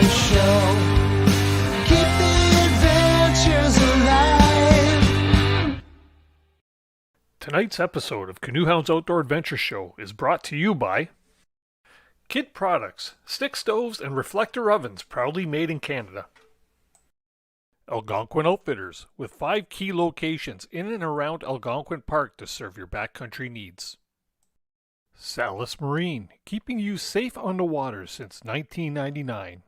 show. Keep the adventures alive. Tonight's episode of CANOEHOUND'S Outdoor Adventure Show is brought to you by Kid Products, stick stoves and reflector ovens proudly made in Canada. Algonquin Outfitters, with 5 key locations in and around Algonquin Park to serve your backcountry needs. Salis Marine, keeping you safe on the water since 1999.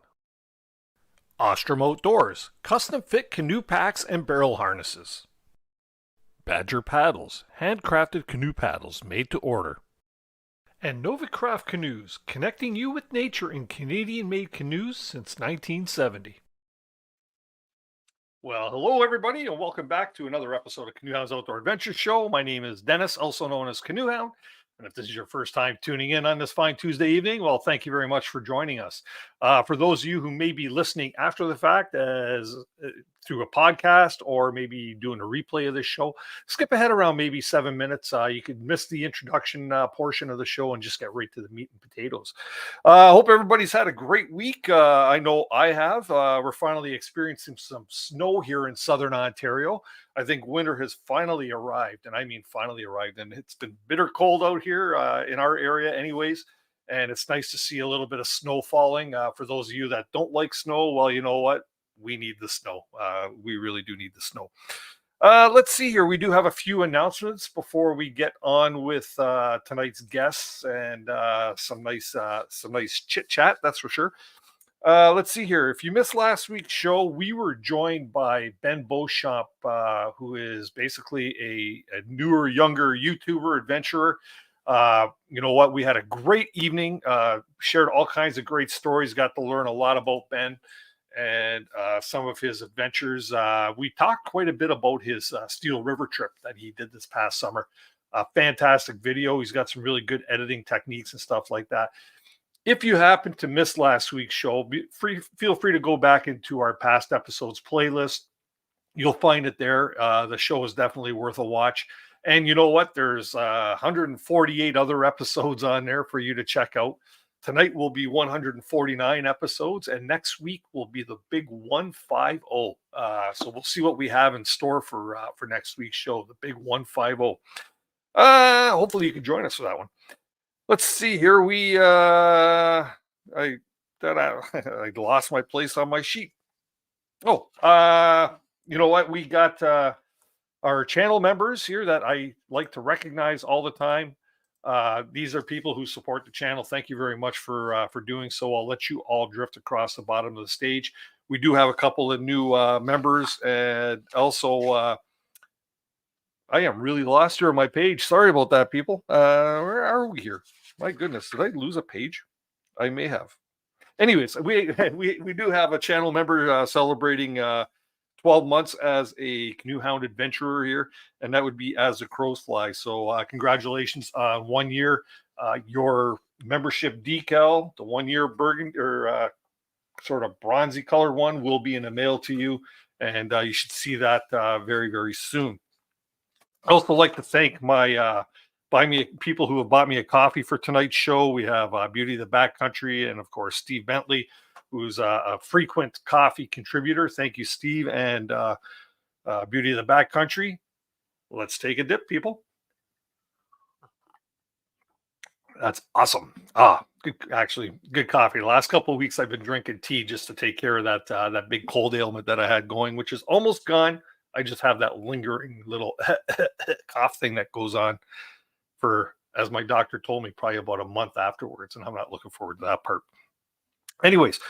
Ostrom Outdoors, custom fit canoe packs and barrel harnesses. Badger Paddles, handcrafted canoe paddles made to order. And Novacraft Canoes, connecting you with nature in Canadian-made canoes since 1970. Well, hello everybody, and welcome back to another episode of CANOEHOUND'S Outdoor Adventure Show. My name is Dennis, also known as CANOEHOUND. And if this is your first time tuning in on this fine Tuesday evening, well, thank you very much for joining us. For those of you who may be listening after the fact as through a podcast or maybe doing a replay of this show, skip ahead around maybe 7 minutes. You could miss the introduction portion of the show and just get right to the meat and potatoes. I hope everybody's had a great week. I know I have. We're finally experiencing some snow here in southern Ontario. I think winter has finally arrived, and I mean finally arrived. And it's been bitter cold out here in our area anyways. And it's nice to see a little bit of snow falling. For those of you that don't like snow, well, you know what? We need the snow. We really do need the snow. Let's see here. We do have a few announcements before we get on with tonight's guests and some nice chit chat. That's for sure. Let's see here. If you missed last week's show, we were joined by Ben Beauchamp, who is basically a newer, younger YouTuber adventurer. You know what? We had a great evening, shared all kinds of great stories, got to learn a lot about Ben and some of his adventures. We talked quite a bit about his Steel River trip that he did this past summer. Fantastic video. He's got some really good editing techniques and stuff like that. If you happen to miss last week's show, feel free to go back into our past episodes playlist. You'll find it there. The show is definitely worth a watch. And you know what? There's 148 other episodes on there for you to check out. Tonight will be 149 episodes, and next week will be the big 150. So we'll see what we have in store for next week's show, the big 150. Hopefully you can join us for that one. Let's see here. I lost my place on my sheet. You know what? We got our channel members here that I like to recognize all the time. These are people who support the channel. Thank you very much for doing so. I'll let you all drift across the bottom of the stage. We do have a couple of new members, and also I am really lost here on my page. Sorry about that, people. Where are we here? My goodness, did I lose a page? I may have. Anyways, we do have a channel member celebrating 12 months as a canoe hound adventurer here, and that would be As the Crows Fly. So congratulations on 1 year. Your membership decal, the 1 year burgundy or sort of bronzy colored one, will be in the mail to you, and you should see that very, very soon. I also like to thank my people who have bought me a coffee for tonight's show. We have Beauty of the Backcountry and, of course, Steve Bentley, who's a frequent coffee contributor. Thank you, Steve, and Beauty of the Backcountry. Let's take a dip, people. That's awesome. Good coffee. The last couple of weeks, I've been drinking tea just to take care of that big cold ailment that I had going, which is almost gone. I just have that lingering little cough thing that goes on for, as my doctor told me, probably about a month afterwards, and I'm not looking forward to that part. Anyways,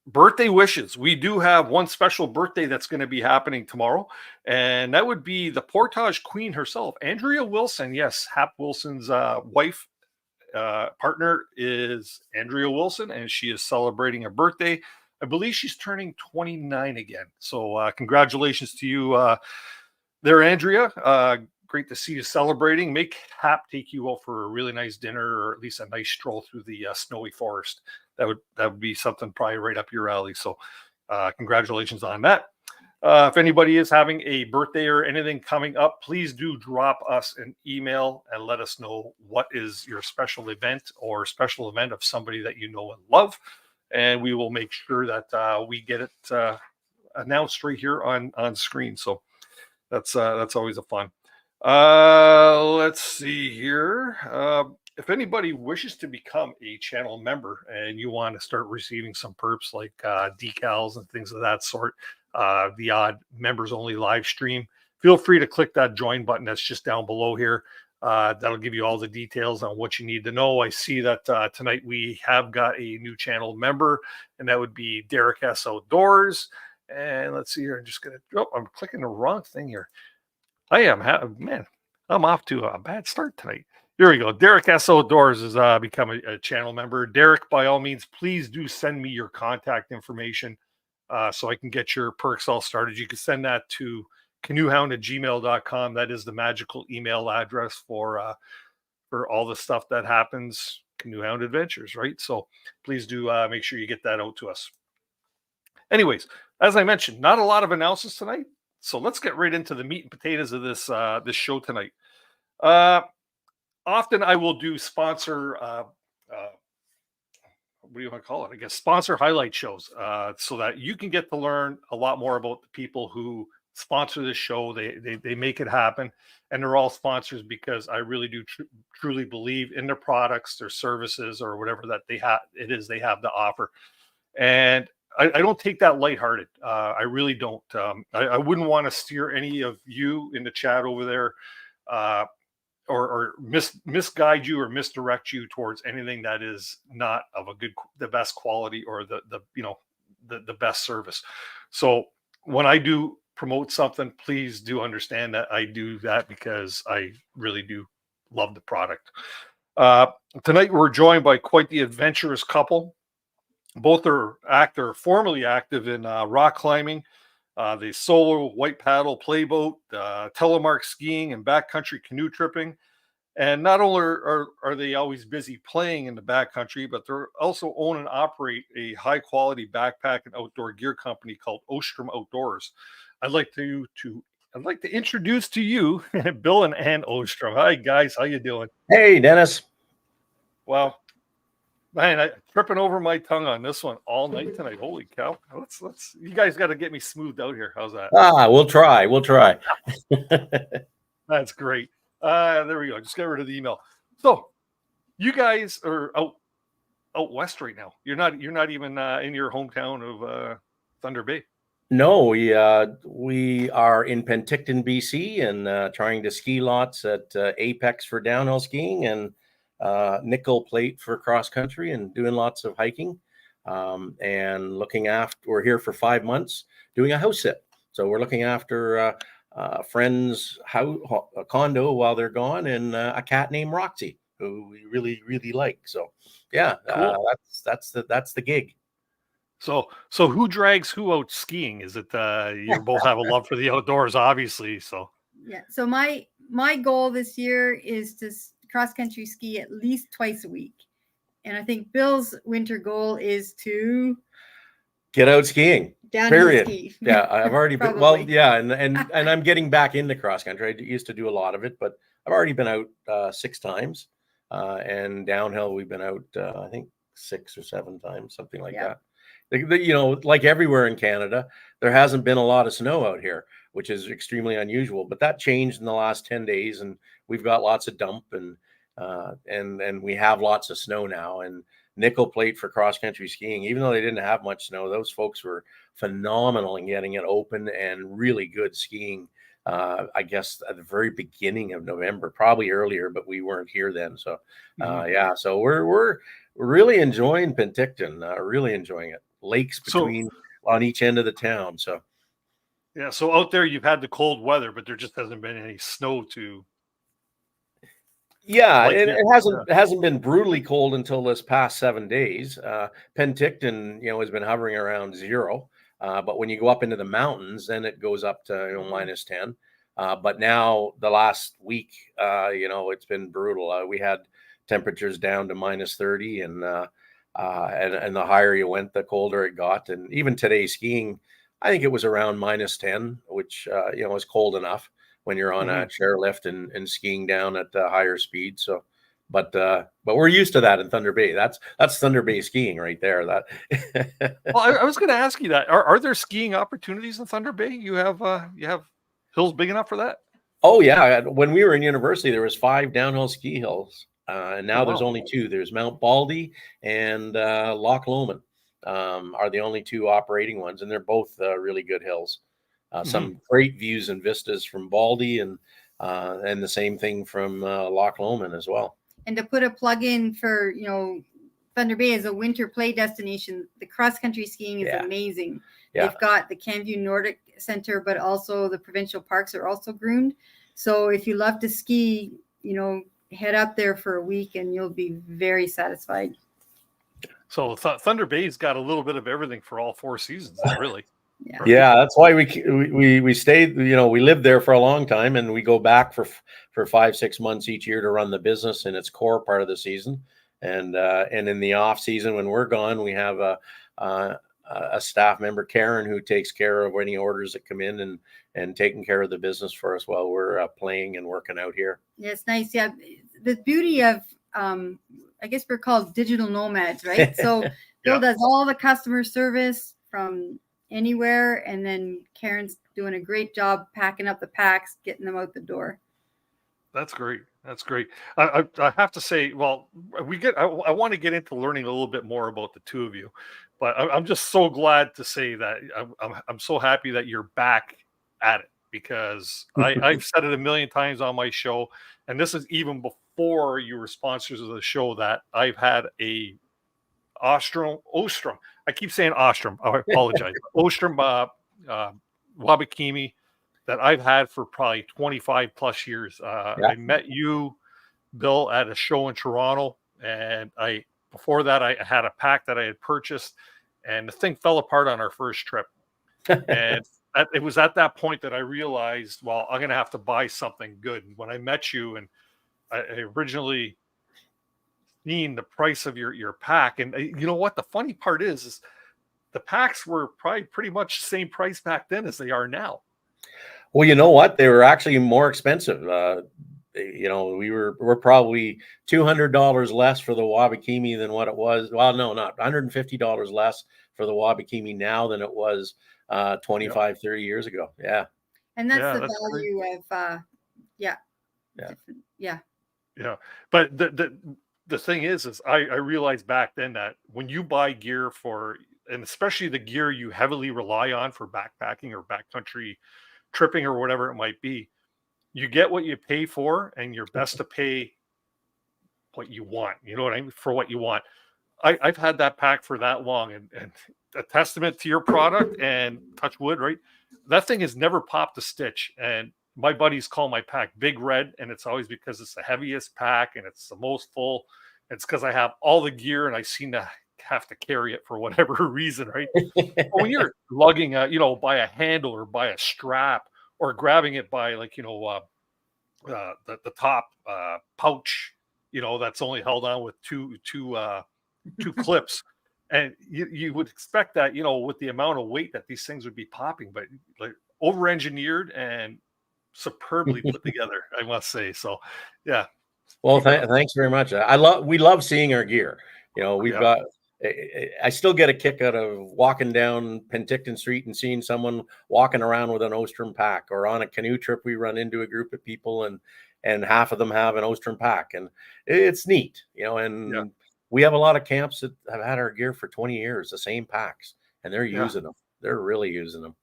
birthday wishes. We do have one special birthday that's going to be happening tomorrow, and that would be the Portage Queen herself, Andrea Wilson. Yes, Hap Wilson's wife, partner is Andrea Wilson, and she is celebrating a birthday. I believe she's turning 29 again. So congratulations to you there, Andrea. Great to see you celebrating. Make Hap take you out for a really nice dinner, or at least a nice stroll through the snowy forest. That would be something probably right up your alley. So congratulations on that. If anybody is having a birthday or anything coming up, please do drop us an email and let us know what is your special event or special event of somebody that you know and love. and we will make sure that we get it announced right here on screen. So that's always a fun. Let's see here. If anybody wishes to become a channel member and you want to start receiving some perks like decals and things of that sort, the odd members only live stream, feel free to click that join button that's just down below here. That'll give you all the details on what you need to know. I see that tonight we have got a new channel member, and that would be Derek S Outdoors. And let's see here. I'm just gonna. Oh, I'm clicking the wrong thing here. I am. Man, I'm off to a bad start tonight. Here we go. Derek S Outdoors has become a channel member. Derek, by all means, please do send me your contact information so I can get your perks all started. You can send that to canoehound@gmail.com. That is the magical email address for all the stuff that happens Canoehound Adventures, right? So please do make sure you get that out to us. Anyways, as I mentioned, not a lot of announcements tonight, so let's get right into the meat and potatoes of this this show tonight. Often I will do sponsor what do you want to call it? I guess sponsor highlight shows, so that you can get to learn a lot more about the people who sponsor this show. They make it happen, and they're all sponsors because I really do truly believe in their products, their services, or whatever that they have to offer. And I don't take that lighthearted. I really don't. I wouldn't want to steer any of you in the chat over there, or misguide you or misdirect you towards anything that is not of the best quality or the best service. So when I do promote something, please do understand that I do that because I really do love the product. Tonight we're joined by quite the adventurous couple. Both are formerly active in rock climbing, the solo white paddle playboat, telemark skiing, and backcountry canoe tripping. And not only are they always busy playing in the backcountry, but they're also own and operate a high quality backpack and outdoor gear company called Ostrom Outdoors. I'd like to introduce to you Bill and Ann Ostrom. Hi guys, how you doing? Hey Dennis. Wow. Man, I'm tripping over my tongue on this one all night tonight. Holy cow. Let's you guys got to get me smoothed out here. How's that? We'll try. That's great. There we go. Just get rid of the email. So you guys are out west right now. You're not even in your hometown of Thunder Bay. No, we are in Penticton, BC, and trying to ski lots at Apex for downhill skiing and Nickel Plate for cross country, and doing lots of hiking, and looking after. We're here for 5 months doing a house sit, so we're looking after friends' house, a condo while they're gone, and a cat named Roxy who we really like. So yeah, cool. That's the gig. So who drags who out skiing? Is it you both have a love for the outdoors, obviously? So yeah. So my goal this year is to cross country ski at least twice a week, and I think Bill's winter goal is to get out skiing. Period. Ski. Yeah, I've already been. Well, yeah, and I'm getting back into cross country. I used to do a lot of it, but I've already been out 6 times, and downhill we've been out I think 6 or 7 times, something like that. Like everywhere in Canada, there hasn't been a lot of snow out here, which is extremely unusual. But that changed in the last 10 days, and we've got lots of dump, and we have lots of snow now. And Nickel Plate for cross country skiing, even though they didn't have much snow, those folks were phenomenal in getting it open and really good skiing. I guess at the very beginning of November, probably earlier, but we weren't here then. So yeah, so we're really enjoying Penticton, really enjoying it. Lakes on each end of the town. So yeah, so out there you've had the cold weather, but there just hasn't been any snow to. Yeah, it hasn't been brutally cold until this past 7 days. Penticton, has been hovering around 0. But when you go up into the mountains, then it goes up to -10. But now the last week, it's been brutal. We had temperatures down to -30, and the higher you went, the colder it got. And even today skiing, I think it was around -10, which is cold enough when you're on a chairlift and skiing down at higher speed. So but we're used to that in Thunder Bay. That's Thunder Bay skiing right there. That Well, I was going to ask you that. Are there skiing opportunities in Thunder Bay? You have hills big enough for that? Oh yeah, when we were in university, there was 5 downhill ski hills, and now there's wow. only 2. There's Mount Baldy and Loch Lomond are the only 2 operating ones, and they're both really good hills. Some great views and vistas from Baldy, and the same thing from Loch Lomond as well. And to put a plug in for, Thunder Bay is a winter play destination. The cross-country skiing is amazing. Yeah. They've got the Canview Nordic Center, but also the provincial parks are also groomed. So if you love to ski, head up there for a week and you'll be very satisfied. So Thunder Bay's got a little bit of everything for all 4 seasons, really. Yeah, that's why we stayed. We lived there for a long time, and we go back for 5-6 months each year to run the business in its core part of the season. And in the off season when we're gone, we have a staff member, Karen, who takes care of any orders that come in and taking care of the business for us while we're playing and working out here. Yeah, it's nice. Yeah, the beauty of I guess we're called digital nomads, right? So Bill does all the customer service from anywhere, and then Karen's doing a great job packing up the packs, getting them out the door. That's great. That's great. I have to say, well, I want to get into learning a little bit more about the 2 of you, but I'm just so glad to say that I'm so happy that you're back at it, because I've said it a million times on my show, and this is even before you were sponsors of the show, that I've had a Ostrom. I keep saying Ostrom. I apologize. Ostrom Wabakimi that I've had for probably 25 plus years. I met you, Bill, at a show in Toronto, and before that I had a pack that I had purchased, and the thing fell apart on our first trip. And it was at that point that I realized, well, I'm going to have to buy something good. And when I met you, and I originally seen the price of your pack, and you know what the funny part is the packs were probably pretty much the same price back then as they are now. Well, you know what, they were actually more expensive. We're probably $200 less for the Wabakimi than what it was. Well, no, not $150 less for the Wabakimi now than it was 25, 30 years ago. Yeah. And that's the value great. Of Yeah. But the thing is I realized back then that when you buy gear and especially the gear you heavily rely on for backpacking or backcountry tripping or whatever it might be, you get what you pay for, and you're best to pay what you want. You know what I mean? For what you want. I've had that pack for that long, and a testament to your product, and touch wood, right? That thing has never popped a stitch. And my buddies call my pack Big Red, and it's always because it's the heaviest pack and it's the most full. It's because I have all the gear and I seem to have to carry it for whatever reason, right? But when you're lugging by a handle or by a strap, or grabbing it by the top pouch, that's only held on with two clips, and you would expect that, with the amount of weight that these things would be popping, but like over engineered and superbly put together, I must say. So yeah. Well, thanks very much. We love seeing our gear. I still get a kick out of walking down Penticton Street and seeing someone walking around with an Ostrom pack, or on a canoe trip, we run into a group of people and half of them have an Ostrom pack, and it's neat, we have a lot of camps that have had our gear for 20 years, the same packs, and they're using them. They're really using them.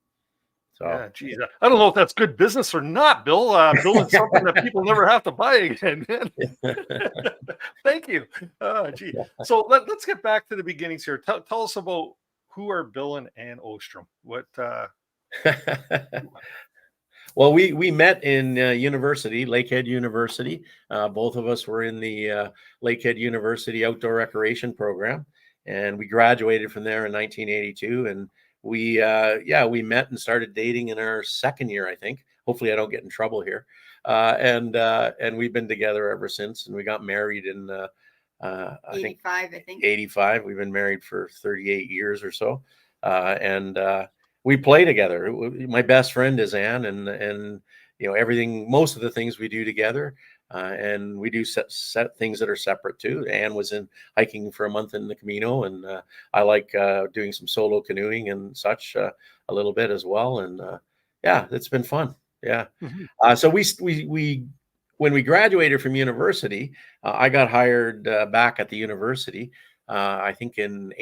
So, yeah, geez, I don't know if that's good business or not, Bill. Building something that people never have to buy again. Thank you. Gee. So let's get back to the beginnings here. Tell us about who are Bill and Ann Ostrom. What? Well, we met in university, Lakehead University. Both of us were in the Lakehead University Outdoor Recreation Program, and we graduated from there in 1982. And we met and started dating in our second year, I think. Hopefully I don't get in trouble here. And we've been together ever since, and we got married in 85, I think. 85. We've been married for 38 years or so. And we play together. My best friend is Ann, and everything, most of the things we do together. And we do set things that are separate too. Anne was in hiking for a month in the Camino, and I like doing some solo canoeing and such a little bit as well. And yeah, it's been fun. Yeah. Mhm. So we when we graduated from university, I got hired back at the university. I think in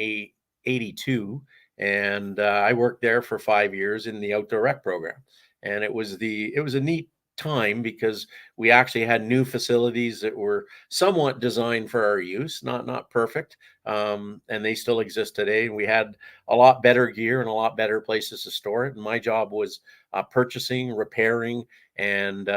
'82, and I worked there for 5 years in the outdoor rec program. And it was a neat time because we actually had new facilities that were somewhat designed for our use, not perfect, and they still exist today. And we had a lot better gear and a lot better places to store it. And my job was purchasing, repairing, and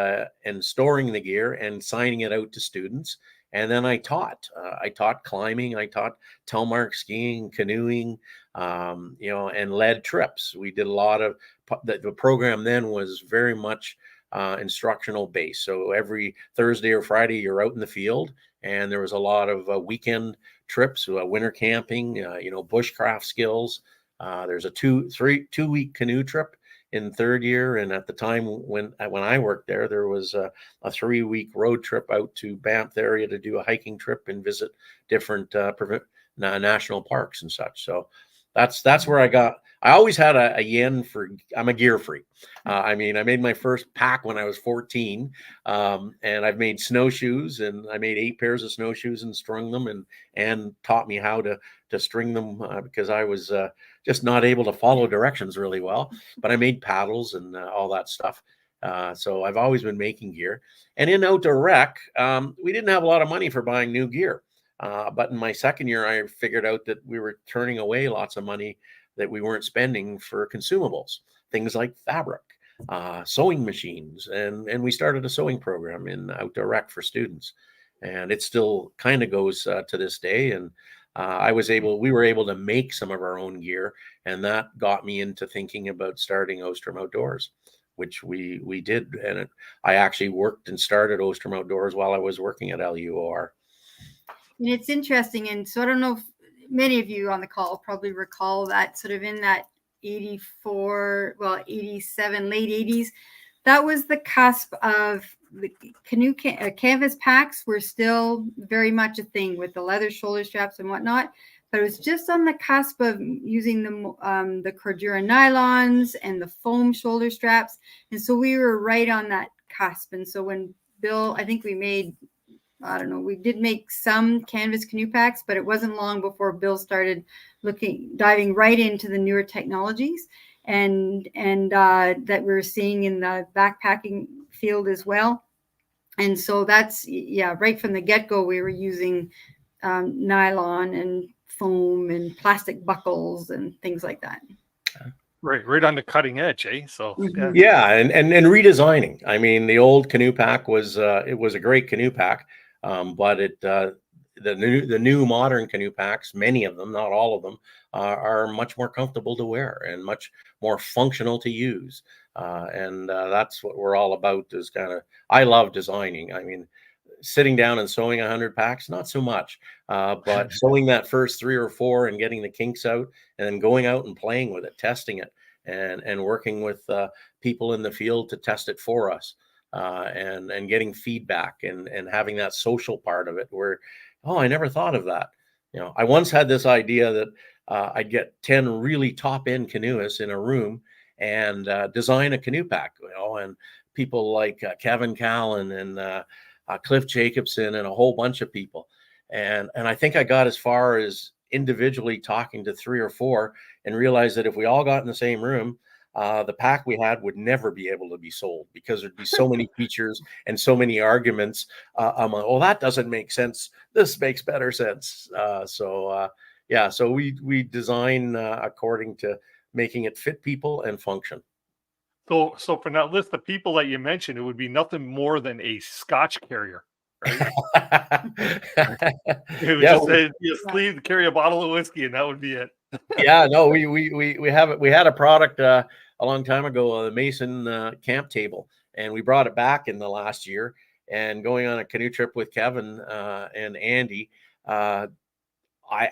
storing the gear and signing it out to students. And then I taught. I taught climbing. I taught telemark skiing, canoeing, and led trips. We did a lot of the program. Then was very much instructional based. So every Thursday or Friday, you're out in the field, and there was a lot of weekend trips, winter camping, bushcraft skills. There's a 2-week canoe trip in third year, and at the time when I worked there was a 3-week road trip out to Banff area to do a hiking trip and visit different national parks and such. So that's where I got. I always had a yen for. I'm a gear freak. I made my first pack when I was 14, and I've made snowshoes, and I made 8 pairs of snowshoes and strung them, and taught me how to string them because I was just not able to follow directions really well. But I made paddles and all that stuff. So I've always been making gear. And in outdoor rec, we didn't have a lot of money for buying new gear. But in my second year, I figured out that we were turning away lots of money that we weren't spending for consumables, things like fabric, sewing machines. And we started a sewing program in outdoor rec for students. And it still kind of goes to this day. And we were able to make some of our own gear. And that got me into thinking about starting Ostrom Outdoors, which we did. And I actually worked and started Ostrom Outdoors while I was working at LUOR. And it's interesting. And so I don't know if many of you on the call probably recall that sort of in that 84, 87, late 80s, that was the cusp of the canoe canvas packs were still very much a thing with the leather shoulder straps and whatnot. But it was just on the cusp of using the Cordura nylons and the foam shoulder straps. And so we were right on that cusp. And so when Bill, I think we made, I don't know, we did make some canvas canoe packs, but it wasn't long before Bill started diving right into the newer technologies and that we're seeing in the backpacking field as well. And so that's, right from the get-go, we were using nylon and foam and plastic buckles and things like that. Right on the cutting edge, eh? So yeah, and redesigning. I mean, the old canoe pack was it was a great canoe pack. But the new modern canoe packs, many of them, not all of them, are much more comfortable to wear and much more functional to use. And that's what we're all about. Is I love designing. I mean, sitting down and sewing 100 packs, not so much. But sewing that first 3 or 4 and getting the kinks out, and then going out and playing with it, testing it, and working with people in the field to test it for us. And getting feedback and having that social part of it where, I never thought of that. I once had this idea that I'd get 10 really top end canoeists in a room and design a canoe pack, and people like Kevin Callan and Cliff Jacobson and a whole bunch of people. And I think I got as far as individually talking to 3 or 4 and realized that if we all got in the same room, the pack we had would never be able to be sold because there'd be so many features and so many arguments. I'm like, well, that doesn't make sense. This makes better sense. So we design according to making it fit people and function. So for that list of people that you mentioned, it would be nothing more than a Scotch carrier, right? It would just say you sleeve to carry a bottle of whiskey, and that would be it. Yeah, no, we have it. We had a product a long time ago, the Mason camp table, and we brought it back in the last year. And going on a canoe trip with Kevin and Andy, I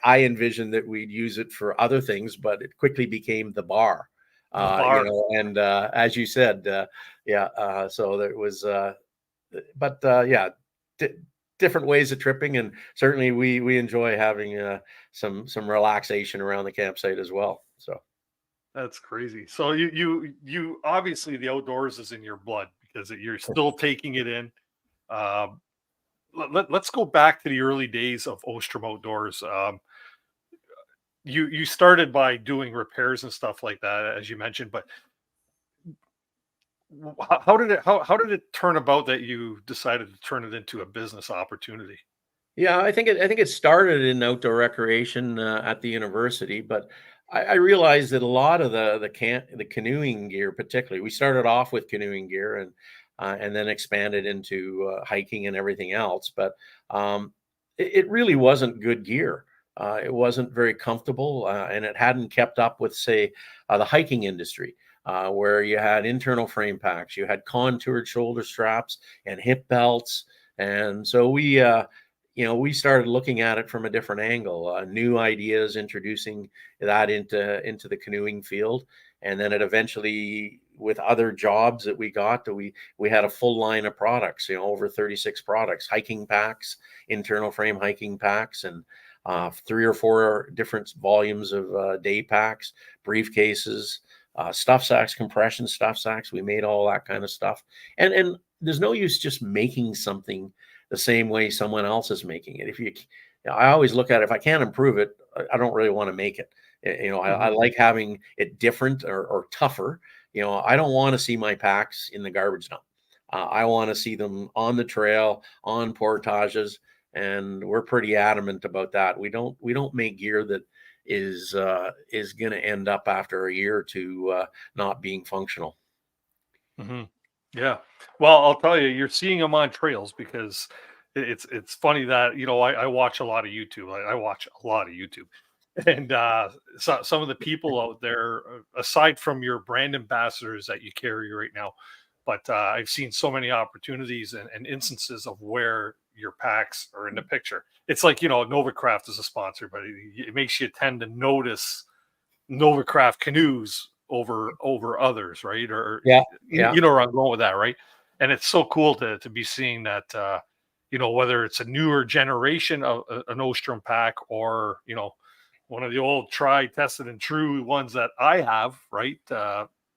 envisioned that we'd use it for other things, but it quickly became the bar. As you said, so there was, different ways of tripping, and certainly we enjoy having some relaxation around the campsite as well. So That's crazy. So you obviously the outdoors is in your blood because you're still taking it in. Um, let's go back to the early days of Ostrom Outdoors. You started by doing repairs and stuff like that, as you mentioned, but how did it turn about that you decided to turn it into a business opportunity? yeah, I think it started in outdoor recreation at the university, but I realized that a lot of the canoeing gear, particularly, we started off with canoeing gear and then expanded into hiking and everything else. But it really wasn't good gear. It wasn't very comfortable, and it hadn't kept up with, say, the hiking industry, where you had internal frame packs, you had contoured shoulder straps and hip belts, and so we started looking at it from a different angle, new ideas, introducing that into the canoeing field, and then it eventually, with other jobs that we got, we had a full line of products, over 36 products, hiking packs, internal frame hiking packs, and 3 or 4 different volumes of day packs, briefcases, stuff sacks, compression stuff sacks. We made all that kind of stuff, and there's no use just making something the same way someone else is making it. I always look at it, if I can't improve it, I don't really want to make it. I Mhm. like having it different or tougher. I don't want to see my packs in the garbage dump. I want to see them on the trail, on portages, and we're pretty adamant about that. We don't make gear that is going to end up after a year or two not being functional. Mhm. Yeah. Well, I'll tell you, you're seeing them on trails because it's funny that I watch a lot of YouTube. I watch a lot of YouTube, and some of the people out there, aside from your brand ambassadors that you carry right now, but I've seen so many opportunities and instances of where your packs are in the picture. It's like Novacraft is a sponsor, but it makes you tend to notice Novacraft canoes over others, right? Or Yeah, you, yeah. you know where I'm going with that, right? And it's so cool to be seeing that whether it's a newer generation of an Ostrom pack or one of the old tried, tested, and true ones that I have, right?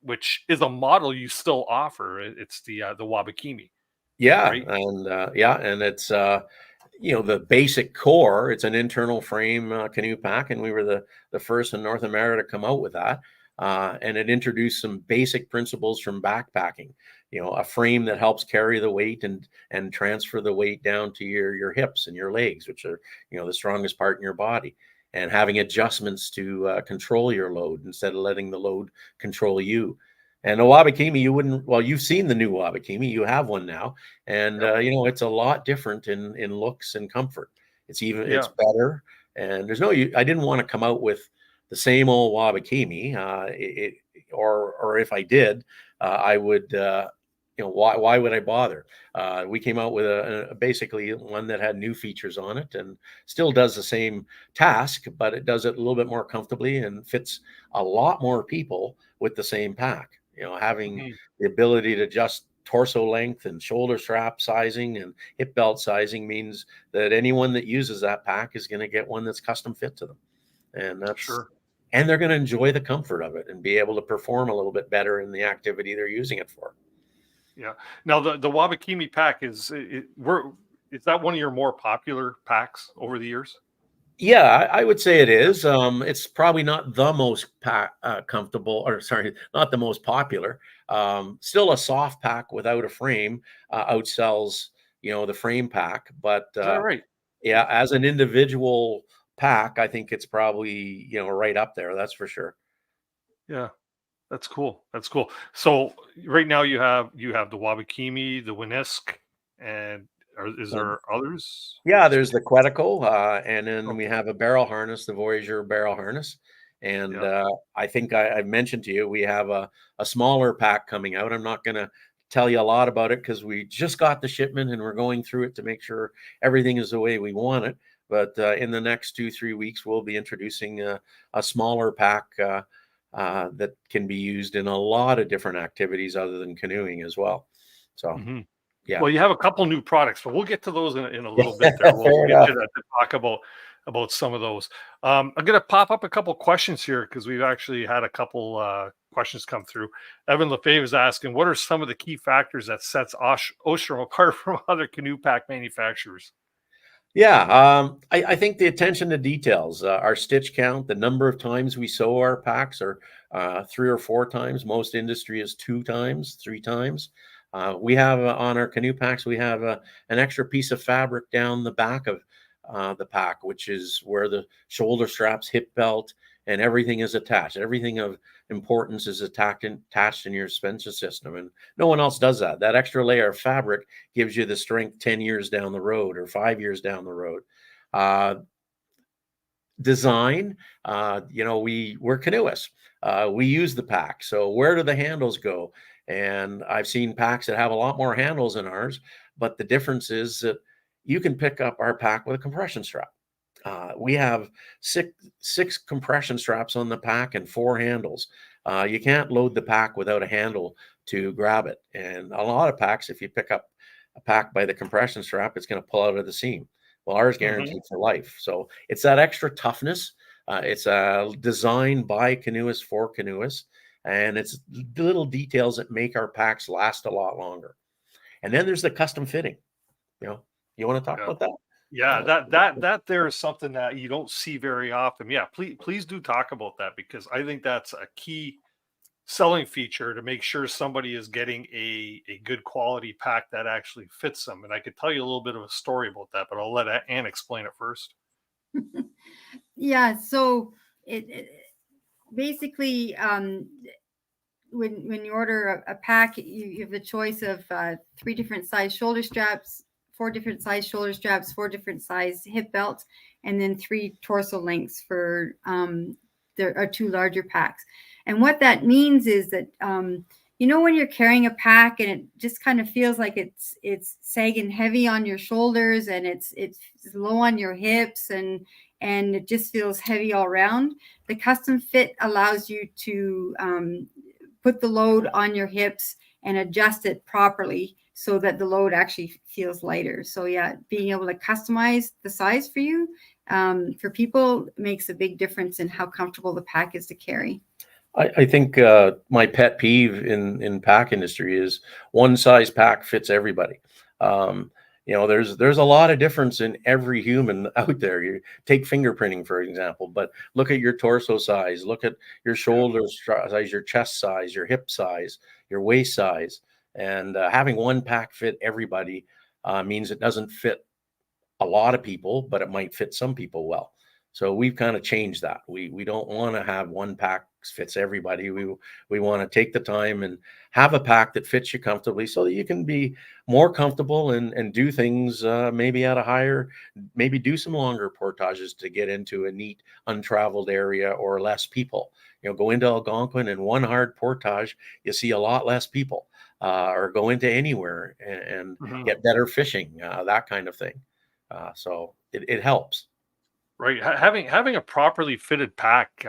Which is a model you still offer. It's the Wabakimi, Yeah, right? and it's the basic core. It's an internal frame canoe pack, and we were the first in North America to come out with that. And it introduced some basic principles from backpacking. A frame that helps carry the weight and transfer the weight down to your hips and your legs, which are the strongest part in your body. And having adjustments to control your load instead of letting the load control you. And the Wabakimi, you wouldn't. Well, you've seen the new Wabakimi. You have one now, and Yep. it's a lot different in looks and comfort. It's Yeah. better, and there's no. I didn't want to come out with the same old Wabakimi. Or if I did, I would. Why would I bother? We came out with a basically one that had new features on it and still does the same task, but it does it a little bit more comfortably and fits a lot more people with the same pack. Having Mhm. the ability to adjust torso length and shoulder strap sizing and hip belt sizing means that anyone that uses that pack is going to get one that's custom fit to them. And Sure. they're going to enjoy the comfort of it and be able to perform a little bit better in the activity they're using it for. Yeah. Now the Wabakimi pack is that one of your more popular packs over the years? Yeah, I would say it is. It's probably not the most comfortable, or sorry, not the most popular. Still a soft pack without a frame outsells, the frame pack. But Is that right? yeah, as an individual pack, I think it's probably right up there. That's for sure. Yeah. That's cool. That's cool. So right now you have the Wabakimi, the Winisk, and is Um, there others? Yeah, there's the Quetico, and then we Okay. have a barrel harness, the Voyager barrel harness. And Yeah. I think I mentioned to you, we have a smaller pack coming out. I'm not going to tell you a lot about it because we just got the shipment and we're going through it to make sure everything is the way we want it. But in the next 2-3 weeks, we'll be introducing a smaller pack that can be used in a lot of different activities other than canoeing as well. So Hmm. Yeah. Well, you have a couple new products, but we'll get to those in a little bit. Fair There, we'll get enough. to that to talk about some of those. I'm going to pop up a couple questions here because we've actually had a couple questions come through. Evan Lefebvre is asking, what are some of the key factors that sets Ostrom apart from other canoe pack manufacturers? Yeah, I think the attention to details, our stitch count, the number of times we sew our packs are 3 or 4 times. Most industry is 2 times, 3 times. We have on our canoe packs, we have an extra piece of fabric down the back of the pack, which is where the shoulder straps, hip belt, and everything is attached. Everything of importance is attached in your suspension system, and no one else does that. That extra layer of fabric gives you the strength 10 years down the road or 5 years down the road. Design, we're canoeists. We use the pack. So where do the handles go? And I've seen packs that have a lot more handles than ours, but the difference is that you can pick up our pack with a compression strap. We have six compression straps on the pack and 4 handles. You can't load the pack without a handle to grab it. And a lot of packs, if you pick up a pack by the compression strap, it's going to pull out of the seam. Well, ours guaranteed for life. So it's that extra toughness. It's designed by canoeists for canoeists. And it's the little details that make our packs last a lot longer. And then there's the custom fitting. You want to talk about that? Yeah, that there is something that you don't see very often. Yeah, please do talk about that, because I think that's a key selling feature to make sure somebody is getting a good quality pack that actually fits them. And I could tell you a little bit of a story about that, but I'll let Anne explain it first. Yeah, so it basically when you order a pack, you have the choice of 3 different size shoulder straps, 4 different size shoulder straps, 4 different size hip belts, and then 3 torso lengths for there are 2 larger packs. And what that means is that when you're carrying a pack and it just kind of feels like it's sagging heavy on your shoulders, and it's low on your hips, and it just feels heavy all around. The custom fit allows you to put the load on your hips and adjust it properly so that the load actually feels lighter. So yeah, being able to customize the size for you, for people, makes a big difference in how comfortable the pack is to carry. I think my pet peeve in pack industry is one size pack fits everybody. There's a lot of difference in every human out there. You take fingerprinting, for example, but look at your torso size, look at your shoulder size, your chest size, your hip size, your waist size. And having one pack fit everybody means it doesn't fit a lot of people, but it might fit some people well. So we've kind of changed that. We don't want to have one pack fits everybody. We want to take the time and have a pack that fits you comfortably so that you can be more comfortable and do things maybe at a higher, maybe do some longer portages to get into a neat untraveled area or less people. Go into Algonquin and one hard portage, you see a lot less people, or go into anywhere and get better fishing, that kind of thing. So it helps. Right. Having a properly fitted pack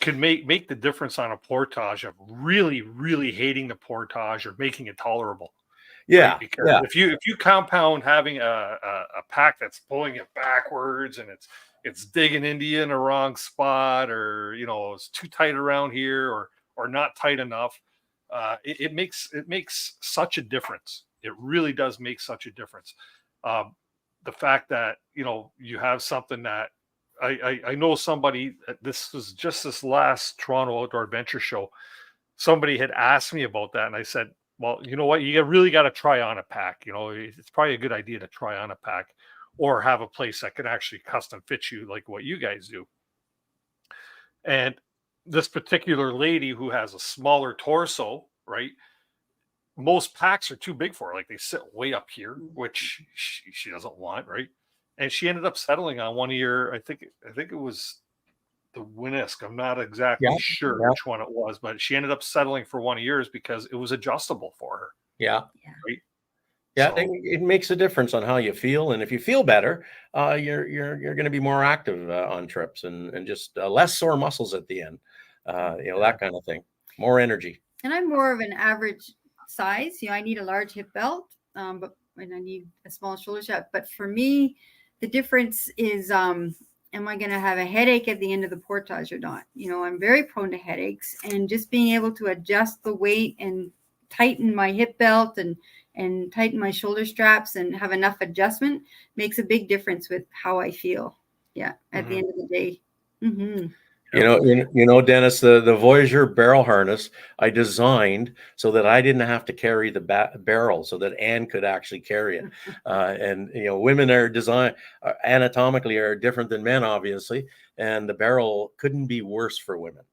could make the difference on a portage of really, really hating the portage or making it tolerable. Yeah. Right? Because if you compound having a pack that's pulling it backwards and it's digging into you in the wrong spot, or it's too tight around here, or not tight enough, it makes such a difference. It really does make such a difference. The fact that you have something that I know somebody, this was just this last Toronto Outdoor Adventure Show, somebody had asked me about that, and I said, well, you know what, you really got to try on a pack. It's probably a good idea to try on a pack, or have a place that can actually custom fit you like what you guys do. And this particular lady who has a smaller torso, right, most packs are too big for her. Like, they sit way up here, which she doesn't want, right? And she ended up settling on one of your, I think it was the Winnisk. I'm not exactly sure which one it was, but she ended up settling for one of yours because it was adjustable for her. Yeah. Right? Yeah, So, it makes a difference on how you feel, and if you feel better, you're going to be more active on trips, and just less sore muscles at the end. That kind of thing. More energy. And I'm more of an average size. I need a large hip belt, but when I need a small shoulder strap. But for me, the difference is, am I going to have a headache at the end of the portage or not? You know, I'm very prone to headaches, and just being able to adjust the weight and tighten my hip belt and tighten my shoulder straps and have enough adjustment makes a big difference with how I feel. Yeah, at the end of the day. Mm-hmm. You know, Dennis, the Voyager barrel harness I designed so that I didn't have to carry the barrel, so that Anne could actually carry it. And you know, women are anatomically are different than men, obviously, and the barrel couldn't be worse for women.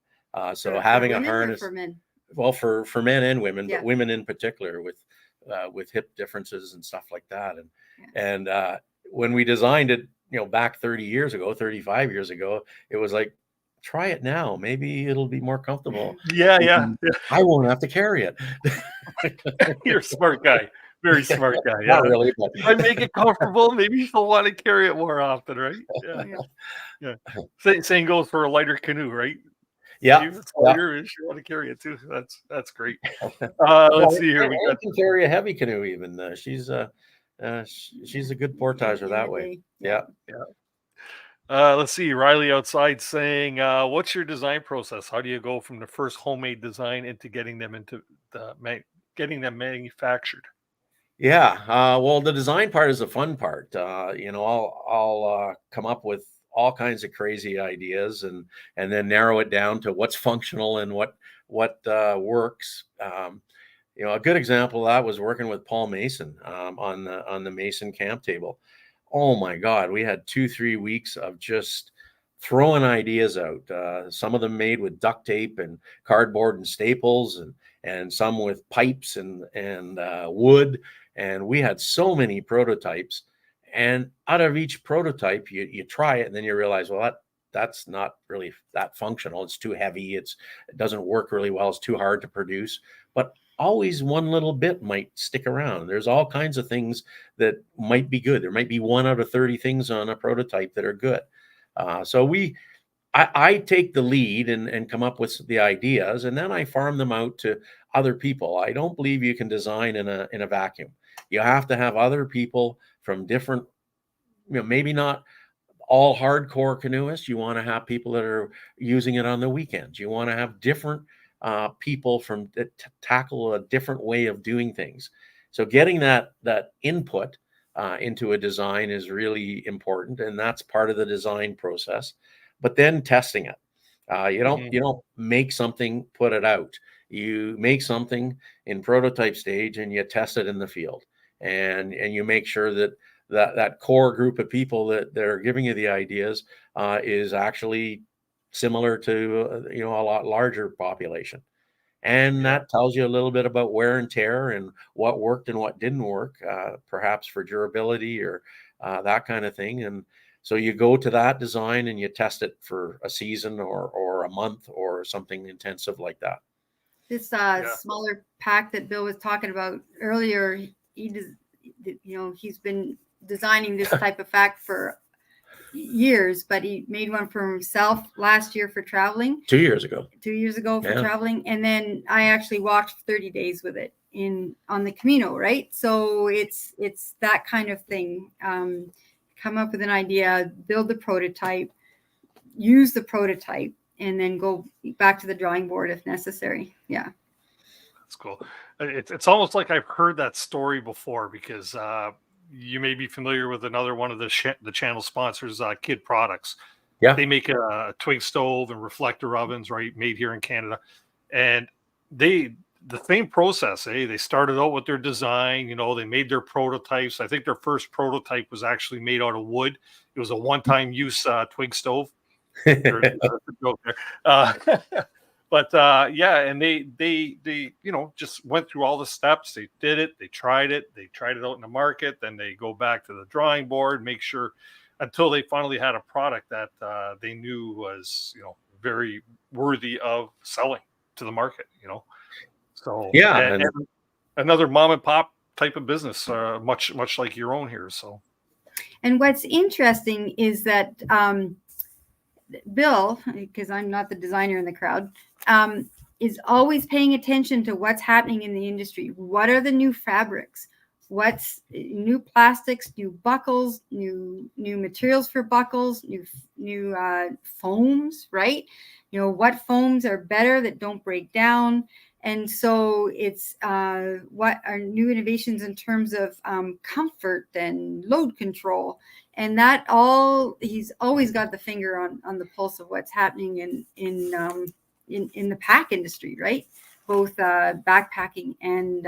So having a harness for men. Well, for men and women, Yeah. but women in particular with hip differences and stuff like that. And when we designed it, you know, back 30 years ago, 35 years ago, it was like, try it now. Maybe it'll be more comfortable. Yeah. I won't have to carry it. You're a smart guy. Very smart guy. Yeah. Not really, but If I make it comfortable, maybe you'll want to carry it more often, right? Yeah. Same goes for a lighter canoe, right? yeah. If it's lighter, you want to carry it too. That's great. Let's see here. I can carry a heavy canoe even. She's a good portager that way. Yeah. Let's see. Riley outside saying, "What's your design process? How do you go from the first homemade design into getting them manufactured?" Yeah. Well, the design part is the fun part. You know, I'll come up with all kinds of crazy ideas and then narrow it down to what's functional and what works. You know, a good example of that was working with Paul Mason on the Mason camp table. Oh my God, we had 2-3 weeks of just throwing ideas out. Some of them made with duct tape and cardboard and staples, and some with pipes and wood. And we had so many prototypes. And out of each prototype, you try it, and then you realize, well, that's not really that functional. It's too heavy. It doesn't work really well. It's too hard to produce. But always one little bit might stick around. There's all kinds of things that might be good. There might be 1 out of 30 things on a prototype that are good. So I take the lead and come up with the ideas, and then I farm them out to other people. I don't believe you can design in a vacuum. You have to have other people from different, you know, maybe not all hardcore canoeists. You want to have people that are using it on the weekends. You want to have different people from tackle a different way of doing things. So getting that input into a design is really important, and that's part of the design process. But then testing it. You don't make something, put it out. You make something in prototype stage and you test it in the field, and you make sure that core group of people that are giving you the ideas is actually similar to a lot larger population. And that tells you a little bit about wear and tear and what worked and what didn't work, perhaps for durability or that kind of thing. And so you go to that design and you test it for a season or a month or something intensive like that. This smaller pack that Bill was talking about earlier, he's been designing this type of pack for years, but he made one for himself last year for traveling. 2 years ago. 2 years ago for traveling. And then I actually walked 30 days with it on the Canoe, right? So it's that kind of thing. Come up with an idea, build the prototype, use the prototype, and then go back to the drawing board if necessary. Yeah. That's cool. It's almost like I've heard that story before, because you may be familiar with another one of the channel sponsors, Kid Products. Yeah. They make a twig stove and reflector ovens, right, made here in Canada. And the same process, they started out with their design, they made their prototypes. I think their first prototype was actually made out of wood. It was a one-time use twig stove. And they just went through all the steps. They did it. They tried it out in the market. Then they go back to the drawing board, make sure, until they finally had a product that they knew was, very worthy of selling to the market, So and another mom and pop type of business, much like your own here. So, and what's interesting is that Bill, because I'm not the designer in the crowd, is always paying attention to what's happening in the industry. What are the new fabrics? what's new plastics, new buckles, new materials for buckles, new foams, right? What foams are better that don't break down. And so it's what are new innovations in terms of comfort and load control. And that all, he's always got the finger on the pulse of what's happening in the pack industry, right? Both backpacking and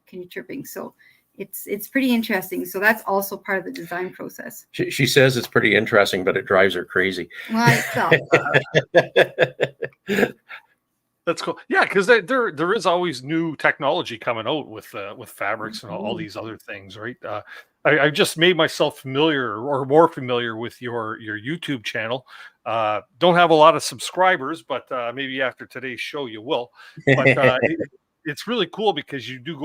canoe tripping. So it's pretty interesting. So that's also part of the design process. She says it's pretty interesting, but it drives her crazy. Well, That's cool. Yeah, because there is always new technology coming out with fabrics and all these other things, right? I just made myself familiar or more familiar with your YouTube channel. Don't have a lot of subscribers, but maybe after today's show you will. But it's really cool because you do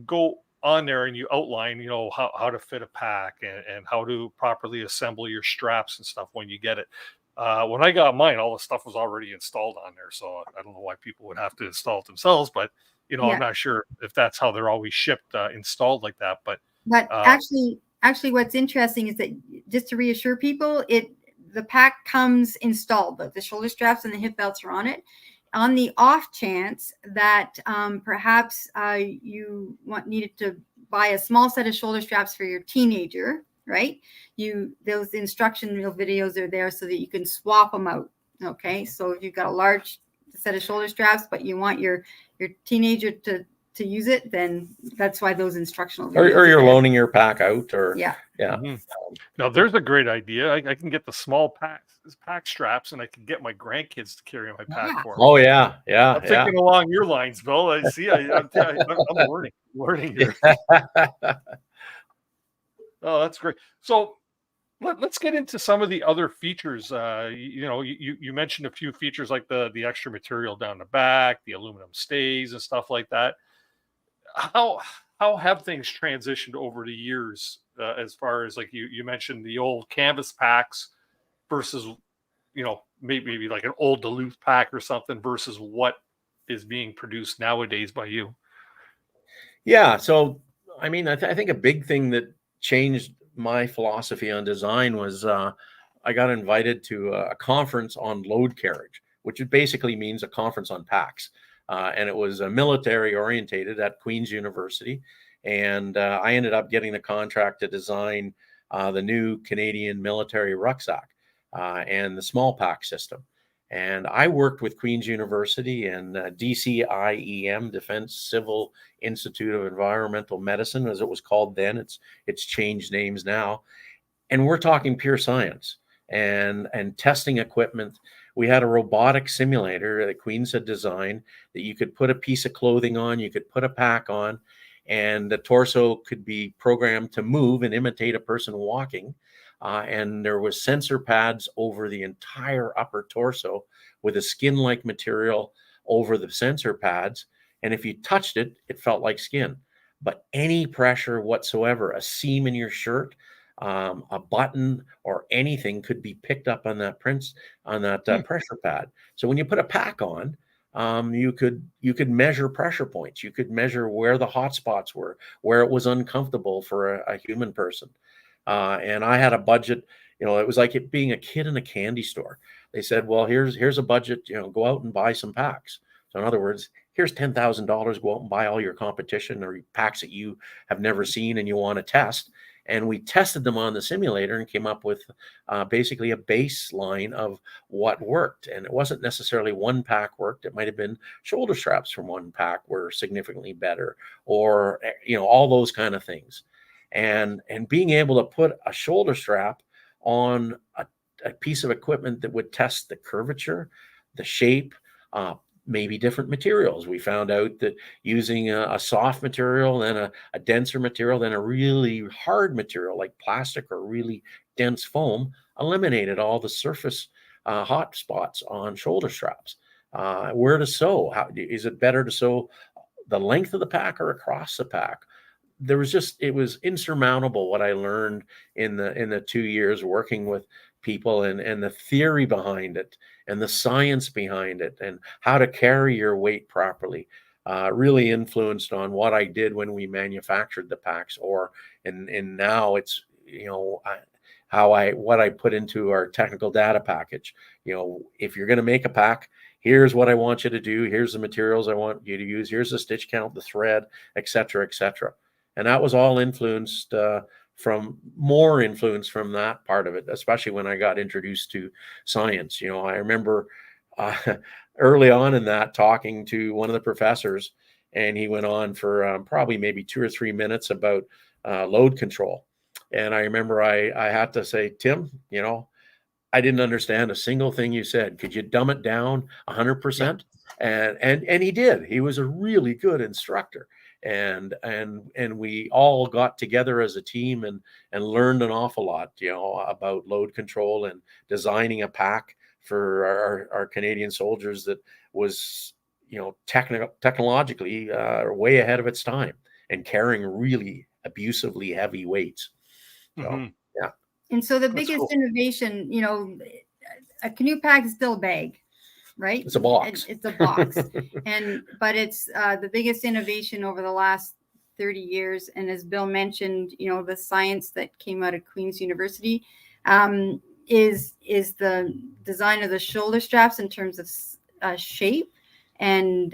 go on there and you outline, how to fit a pack and how to properly assemble your straps and stuff when you get it. When I got mine, all the stuff was already installed on there. So I don't know why people would have to install it themselves, but I'm not sure if that's how they're always shipped, installed like that. But actually, what's interesting is that, just to reassure people, the pack comes installed, but the shoulder straps and the hip belts are on it. On the off chance that perhaps you needed to buy a small set of shoulder straps for your teenager, right? Those instructional videos are there so that you can swap them out. Okay, so if you've got a large set of shoulder straps, but you want your teenager to use it, then that's why those instructional videos or you're loaning your pack out, or yeah. Mm-hmm. Now there's a great idea. I can get the small pack straps, and I can get my grandkids to carry my pack for me. Oh yeah. I'm thinking along your lines, Bill. I see. I'm learning here. Oh, that's great. So let's get into some of the other features. You mentioned a few features like the extra material down the back, the aluminum stays and stuff like that. How have things transitioned over the years, as far as, like you mentioned the old canvas packs versus, maybe like an old Duluth pack or something versus what is being produced nowadays by you? Yeah. So, I mean, I think a big thing that changed my philosophy on design was I got invited to a conference on load carriage, which basically means a conference on packs. And it was military orientated at Queen's University. And I ended up getting the contract to design the new Canadian military rucksack and the small pack system. And I worked with Queen's University and DCIEM, Defense Civil Institute of Environmental Medicine, as it was called then. It's changed names now. And we're talking pure science and testing equipment. We had a robotic simulator that Queen's had designed that you could put a piece of clothing on, you could put a pack on, and the torso could be programmed to move and imitate a person walking. And there was sensor pads over the entire upper torso with a skin-like material over the sensor pads. And if you touched it, it felt like skin. But any pressure whatsoever, a seam in your shirt, a button or anything could be picked up on that pressure pad. So when you put a pack on, you could measure pressure points. You could measure where the hot spots were, where it was uncomfortable for a human person. And I had a budget, it was like it being a kid in a candy store. They said, well, here's a budget, go out and buy some packs. So in other words, here's $10,000, go out and buy all your competition or packs that you have never seen and you want to test. And we tested them on the simulator and came up with basically a baseline of what worked. And it wasn't necessarily one pack worked. It might have been shoulder straps from one pack were significantly better, or, all those kind of things. And being able to put a shoulder strap on a piece of equipment that would test the curvature, the shape, maybe different materials. We found out that using a soft material, then a denser material, then a really hard material like plastic or really dense foam eliminated all the surface hot spots on shoulder straps. Where to sew? Is it better to sew the length of the pack or across the pack? It was insurmountable what I learned in the 2 years working with people and the theory behind it and the science behind it and how to carry your weight properly. really influenced on what I did when we manufactured the packs, and now it's, what I put into our technical data package. If you're going to make a pack, here's what I want you to do. Here's the materials I want you to use. Here's the stitch count, the thread, etc., etc. And that was all influenced from that part of it, especially when I got introduced to science. I remember early on in that, talking to one of the professors, and he went on for probably maybe 2 or 3 minutes about load control. And I remember I had to say, Tim, I didn't understand a single thing you said. Could you dumb it down 100%? And he did. He was a really good instructor. And we all got together as a team and learned an awful lot, about load control and designing a pack for our Canadian soldiers that was, technologically way ahead of its time and carrying really abusively heavy weights. So, yeah. And so the That's biggest cool. innovation, a canoe pack is still a bag, right? It's a box. It's a box. But it's the biggest innovation over the last 30 years. And as Bill mentioned, the science that came out of Queen's University is the design of the shoulder straps in terms of shape and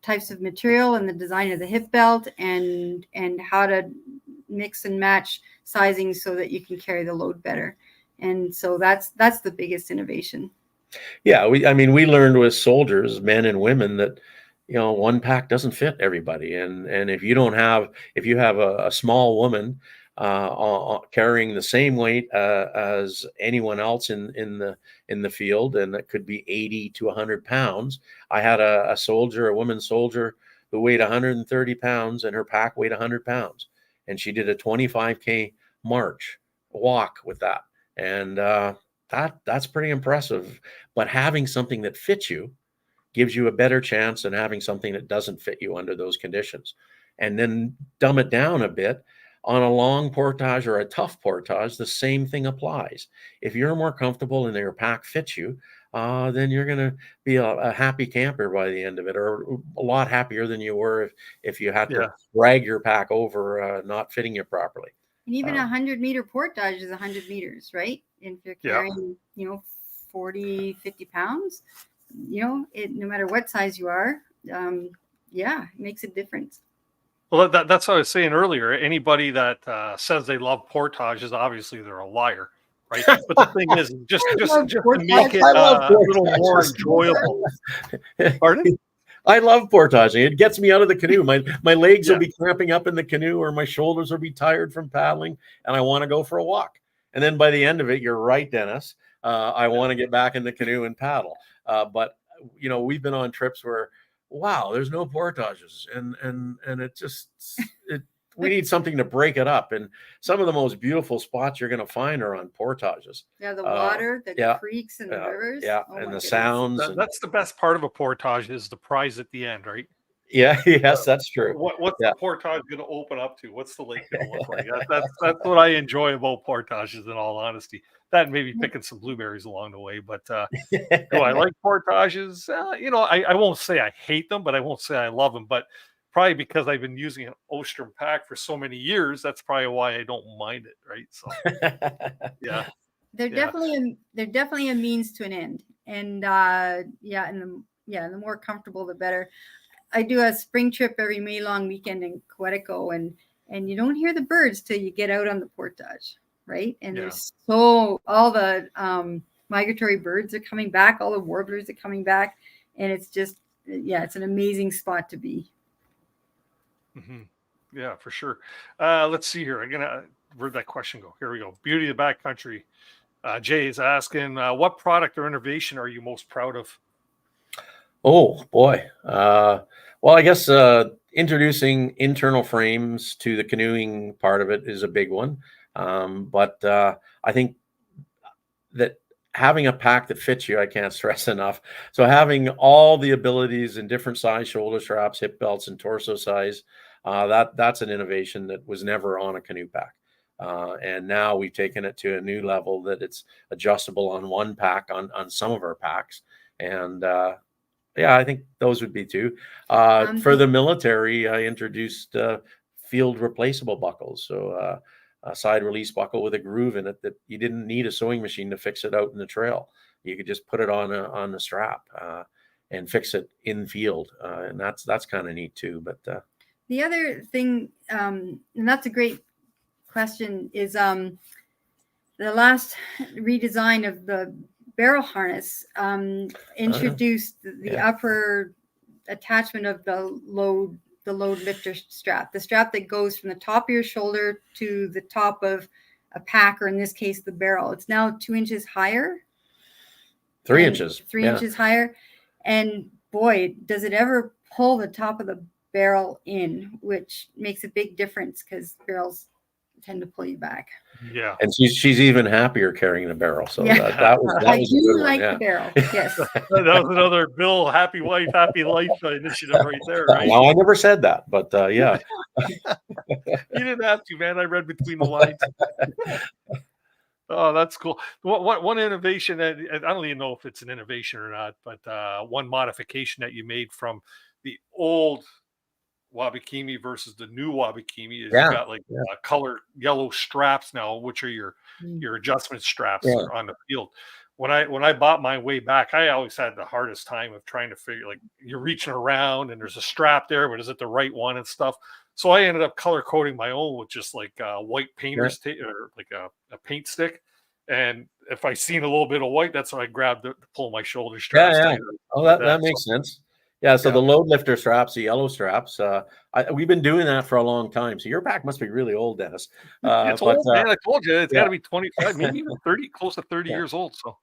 types of material, and the design of the hip belt, and how to mix and match sizing so that you can carry the load better. And so that's the biggest innovation. Yeah, we learned with soldiers, men and women, that one pack doesn't fit everybody, and if you have a small woman carrying the same weight as anyone else in the field, and that could be 80 to 100 pounds. I had a woman soldier who weighed 130 pounds, and her pack weighed 100 pounds, and she did a 25K walk with that, and that's pretty impressive. But having something that fits you gives you a better chance than having something that doesn't fit you under those conditions. And then dumb it down a bit. On a long portage or a tough portage, the same thing applies. If you're more comfortable and your pack fits you, then you're going to be a happy camper by the end of it, or a lot happier than you were if you had to drag your pack over not fitting you properly. And even 100-meter portage is 100 meters, right? And if you're carrying, 40, 50 pounds, no matter what size you are, it makes a difference. Well, that's what I was saying earlier. Anybody that says they love portages, obviously they're a liar, right? But the thing is, just to make it a little more enjoyable. Pardon? I love portaging. It gets me out of the canoe. My legs will be cramping up in the canoe, or my shoulders will be tired from paddling, and I want to go for a walk. And then by the end of it, you're right, Dennis. I want to get back in the canoe and paddle. But we've been on trips where, wow, there's no portages, and we need something to break it up. And some of the most beautiful spots you're going to find are on portages. Yeah, the water, the creeks and the rivers. Yeah, oh, and the goodness. sounds. That's the best part of a portage, is the prize at the end, right? Yeah, yes, that's true. What's the portage going to open up to? What's the lake going to look like? That's what I enjoy about portages, in all honesty. That maybe picking some blueberries along the way, but do I like portages? I won't say I hate them, but I won't say I love them. But probably because I've been using an Ostrom pack for so many years, that's probably why I don't mind it, right? So, yeah. They're definitely a means to an end, and the more comfortable, the better. I do a spring trip every May long weekend in Quetico, and you don't hear the birds till you get out on the portage, right? And there's all the migratory birds are coming back, all the warblers are coming back, and it's just it's an amazing spot to be. Mm-hmm. Yeah, for sure. Let's see here. Where'd that question go? Here we go. Beauty of the backcountry. Jay is asking, what product or innovation are you most proud of? Oh boy. Well, I guess introducing internal frames to the canoeing part of it is a big one. But I think that having a pack that fits you, I can't stress enough. So having all the abilities in different size shoulder straps, hip belts, and torso size, that's an innovation that was never on a canoe pack. And now we've taken it to a new level that it's adjustable on one pack on some of our packs. And Yeah, I think those would be two. For the military, I introduced field replaceable buckles. So a side release buckle with a groove in it that you didn't need a sewing machine to fix it out in the trail. You could just put it on the strap and fix it in field, and that's kind of neat too. But the other thing, and that's a great question, is the last redesign of the barrel harness introduced the upper attachment of the load lifter strap, the strap that goes from the top of your shoulder to the top of a pack, or in this case the barrel. It's now 2 inches higher. 3 inches. 3 inches higher. And boy, does it ever pull the top of the barrel in, which makes a big difference because barrels tend to pull you back. Yeah. And she's even happier carrying the barrel. So that was I a do good like one, the barrel. Yes. That was another Bill Happy Wife, Happy Life initiative right there, right? No, I never said that, but yeah. You didn't have to, man. I read between the lines. Oh, that's cool. One innovation that I don't even know if it's an innovation or not, but one modification that you made from the old Wabakimi versus the new Wabakimi is you got like color yellow straps now, which are your adjustment straps on the field. When I bought mine way back, I always had the hardest time of trying to figure, like, you're reaching around and there's a strap there, but is it the right one and stuff? So I ended up color coding my own with just like white painter's tape, or like a paint stick. And if I seen a little bit of white, that's what I grabbed to pull my shoulder straps. Yeah. Oh, that makes sense. Yeah, so the load lifter straps, the yellow straps, we've been doing that for a long time. So your pack must be really old, Dennis. It's old, man. I told you, it's got to be 25, maybe even 30, close to 30 years old. So,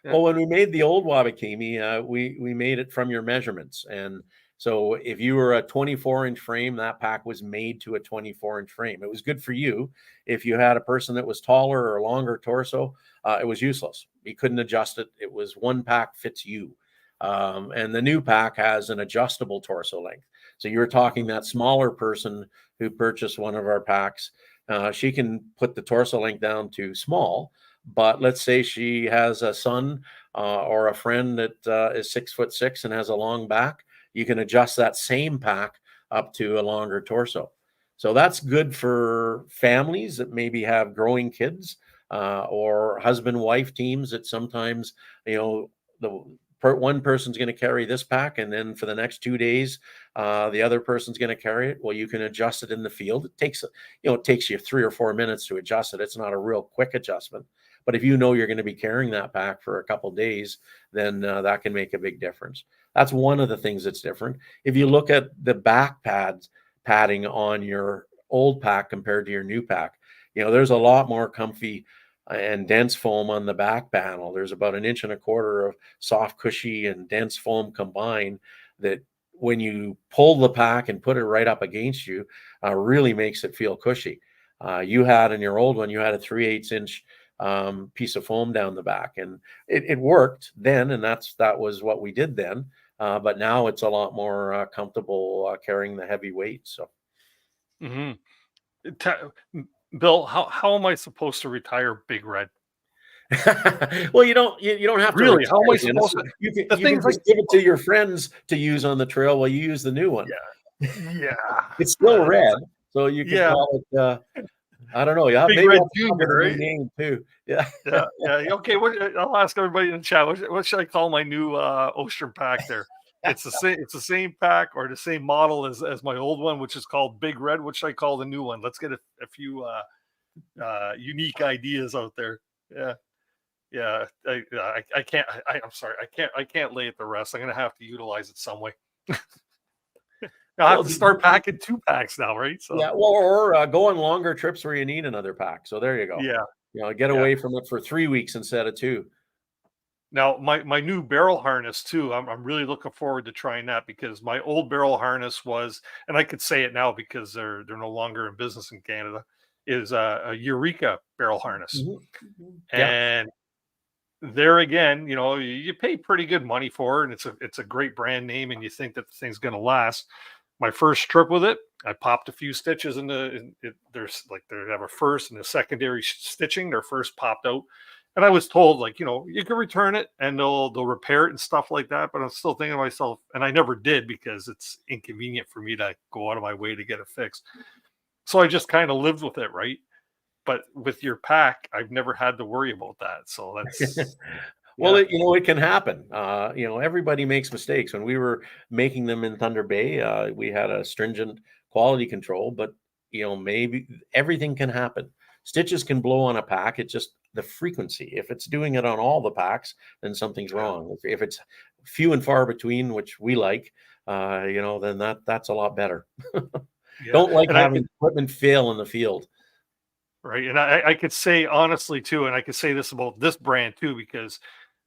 well, when we made the old Wabakimi, we made it from your measurements. And so if you were a 24-inch frame, that pack was made to a 24-inch frame. It was good for you. If you had a person that was taller or longer torso, it was useless. You couldn't adjust it. It was one pack fits you. And the new pack has an adjustable torso length. So you're talking that smaller person who purchased one of our packs, she can put the torso length down to small. But let's say she has a son or a friend that is 6'6" and has a long back, you can adjust that same pack up to a longer torso. So that's good for families that maybe have growing kids or husband-wife teams that sometimes, one person's going to carry this pack, and then for the next 2 days, the other person's going to carry it. Well, you can adjust it in the field. It takes you 3 or 4 minutes to adjust it. It's not a real quick adjustment. But if you know you're going to be carrying that pack for a couple of days, then that can make a big difference. That's one of the things that's different. If you look at the back padding on your old pack compared to your new pack, there's a lot more comfy and dense foam on the back panel. There's about 1.25 inches of soft, cushy, and dense foam combined that when you pull the pack and put it right up against you, really makes it feel cushy. You had in your old one, you had a 3/8 inch piece of foam down the back, and it worked then, and that was what we did then. But now it's a lot more comfortable carrying the heavy weight. So. Mm-hmm. Bill, how am I supposed to retire Big Red? Well, you don't have to really. retire, how am I supposed to? You can just give it to your friends to use on the trail while you use the new one. Yeah. It's still red, so you can call it. I don't know. Yeah, Big maybe Red I'll Junior, right? Name too. Yeah. Okay. I'll ask everybody in the chat. What should I call my new Ostrom pack there? It's the same pack or the same model as my old one, which is called Big Red. What should I call the new one? Let's get a few unique ideas out there. Yeah. I can't. I'm sorry. I can't lay it to rest. I'm gonna have to utilize it some way. I have to start packing 2 packs now, right? So or go on longer trips where you need another pack. So there you go. Yeah. Get away from it for 3 weeks instead of 2. Now, my new barrel harness too, I'm really looking forward to trying that, because my old barrel harness was, and I could say it now because they're no longer in business in Canada, is a Eureka barrel harness. Mm-hmm. And there again, you pay pretty good money for it, and it's a great brand name, and you think that the thing's going to last. My first trip with it, I popped a few stitches there's like they have a first and a secondary stitching. Their first popped out. And I was told, like, you can return it and they'll repair it and stuff like that. But I'm still thinking to myself, and I never did because it's inconvenient for me to go out of my way to get it fixed. So I just kind of lived with it, right? But with your pack, I've never had to worry about that. So that's Well, yeah, it can happen. Everybody makes mistakes. When we were making them in Thunder Bay, we had a stringent quality control, but maybe everything can happen. Stitches can blow on a pack. It's just the frequency. If it's doing it on all the packs, then something's wrong. If it's few and far between, which we like, then that's a lot better. yeah. Don't like And I having equipment fail in the field. right, and I could say honestly too, and I could say this about this brand too, because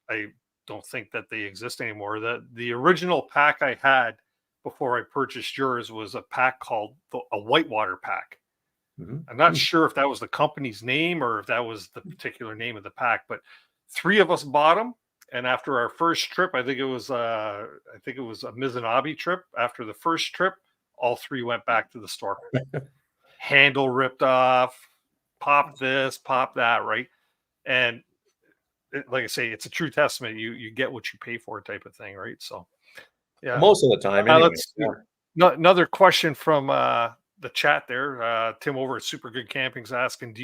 I don't think that they exist anymore. That the original pack I had before I purchased yours was a pack called a whitewater pack. I'm not sure if that was the company's name or if that was the particular name of the pack, but three of us bought them. And after our first trip, I think it was a Mizunami trip. After the first trip, all three went back to the store. Handle ripped off, pop this, pop that, right? And like I say, it's a true testament. You get what you pay for, type of thing, right? So, yeah. Most of the time, anyway. Let's see. Another question from the chat there. Tim over at Super Good Camping's asking, do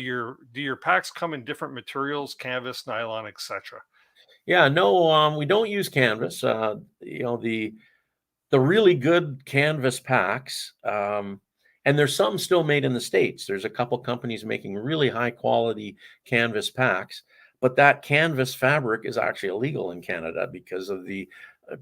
your packs come in different materials, canvas, nylon, etc.? Yeah, no, we don't use canvas. The really good canvas packs, and there's some still made in the States. There's a couple companies making really high quality canvas packs, but that canvas fabric is actually illegal in Canada because of the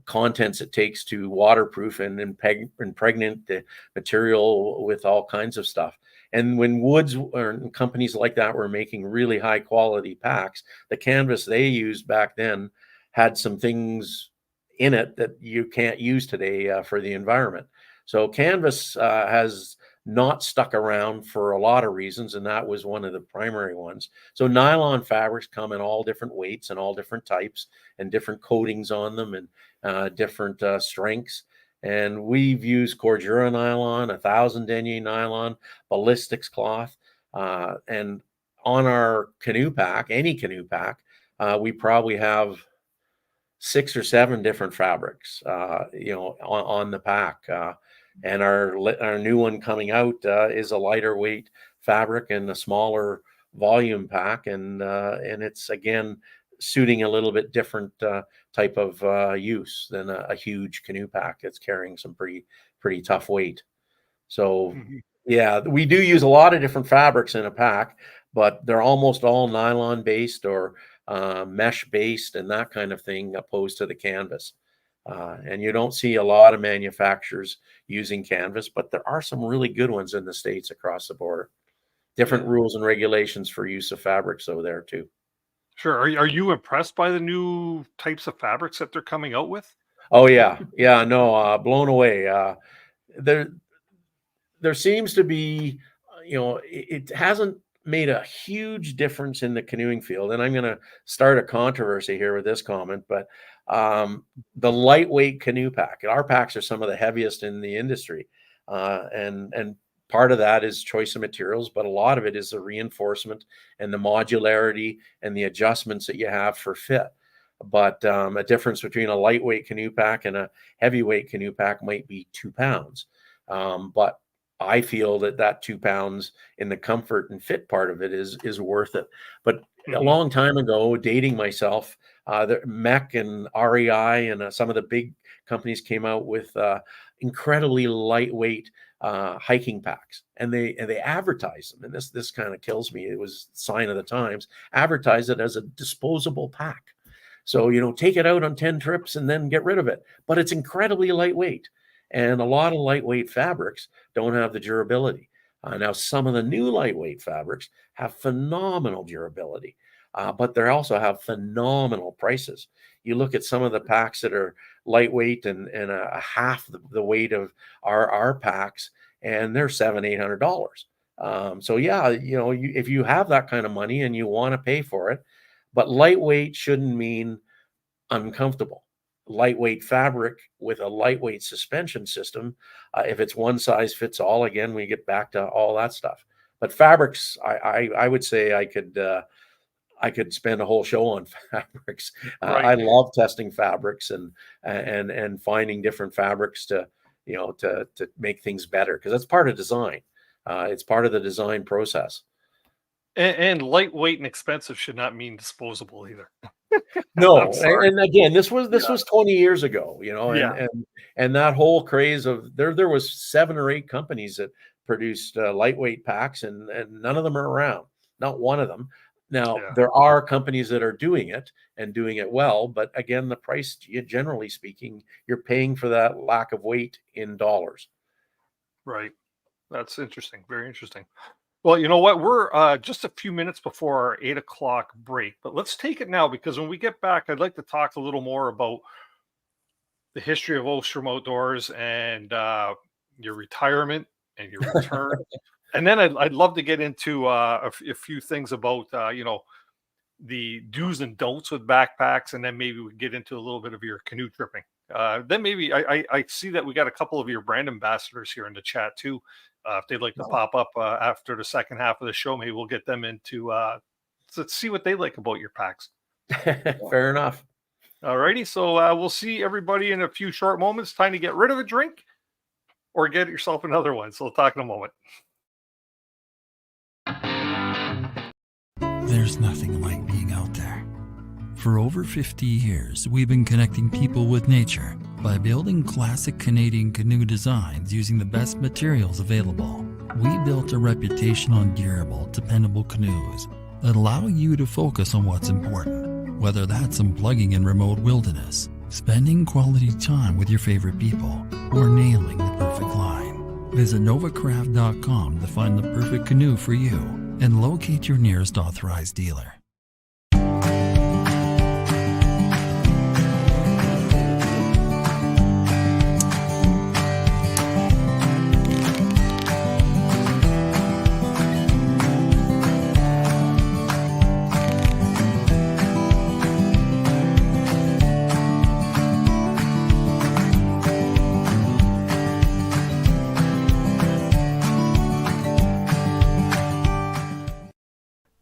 contents it takes to waterproof and impregnate the material with all kinds of stuff. And when Woods or companies like that were making really high quality packs, the canvas they used back then had some things in it that you can't use today for the environment. So canvas has not stuck around for a lot of reasons, and that was one of the primary ones. So nylon fabrics come in all different weights and all different types and different coatings on them and different strengths. And we've used Cordura nylon, 1,000 denier nylon, ballistics cloth, and on our canoe pack, any canoe pack, we probably have 6 or 7 different fabrics, on the pack. And our new one coming out is a lighter weight fabric and a smaller volume pack, and it's again suiting a little bit different type of use than a huge canoe pack that's carrying some pretty tough weight. So yeah, we do use a lot of different fabrics in a pack, but they're almost all nylon based or mesh based and that kind of thing, opposed to the canvas. And you don't see a lot of manufacturers using canvas, but there are some really good ones in the States across the border. Different rules and regulations for use of fabrics over there too. Sure. Are you impressed by the new types of fabrics that they're coming out with? Oh yeah, no, blown away. There seems to be, it hasn't made a huge difference in the canoeing field. And I'm going to start a controversy here with this comment, but the lightweight canoe pack, our packs are some of the heaviest in the industry. And part of that is choice of materials, but a lot of it is the reinforcement and the modularity and the adjustments that you have for fit. But a difference between a lightweight canoe pack and a heavyweight canoe pack might be 2 pounds. But I feel that 2 pounds in the comfort and fit part of it is worth it. But a long time ago, dating myself, the MEC and REI and some of the big companies came out with incredibly lightweight hiking packs, and they advertised them. And this kind of kills me. It was sign of the times. Advertised it as a disposable pack. So, take it out on 10 trips and then get rid of it. But it's incredibly lightweight. And a lot of lightweight fabrics don't have the durability. Now, some of the new lightweight fabrics have phenomenal durability, but they also have phenomenal prices. You look at some of the packs that are lightweight and a half the weight of our packs, and they're $700-800. So yeah, if you have that kind of money and you want to pay for it, but lightweight shouldn't mean uncomfortable. Lightweight fabric with a lightweight suspension system, if it's one size fits all, again, we get back to all that stuff. But fabrics, I would say I could I could spend a whole show on fabrics. Right. I love testing fabrics and finding different fabrics to, you know, to make things better, because that's part of design. It's part of the design process. And lightweight and expensive should not mean disposable either. No, I'm sorry. and again, this was Yeah. 20 years ago, you know, Yeah. and that whole craze of there was 7 or 8 companies that produced lightweight packs, and none of them are around. Not one of them. Now, Yeah. there are companies that are doing it and doing it well, but again, the price, generally speaking, you're paying for that lack of weight in dollars. Right. That's interesting. Very interesting. Well, you know what? We're just a few minutes before our 8 o'clock break, but let's take it now, because when we get back, I'd like to talk a little more about the history of Ostrom Outdoors and your retirement and your return. And then I'd love to get into a few things about, you know, the do's and don'ts with backpacks, and then maybe we get into a little bit of your canoe tripping. Then maybe I see that we got a couple of your brand ambassadors here in the chat too. If they'd like to pop up after the second half of the show, maybe we'll get them into let's see what they like about your packs. Fair enough. Alrighty, so we'll see everybody in a few short moments. Time to get rid of a drink or get yourself another one. So we'll talk in a moment. There's nothing like being out there. For over 50 years, we've been connecting people with nature by building classic Canadian canoe designs using the best materials available. We built a reputation on durable, dependable canoes that allow you to focus on what's important, whether that's unplugging in remote wilderness, spending quality time with your favorite people, or nailing the perfect line. Visit novacraft.com to find the perfect canoe for you and locate your nearest authorized dealer.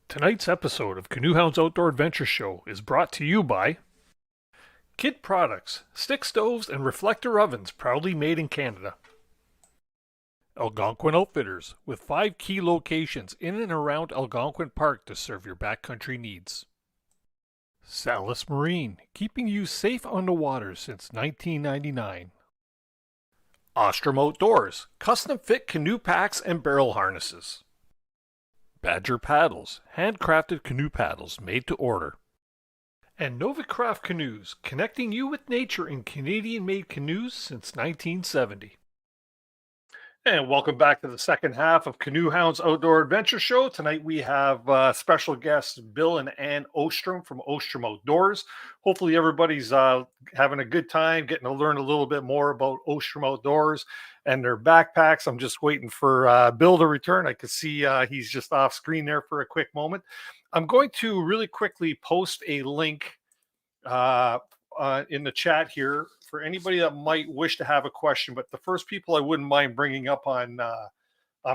Tonight's episode of CanoeHound's Outdoor Adventure Show is brought to you by Kid Products, stick stoves and reflector ovens proudly made in Canada. Algonquin Outfitters, with 5 key locations in and around Algonquin Park to serve your backcountry needs. Salis Marine, keeping you safe on the water since 1999. Ostrom Outdoors, custom fit canoe packs and barrel harnesses. Badger Paddles, handcrafted canoe paddles made to order. And Novacraft Canoes, connecting you with nature in Canadian-made canoes since 1970. And welcome back to the second half of CanoeHound's Outdoor Adventure Show. Tonight we have special guests Bill and Ann Ostrom from Ostrom Outdoors. Hopefully everybody's having a good time, getting to learn a little bit more about Ostrom Outdoors and their backpacks. I'm just waiting for Bill to return. I could see he's just off screen there for a quick moment. I'm going to really quickly post a link in the chat here for anybody that might wish to have a question. But the first people I wouldn't mind bringing up on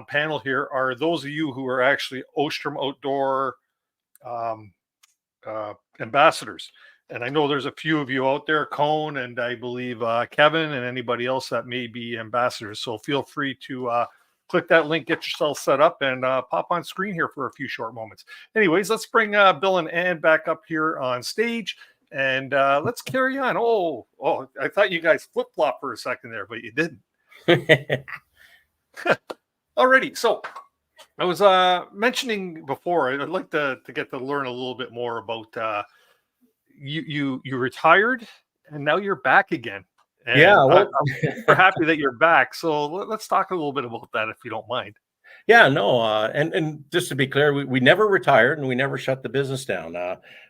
panel here are those of you who are actually Ostrom Outdoor ambassadors. And I know there's a few of you out there, Cone and I believe Kevin and anybody else that may be ambassadors. So feel free to click that link, get yourself set up, and pop on screen here for a few short moments. Anyways, let's bring Bill and Ann back up here on stage. And let's carry on. Oh, I thought you guys flip-flop for a second there, but you didn't. Alrighty, so I was mentioning before, I'd like to get to learn a little bit more about you retired and now you're back again. And Yeah, well, we're happy that you're back. So let's talk a little bit about that if you don't mind. yeah, no, and just to be clear, we never retired and we never shut the business down.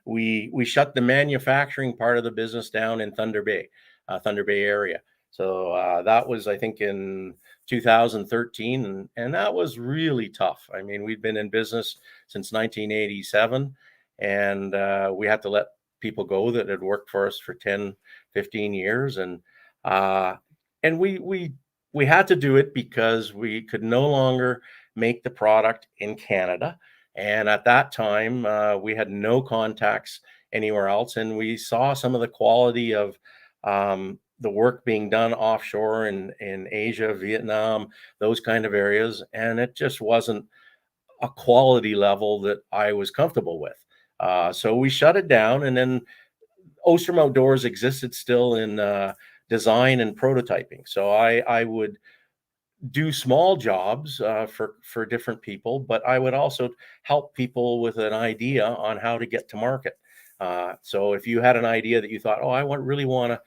We shut the manufacturing part of the business down in Thunder Bay area. So that was, I think, in 2013, and that was really tough. I mean, we'd been in business since 1987, and we had to let people go that had worked for us for 10, 15 years, and we had to do it because we could no longer make the product in Canada. And at that time, we had no contacts anywhere else, and we saw some of the quality of the work being done offshore in Asia, Vietnam, those kind of areas, and it just wasn't a quality level that I was comfortable with. So we shut it down, and then Ostrom Outdoors existed still in design and prototyping. So I would do small jobs for different people, but I would also help people with an idea on how to get to market. So if you had an idea that you thought, oh, really want to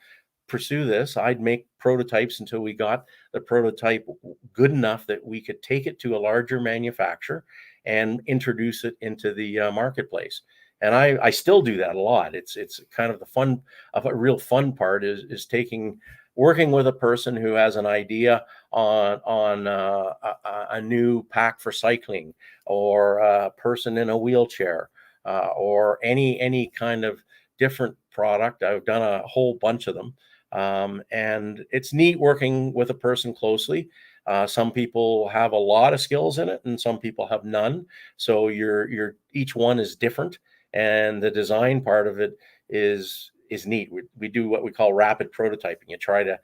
pursue this, I'd make prototypes until we got the prototype good enough that we could take it to a larger manufacturer and introduce it into the marketplace. And I still do that a lot. It's kind of the fun of a real fun part is working with a person who has an idea on a new pack for cycling, or a person in a wheelchair, or any kind of different product. I've done a whole bunch of them. And it's neat working with a person closely. Some people have a lot of skills in it, and some people have none. So each one is different, and the design part of it is neat. We do what we call rapid prototyping. You try to,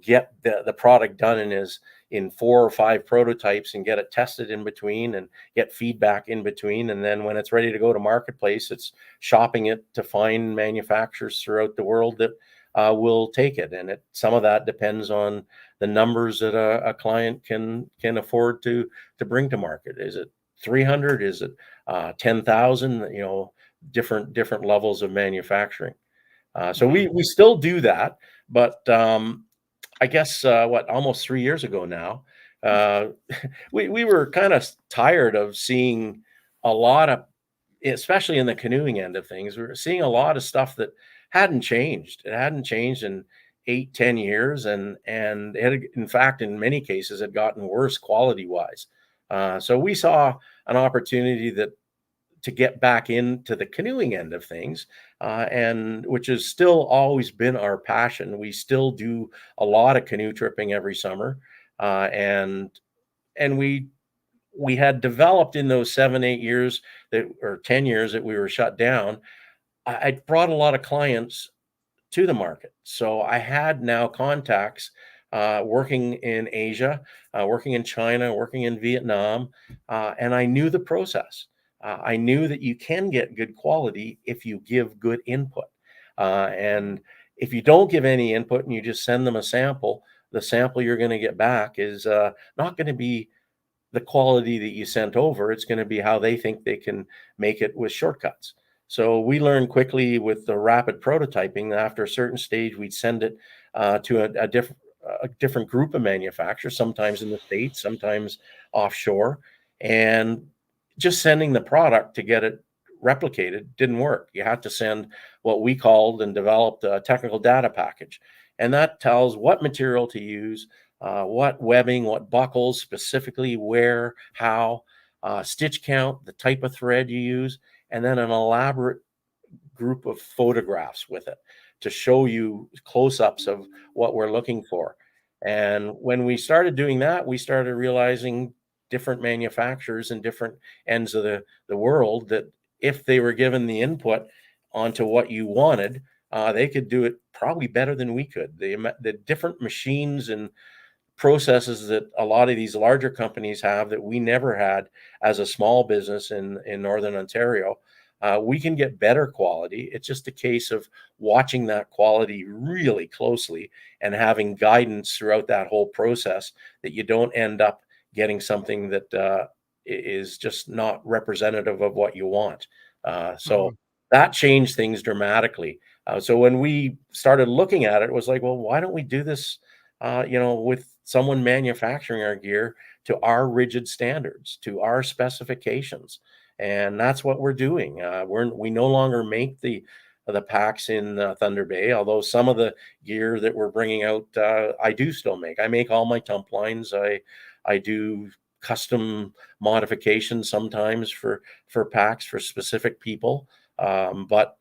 get the product done in 4 or 5 prototypes and get it tested in between and get feedback in between. And then when it's ready to go to marketplace, it's shopping it to find manufacturers throughout the world that will take it. And some of that depends on the numbers that a client can afford to bring to market. Is it 300? Is it 10,000? Different levels of manufacturing. So we still do that, but I guess almost 3 years ago now, we were kind of tired of seeing a lot of, especially in the canoeing end of things, we were seeing a lot of stuff that hadn't changed. It hadn't changed in 8-10 years, and it had, in fact, in many cases, had gotten worse quality wise. So we saw an opportunity to get back into the canoeing end of things, and which has still always been our passion. We still do a lot of canoe tripping every summer, and we had developed in those 7-8 years or 10 years that we were shut down. I brought a lot of clients to the market, so I had now contacts working in Asia, working in China, working in Vietnam, and I knew the process. I knew that you can get good quality if you give good input. And if you don't give any input and you just send them a sample, the sample you're going to get back is not going to be the quality that you sent over. It's going to be how they think they can make it with shortcuts. So we learned quickly with the rapid prototyping that after a certain stage, we'd send it to a different group of manufacturers, sometimes in the States, sometimes offshore. And just sending the product to get it replicated didn't work. You had to send what we called and developed a technical data package. And that tells what material to use, what webbing, what buckles, specifically where, how, stitch count, the type of thread you use, and then an elaborate group of photographs with it to show you close-ups of what we're looking for. And when we started doing that, we started realizing different manufacturers in different ends of the world that if they were given the input onto what you wanted, they could do it probably better than we could. The different machines and processes that a lot of these larger companies have that we never had as a small business in Northern Ontario, we can get better quality. It's just a case of watching that quality really closely and having guidance throughout that whole process, that you don't end up getting something that is just not representative of what you want. So that changed things dramatically. So when we started looking at it, it was like, well, why don't we do this, with someone manufacturing our gear to our rigid standards, to our specifications? And that's what we're doing. We no longer make the packs in Thunder Bay, although some of the gear that we're bringing out, I do still make. I make all my tump lines. I do custom modifications sometimes for packs for specific people. But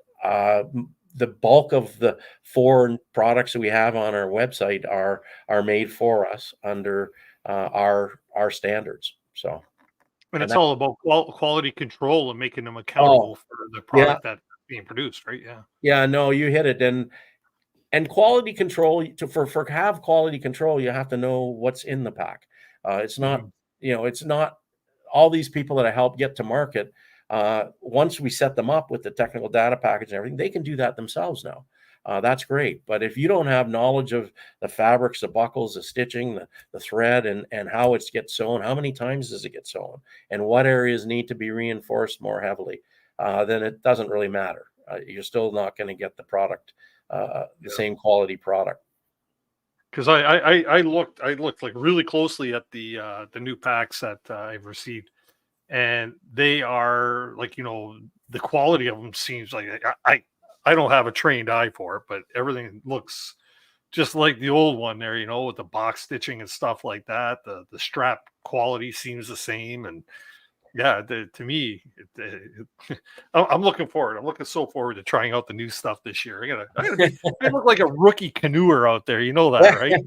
the bulk of the 4 products that we have on our website are made for us under our standards. So. And it's that- all about quality control and making them accountable for the product that's being produced, right? Yeah. Yeah, no, you hit it. And quality control, for have quality control, you have to know what's in the pack. It's not, Mhm. it's not all these people that I help get to market. Once we set them up with the technical data package and everything, they can do that themselves now. That's great. But if you don't have knowledge of the fabrics, the buckles, the stitching, the thread, and how it gets sewn, how many times does it get sewn, and what areas need to be reinforced more heavily, then it doesn't really matter. You're still not going to get the product, the same quality product. Because I looked like really closely at the new packs that I've received, and they are like, the quality of them seems like I don't have a trained eye for it, but everything looks just like the old one there, with the box stitching and stuff like that. The strap quality seems the same, and yeah, to me, I'm looking forward. I'm looking so forward to trying out the new stuff this year. I look like a rookie canoeer out there. You know that, right? I'm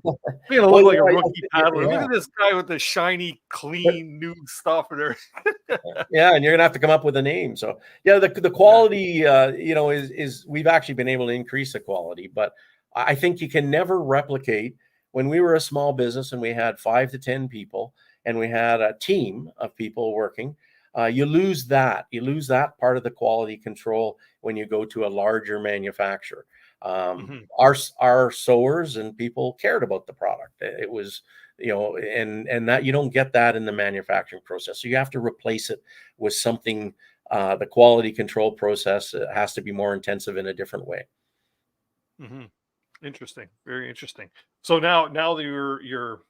gonna look like a rookie paddler. Look at this guy with the shiny, clean, new stuff and everything. Yeah, and you're gonna have to come up with a name. So yeah, the quality, is we've actually been able to increase the quality, but I think you can never replicate when we were a small business and we had 5 to 10 people and we had a team of people working. You lose that. You lose that part of the quality control when you go to a larger manufacturer. Our sewers and people cared about the product. It was, and that you don't get that in the manufacturing process. So you have to replace it with something. The quality control process has to be more intensive in a different way. Interesting, very interesting. So now that you're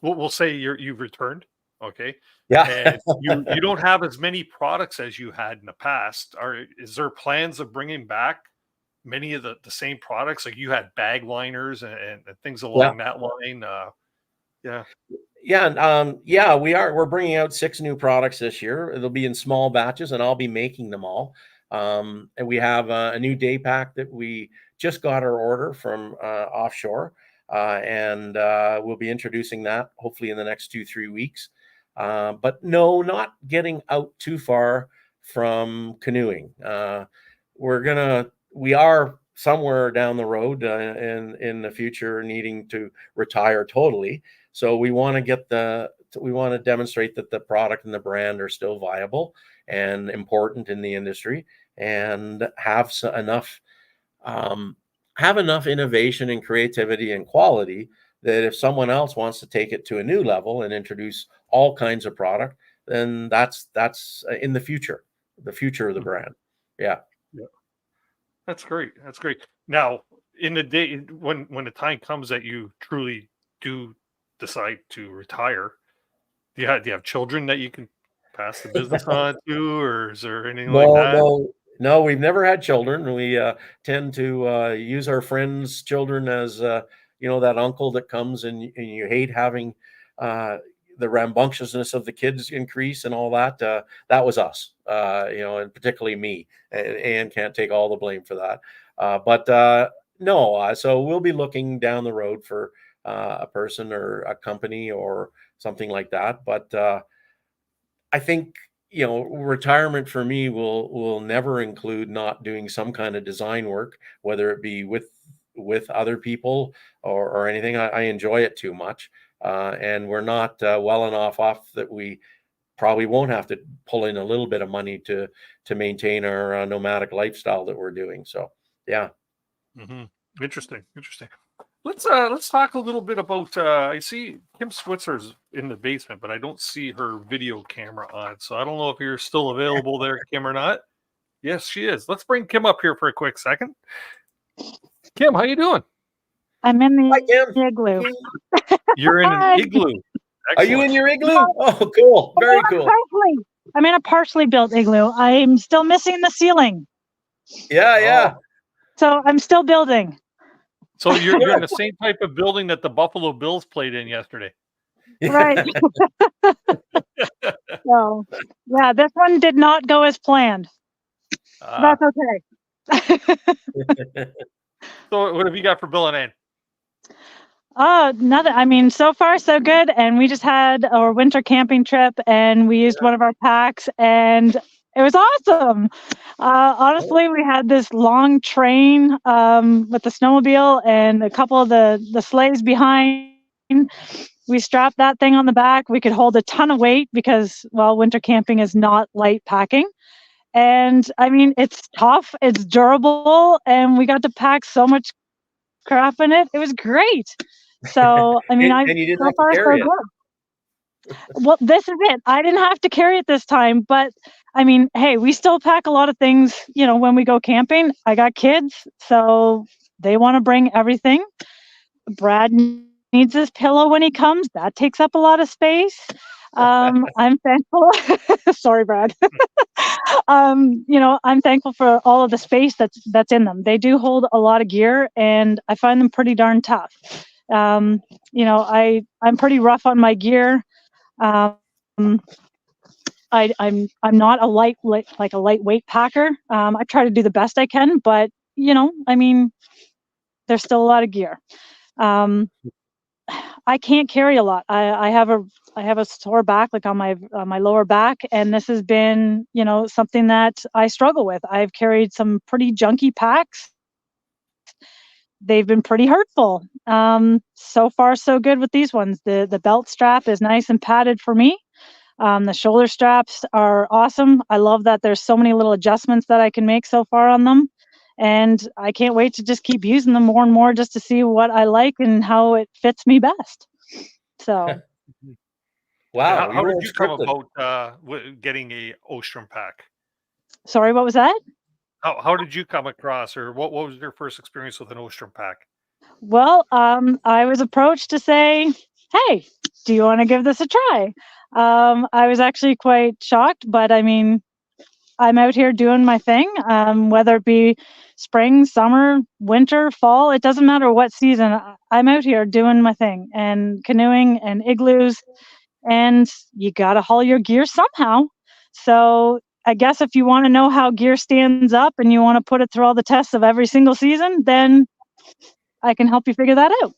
we'll say you've returned, okay? Yeah. And you don't have as many products as you had in the past. Is there plans of bringing back many of the same products? Like you had bag liners and things along that line. Yeah. Yeah, we're bringing out 6 new products this year. It'll be in small batches and I'll be making them all. And we have a new day pack that we just got our order from offshore. And we'll be introducing that hopefully in the next 2-3 weeks. But no, not getting out too far from canoeing. We are somewhere down the road in the future needing to retire totally. So we want to demonstrate that the product and the brand are still viable and important in the industry, and have enough innovation and creativity and quality that if someone else wants to take it to a new level and introduce all kinds of product, then that's in the future of the brand. Yeah. That's great. That's great. Now, in the day when the time comes that you truly do decide to retire, do you have children that you can pass the business on to, or is there anything like that? No, we've never had children. We tend to use our friends' children as that uncle that comes and you hate having the rambunctiousness of the kids increase and all that. That was us, and particularly me. And Anne can't take all the blame for that. No, so we'll be looking down the road for a person or a company or something like that. But I think retirement for me will never include not doing some kind of design work, whether it be with other people or anything. I enjoy it too much, and we're not well enough off that we probably won't have to pull in a little bit of money to maintain our nomadic lifestyle that we're doing. So yeah. Interesting. Let's talk a little bit about. I see Kim Switzer's in the basement, but I don't see her video camera on. So I don't know if you're still available there, Kim, or not. Yes, she is. Let's bring Kim up here for a quick second. Kim, how you doing? I'm in Hi, Kim. the igloo. You're in an igloo. Are you in your igloo? Oh, cool. Very cool. I'm in a partially built igloo. I'm still missing the ceiling. Yeah. So I'm still building. So you're in the same type of building that the Buffalo Bills played in yesterday. Right. So, yeah, this one did not go as planned. That's okay. So what have you got for Bill and Ann? Nothing. I mean, so far so good. And we just had our winter camping trip, and we used one of our packs, and it was awesome. Honestly, we had this long train with the snowmobile and a couple of the sleighs behind. We strapped that thing on the back. We could hold a ton of weight because, well, winter camping is not light packing. And I mean, it's tough, it's durable, and we got to pack so much crap in it. It was great. So, I mean, And you didn't so have to far so carry it. good. Well, this is it. I didn't have to carry it this time, but I mean, hey, we still pack a lot of things, when we go camping. I got kids, so they want to bring everything. Brad needs his pillow when he comes. That takes up a lot of space. I'm thankful. Sorry, Brad. I'm thankful for all of the space that's in them. They do hold a lot of gear, and I find them pretty darn tough. I'm pretty rough on my gear. I'm not a lightweight packer. I try to do the best I can, but I mean, there's still a lot of gear. I can't carry a lot. I have a sore back, like on my lower back, and this has been something that I struggle with. I've carried some pretty junky packs. They've been pretty hurtful. So far so good with these ones. The belt strap is nice and padded for me. The shoulder straps are awesome. I love that there's so many little adjustments that I can make so far on them. And I can't wait to just keep using them more and more just to see what I like and how it fits me best. So, Wow. How did weren't you come scripted. about getting a Ostrom pack? sorry, what was that? How did you come across, or what was your first experience with an Ostrom pack? Well, I was approached to say, hey, do you want to give this a try? I was actually quite shocked, but I mean, I'm out here doing my thing, whether it be spring, summer, winter, fall, it doesn't matter what season. I'm out here doing my thing and canoeing and igloos, and you got to haul your gear somehow. So I guess if you want to know how gear stands up and you want to put it through all the tests of every single season, then I can help you figure that out.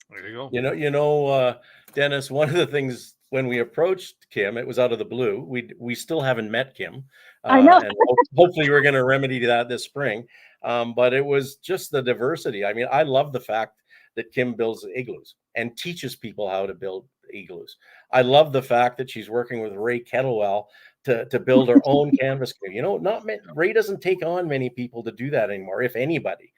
There you go. Dennis, one of the things when we approached Kim, it was out of the blue. We still haven't met Kim. I know. And hopefully we're going to remedy that this spring. But it was just the diversity. I mean, I love the fact that Kim builds igloos and teaches people how to build igloos. I love the fact that she's working with Ray Kettlewell to build her own canvas canoe. Ray doesn't take on many people to do that anymore, if anybody.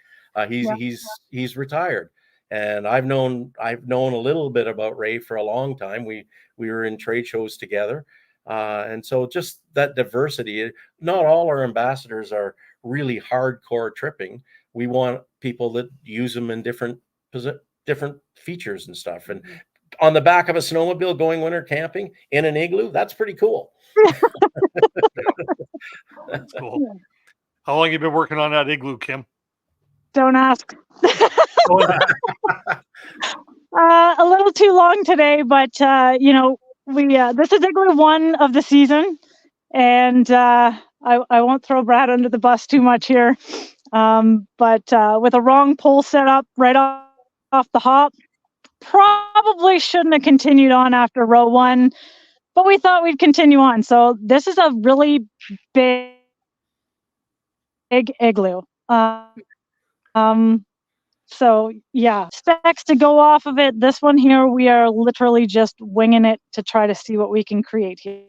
He's retired. And I've known a little bit about Ray for a long time. We were in trade shows together. And so just that diversity, not all our ambassadors are really hardcore tripping. We want people that use them in different features and stuff. And on the back of a snowmobile going winter camping in an igloo, that's pretty cool. That's cool. How long have you been working on that igloo, Kim? Don't ask. A little too long today, but this is igloo 1 of the season, and I won't throw Brad under the bus too much here. But with a wrong pole set up right off the hop, probably shouldn't have continued on after row 1, but we thought we'd continue on. So this is a really big igloo. So yeah, specs to go off of it. This one here, we are literally just winging it to try to see what we can create here.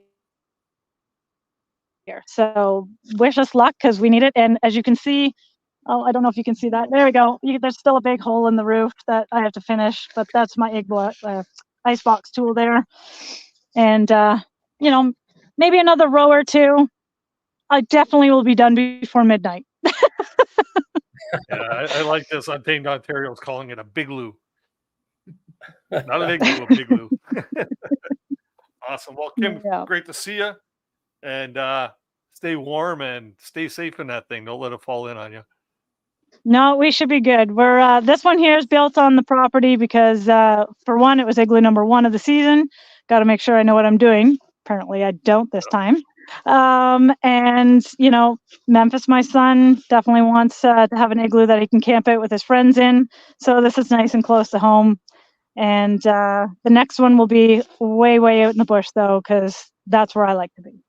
So wish us luck because we need it. And as you can see, I don't know if you can see that. There we go. There's still a big hole in the roof that I have to finish, but that's my igloo icebox tool there. And maybe another row or 2. I definitely will be done before midnight. Yeah, I like this. Untamed Ontario is calling it a bigloo. Not an igloo, a bigloo. Awesome. Well, Kim, great to see you. And stay warm and stay safe in that thing. Don't let it fall in on you. No, we should be good. We're this one here is built on the property because for one, it was igloo number 1 of the season. Got to make sure I know what I'm doing. Apparently, I don't this time. And Memphis, my son, definitely wants to have an igloo that he can camp out with his friends in. So this is nice and close to home. And the next one will be way, way out in the bush, though, because that's where I like to be.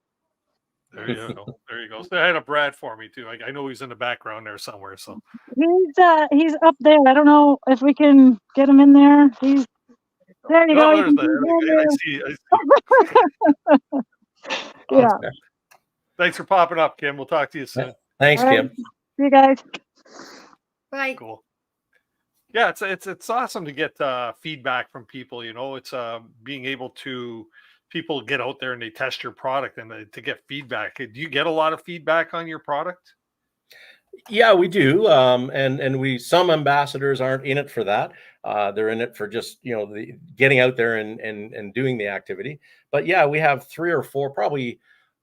There you go. There you go. So I had a Brad for me too. I know he's in the background there somewhere. So He's up there. I don't know if we can get him in there. There you go. there's I see. Yeah. Thanks for popping up, Kim. We'll talk to you soon. Thanks, Kim. See you guys. Bye. Cool. Yeah, it's awesome to get feedback from people. It's being able to people get out there and they test your product and to get feedback. Do you get a lot of feedback on your product? Yeah, we do. And some ambassadors aren't in it for that. They're in it for just, the getting out there and doing the activity. But yeah, we have 3 or 4, probably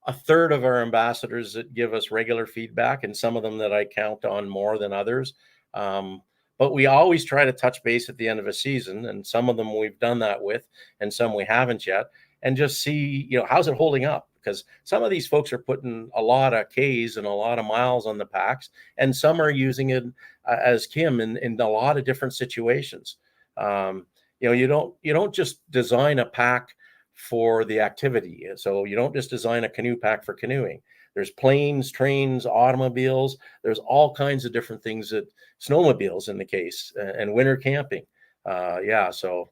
a third of our ambassadors that give us regular feedback, and some of them that I count on more than others. But we always try to touch base at the end of a season, and some of them we've done that with, and some we haven't yet, and just see, how's it holding up? Because some of these folks are putting a lot of Ks and a lot of miles on the packs, and some are using it as Kim in a lot of different situations. You don't just design a pack for the activity. So you don't just design a canoe pack for canoeing. There's planes, trains, automobiles. There's all kinds of different things, that snowmobiles in the case, and winter camping. So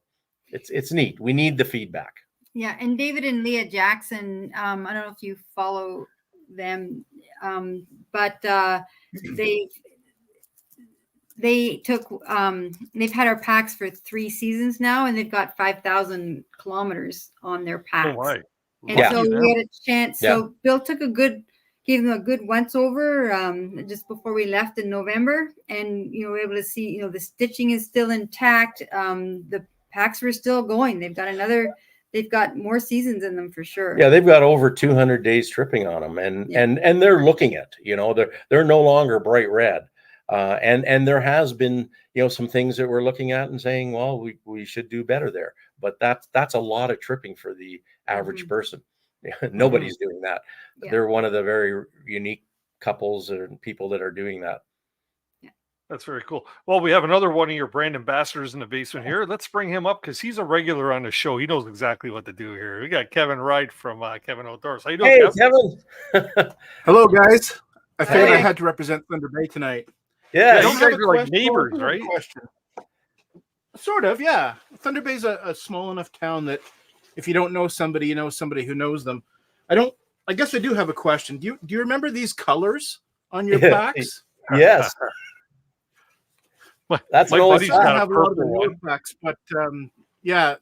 it's neat. We need the feedback. Yeah, and David and Leah Jackson, I don't know if you follow them, but they took they've had our packs for 3 seasons now, and they've got 5,000 kilometers on their packs. Oh, right. And Yeah. so we had a chance. Yeah. So Bill gave them a good once over just before we left in November, and we're able to see the stitching is still intact. The packs were still going. They've got more seasons in them for sure. Yeah, they've got over 200 days tripping on them, and they're looking at, they're no longer bright red. And there has been, some things that we're looking at and saying, well, we should do better there. But that's a lot of tripping for the average person. Nobody's doing that. Yeah. They're one of the very unique couples and people that are doing that. That's very cool. Well, we have another one of your brand ambassadors in the basement here. Let's bring him up because he's a regular on the show. He knows exactly what to do here. We got Kevin Wright from Kevin Outdoors. How you doing, Hey, Kevin? Hello, guys. I figured I Hey. had to represent Thunder Bay tonight. Yeah, you don't guys have a are like question. neighbors, I have a right? question. Sort of, yeah. Thunder Bay's a small enough town that if you don't know somebody, you know somebody who knows them. I guess I do have a question. Do you remember these colors on your packs? yes. That's My an old buddy's I got a have a lot of the purple newer one. packs, but yeah,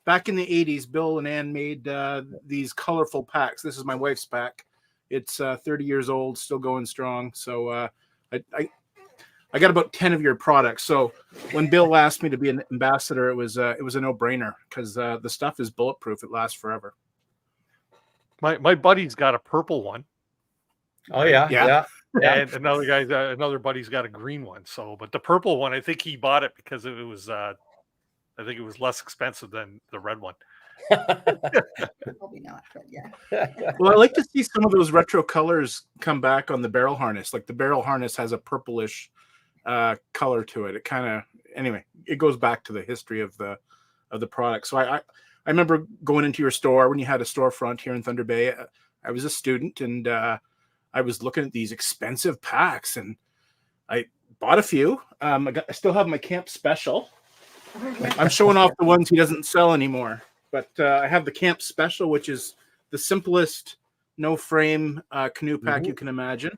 back in the 80s, Bill and Ann made these colorful packs. This is my wife's pack. It's 30 years old, still going strong. So I got about 10 of your products. So when Bill asked me to be an ambassador, it was a no-brainer because the stuff is bulletproof. It lasts forever. My buddy's got a purple one. Oh yeah. And another buddy's got a green one. So, but the purple one, I think he bought it because it was, I think it was less expensive than the red one. Probably not, but yeah. Well, I like to see some of those retro colors come back on the barrel harness. Like the barrel harness has a purplish color to it. It kind of, anyway, it goes back to the history of the product. So I remember going into your store when you had a storefront here in Thunder Bay. I was a student, and I was looking at these expensive packs, and I bought a few. I still have my camp special. I'm showing off the ones he doesn't sell anymore, but I have the camp special, which is the simplest no frame canoe pack you can imagine.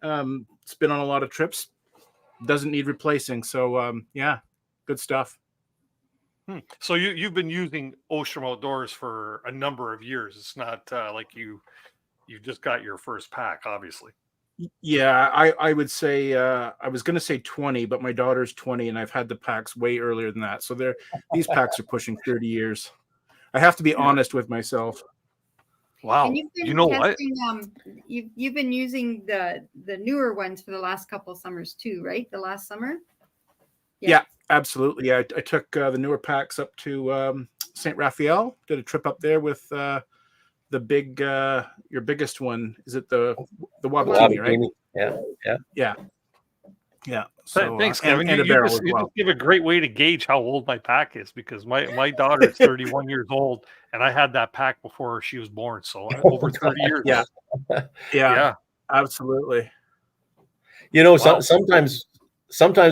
It's been on a lot of trips, doesn't need replacing. So yeah, good stuff. So you've been using Ostrom Outdoors for a number of years. It's not like you just got your first pack, obviously. Yeah, I would say I was going to say 20, but my daughter's 20, and I've had the packs way earlier than that. So these packs are pushing 30 years. I have to be honest with myself. Wow. And you've been You know testing, you've been using the newer ones for the last couple of summers too, right? The last summer. Yeah, absolutely. Yeah, I took the newer packs up to St. Raphael. Did a trip up there with the big your biggest one, is it the Wabi Wabakini, right? Kini. Yeah. Yeah. So Thanks, Kevin. and a You barrel just as well. give a great way to gauge how old my pack is, because my daughter is 31 years old, and I had that pack before she was born, so over 30 years. Yeah. Yeah, Yeah. absolutely. You know, Wow. sometimes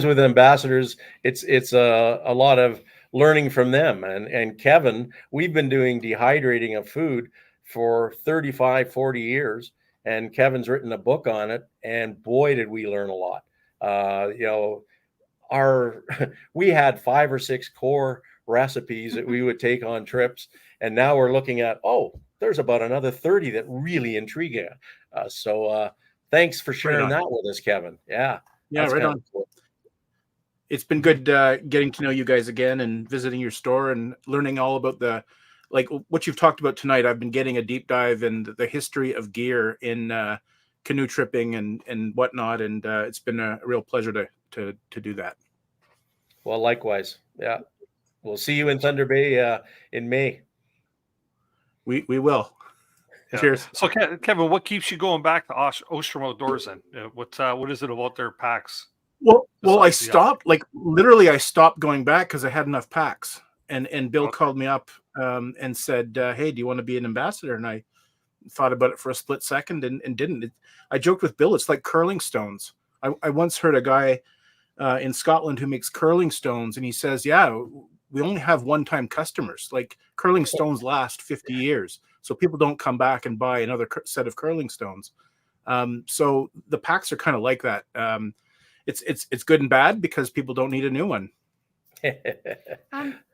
with ambassadors, it's a lot of learning from them. And Kevin, we've been doing dehydrating of food for 35, 40 years, and Kevin's written a book on it, and boy, did we learn a lot. You know, we had 5 or 6 core recipes that we would take on trips, and now we're looking at, there's about another 30 that really intrigue us. So thanks for sharing that with us, Kevin. Yeah, Yeah, right on. Cool. It's been good getting to know you guys again and visiting your store and learning all about like what you've talked about tonight. I've been getting a deep dive in the history of gear in canoe tripping and whatnot, and it's been a real pleasure to do that. Well, likewise. Yeah, we'll see you in Thunder Bay in May. We will. Yeah. Cheers. So, Kevin, what keeps you going back to Ostrom Outdoors then? What is it about their packs? Well, I Besides the stopped. Like literally, I stopped going back because I had enough packs. And Bill Okay. called me up and said, "Hey, do you want to be an ambassador?" And I thought about it for a split second and didn't. I joked with Bill, it's like curling stones. I once heard a guy in Scotland who makes curling stones, and he says, "Yeah, we only have one-time customers. Like curling stones last 50 years, so people don't come back and buy another set of curling stones." So the packs are kind of like that. It's good and bad because people don't need a new one.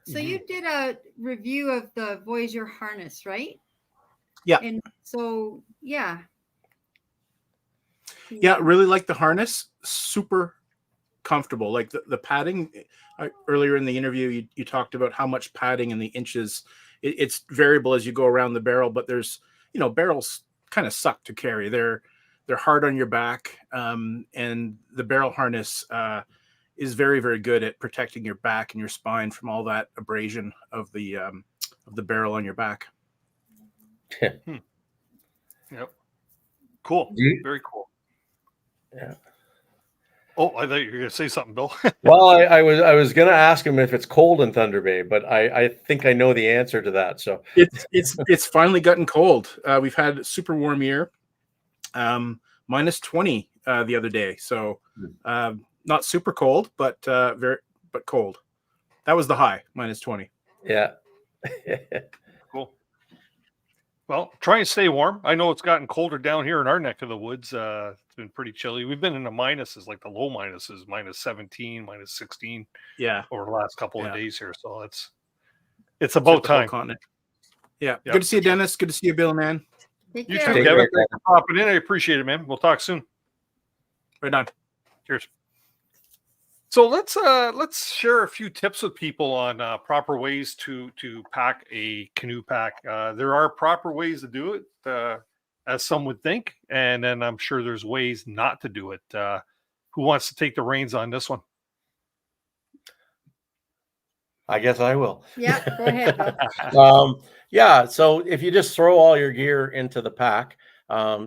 So you did a review of the Voyager harness, right? Yeah. And so, yeah. Yeah, really like the harness. Super comfortable. Like the padding. Earlier in the interview, you talked about how much padding in the inches. It's variable as you go around the barrel, but there's, barrels kind of suck to carry. They're hard on your back, and the barrel harness is very, very good at protecting your back and your spine from all that abrasion of the barrel on your back. Yep. Cool. Very cool. Yeah. Oh, I thought you were going to say something, Bill. Well, I was going to ask him if it's cold in Thunder Bay, but I think I know the answer to that. So it's finally gotten cold. We've had a super warm year, minus 20 the other day. So not super cold, but cold. That was the high, minus 20. Yeah. Cool. Well, try and stay warm. I know it's gotten colder down here in our neck of the woods. It's been pretty chilly. We've been in the minuses, like the low minuses, minus 17, minus 16. Yeah. Over the last couple of days here. So it's about time. Yeah. Good to see you, Dennis. Good to see you, Bill, man. You too, Kevin. Thanks for popping in. I appreciate it, man. We'll talk soon. Right on. Cheers. So let's share a few tips with people on proper ways to pack a canoe pack. There are proper ways to do it, as some would think, and then I'm sure there's ways not to do it. Who wants to take the reins on this one? I guess I will. Yeah, go ahead. Yeah, so if you just throw all your gear into the pack,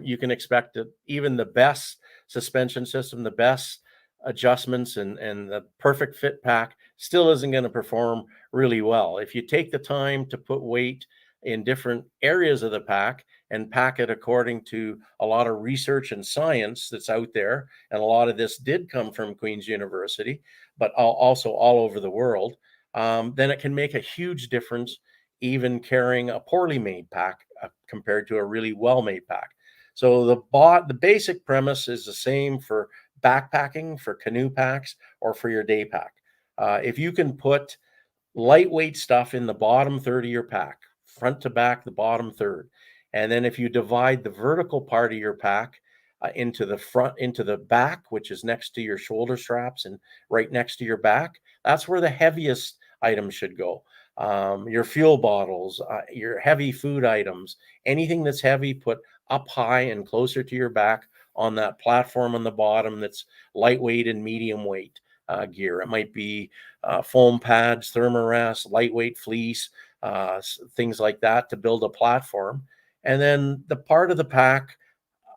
you can expect that even the best suspension system, the best adjustments and the perfect fit pack still isn't going to perform really well. If you take the time to put weight in different areas of the pack and pack it according to a lot of research and science that's out there, and a lot of this did come from Queen's University, but also all over the world, then it can make a huge difference even carrying a poorly made pack compared to a really well-made pack. So the basic premise is the same for backpacking, for canoe packs, or for your day pack. If you can put lightweight stuff in the bottom third of your pack, front to back, the bottom third, and then if you divide the vertical part of your pack into the front, into the back, which is next to your shoulder straps and right next to your back, that's where the heaviest items should go. Your fuel bottles, your heavy food items, anything that's heavy, put up high and closer to your back on that platform on the bottom that's lightweight and medium weight gear. It might be foam pads, thermarest, lightweight fleece, things like that to build a platform. And then the part of the pack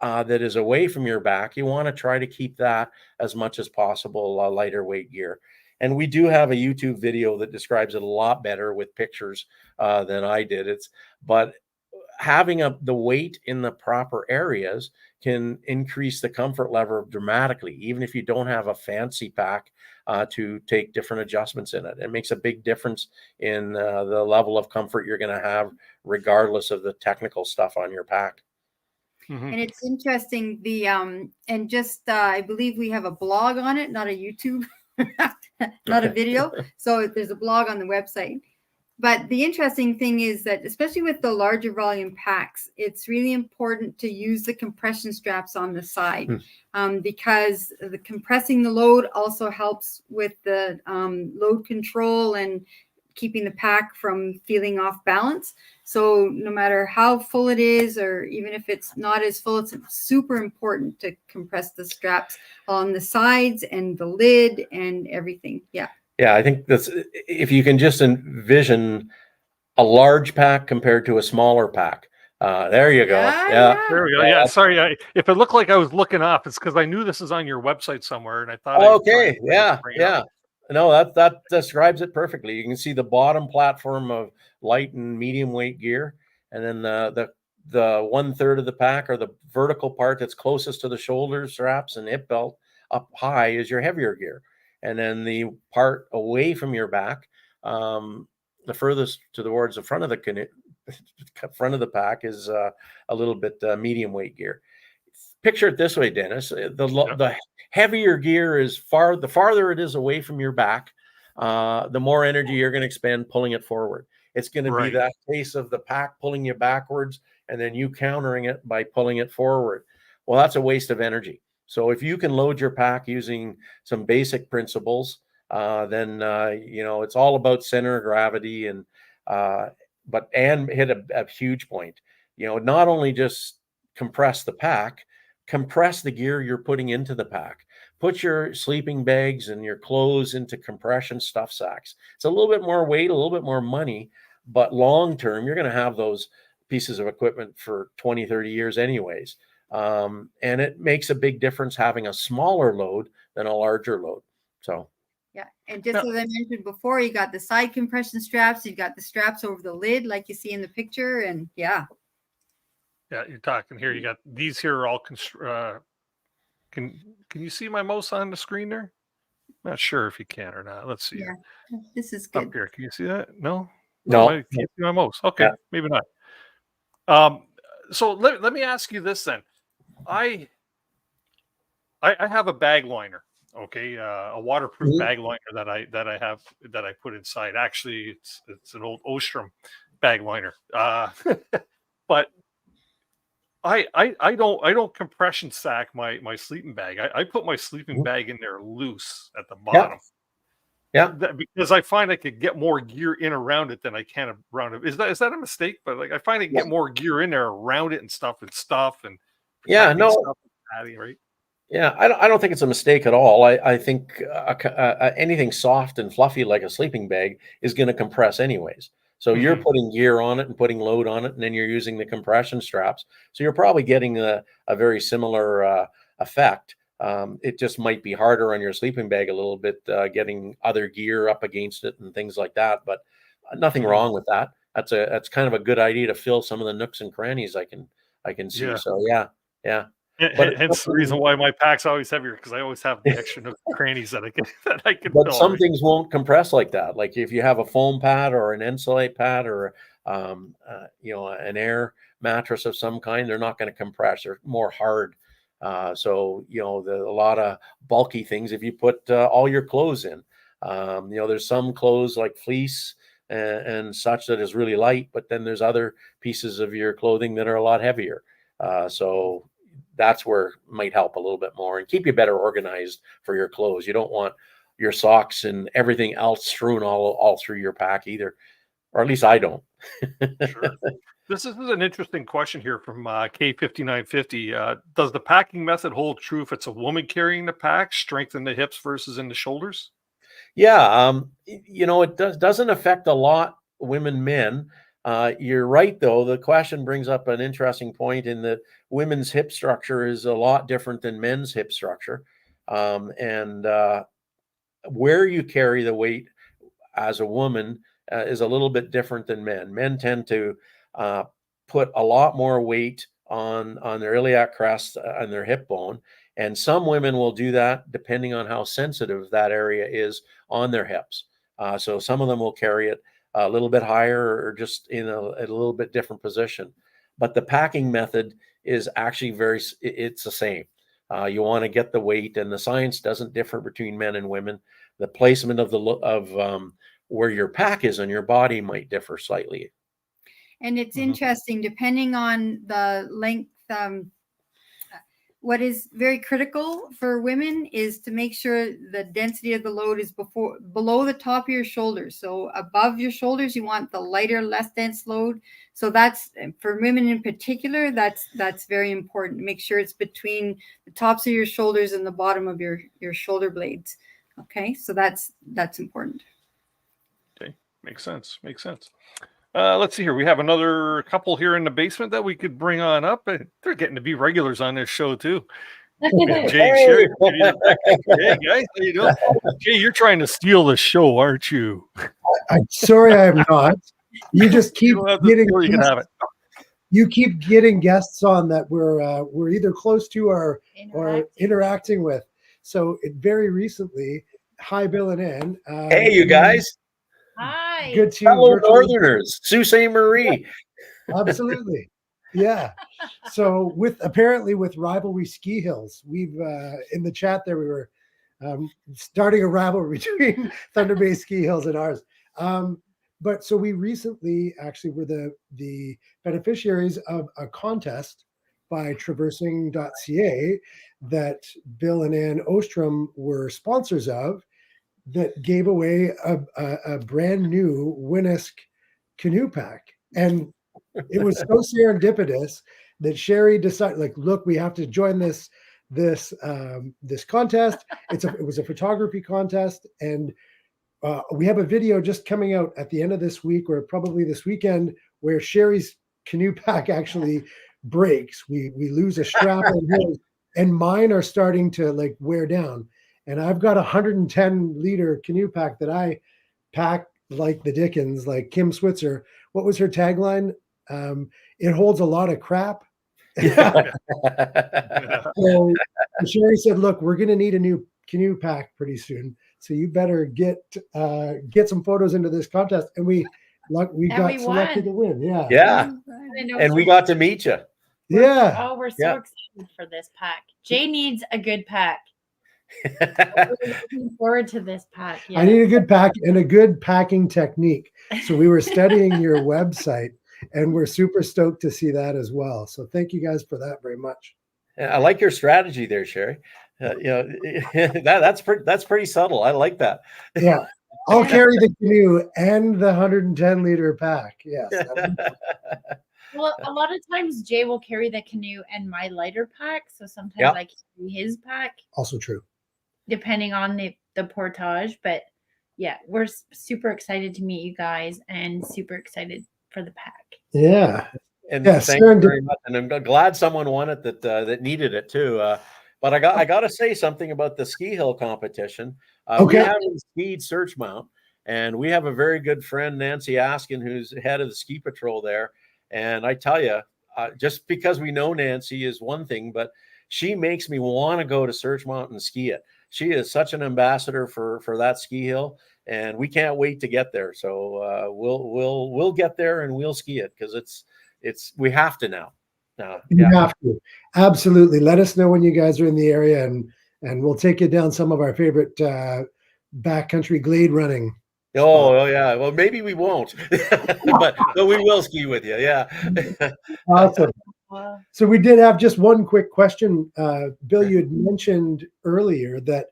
that is away from your back, you want to try to keep that as much as possible lighter weight gear. And we do have a YouTube video that describes it a lot better with pictures than I did. But having the weight in the proper areas can increase the comfort level dramatically, even if you don't have a fancy pack to take different adjustments in it. It makes a big difference in the level of comfort you're going to have, regardless of the technical stuff on your pack. And it's interesting, and just I believe we have a blog on it, not a YouTube, not a video. So there's a blog on the website. But the interesting thing is that, especially with the larger volume packs, it's really important to use the compression straps on the side because the compressing the load also helps with the load control and keeping the pack from feeling off balance. So no matter how full it is, or even if it's not as full, it's super important to compress the straps on the sides and the lid and everything. Yeah. Yeah, I think that's, if you can just envision a large pack compared to a smaller pack. There you go. Yeah. There we go. Yeah. Sorry. If it looked like I was looking up, it's because I knew this is on your website somewhere, and I thought. Okay. Yeah. No, that describes it perfectly. You can see the bottom platform of light and medium weight gear, and then the 1/3 of the pack, or the vertical part that's closest to the shoulder straps and hip belt up high, is your heavier gear. And then the part away from your back, the furthest towards the front of the pack, is a little bit medium weight gear. Picture it this way, Dennis. The heavier gear is the farther it is away from your back, the more energy you're going to expend pulling it forward. It's going to be that case of the pack pulling you backwards and then you countering it by pulling it forward. Well, that's a waste of energy. So if you can load your pack using some basic principles, then it's all about center of gravity and hit a huge point. Not only just compress the pack, compress the gear you're putting into the pack. Put your sleeping bags and your clothes into compression stuff sacks. It's a little bit more weight, a little bit more money, but long term, you're going to have those pieces of equipment for 20, 30 years anyways. And it makes a big difference having a smaller load than a larger load. So yeah, and just as I mentioned before, you got the side compression straps, you've got the straps over the lid like you see in the picture, and yeah, you're talking here. You got these here are all can you see my mouse on the screen there? Not sure if you can or not. Let's see. Yeah, this is good. Up here, can you see that? No. I can't see my mouse. Okay, maybe not. So let me ask you this then. I have a bag liner, okay, a waterproof bag liner that I put inside. Actually, it's an old Ostrom bag liner, but I don't compression sack my sleeping bag. I put my sleeping bag in there loose at the bottom. Yeah, because I find I could get more gear in around it than I can around it. Is that a mistake? But like I find I can get more gear in there around it and stuff and stuff. Right? Yeah, I don't think it's a mistake at all. I think anything soft and fluffy like a sleeping bag is going to compress anyways. So you're putting gear on it and putting load on it, and then you're using the compression straps. So you're probably getting a very similar effect. It just might be harder on your sleeping bag a little bit, getting other gear up against it and things like that. But nothing wrong with that. That's kind of a good idea to fill some of the nooks and crannies I can see. Yeah. So yeah. But hence the reason why my pack's always heavier, because I always have the extra nooks and crannies that I can. But some things won't compress like that. Like if you have a foam pad or an insulate pad or an air mattress of some kind, they're not going to compress. They're more hard. So a lot of bulky things, if you put all your clothes in, there's some clothes like fleece and such that is really light, but then there's other pieces of your clothing that are a lot heavier. So that's where it might help a little bit more and keep you better organized for your clothes. You don't want your socks and everything else strewn all through your pack either, or at least I don't. Sure. This is an interesting question here from K5950. Does the packing method hold true if it's a woman carrying the pack, strength in the hips versus in the shoulders? Yeah, it doesn't affect a lot women, men. You're right, though. The question brings up an interesting point in that women's hip structure is a lot different than men's hip structure. And where you carry the weight as a woman is a little bit different than men. Men tend to put a lot more weight on their iliac crest and their hip bone. And some women will do that depending on how sensitive that area is on their hips. So some of them will carry it a little bit higher or just in a little bit different position. But the packing method is actually it's the same. You want to get the weight, and the science doesn't differ between men and women. The placement of where your pack is on your body might differ slightly. And it's interesting, depending on the length. What is very critical for women is to make sure the density of the load is below the top of your shoulders. So above your shoulders, you want the lighter, less dense load. So that's, for women in particular, that's very important. Make sure it's between the tops of your shoulders and the bottom of your shoulder blades. Okay, so that's important. Okay, makes sense. Let's see here. We have another couple here in the basement that we could bring on up. They're getting to be regulars on this show too. Jay, Sherry, hey guys, how you doing? Jay, you're trying to steal the show, aren't you? I'm sorry, I'm not. You just keep getting. You can have it. You keep getting guests on that we're either close to or interacting with. So very recently, hi Bill and Ann. Hey, you guys. Hi. Good to fellow Northerners, Sault Ste. Marie. Absolutely. Yeah. So apparently with Rivalry Ski Hills, we've in the chat there, we were starting a rivalry between Thunder Bay Ski Hills and ours. But so we recently actually were the beneficiaries of a contest by traversing.ca that Bill and Ann Ostrom were sponsors of, that gave away a brand new Winnesk canoe pack. And it was so serendipitous that Sherry decided, like, look, we have to join this contest. It was a photography contest, and we have a video just coming out at the end of this week, or probably this weekend, where Sherry's canoe pack actually breaks. We lose a strap and mine are starting to like wear down. And I've got a 110-liter canoe pack that I pack like the Dickens, like Kim Switzer. What was her tagline? It holds a lot of crap. Yeah. So Sherry said, look, we're going to need a new canoe pack pretty soon. So you better get some photos into this contest. And we got selected to win. Yeah. Yeah. And we got to meet you. Yeah. Oh, we're so excited for this pack. Jay needs a good pack. We're looking forward to this pack. I need a good pack and a good packing technique. So we were studying your website, and we're super stoked to see that as well. So thank you guys for that very much. I like your strategy there, Sherry. That's pretty subtle. I like that. Yeah, I'll carry the canoe and the 110-liter pack. Yes. Well, a lot of times Jay will carry the canoe and my lighter pack. So sometimes I carry his pack. Also true. Depending on the portage. But yeah, we're super excited to meet you guys and super excited for the pack. Yeah. And thank you very much. And I'm glad someone won it that needed it too. But I got to say something about the ski hill competition. We haven't skied Searchmount, and we have a very good friend, Nancy Askin, who's head of the ski patrol there. And I tell you, just because we know Nancy is one thing, but she makes me want to go to Searchmount and ski it. She is such an ambassador for that ski hill, and we can't wait to get there. So we'll get there and we'll ski it, because we have to now. You have to. Absolutely. Let us know when you guys are in the area, and we'll take you down some of our favorite backcountry glade running. Oh yeah. Well, maybe we won't, but we will ski with you. Yeah. Awesome. So we did have just one quick question. Bill, you had mentioned earlier that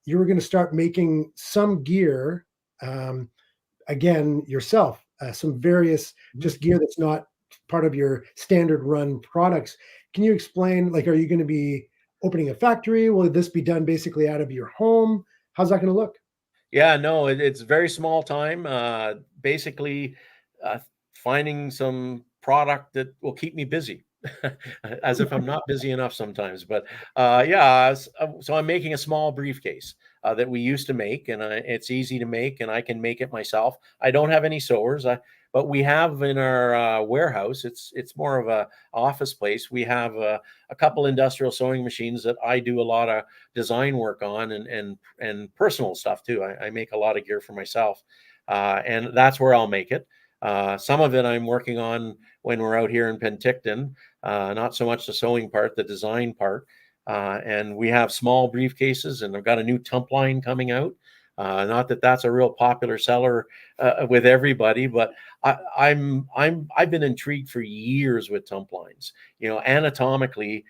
you were going to start making some gear, again, yourself, some various just gear that's not part of your standard run products. Can you explain, like, are you going to be opening a factory? Will this be done basically out of your home? How's that going to look? Yeah, no, it's very small time. Basically, finding some product that will keep me busy. As if I'm not busy enough sometimes. But so I'm making a small briefcase that we used to make, and it's easy to make, and I can make it myself. I don't have any sewers, but we have in our warehouse. It's more of a office place. We have a couple industrial sewing machines that I do a lot of design work on, and personal stuff too. I make a lot of gear for myself, and that's where I'll make it. Some of it I'm working on when we're out here in Penticton, not so much the sewing part, the design part. And we have small briefcases, and I've got a new tump line coming out. Not that that's a real popular seller with everybody, but I've been intrigued for years with tump lines. You know, anatomically,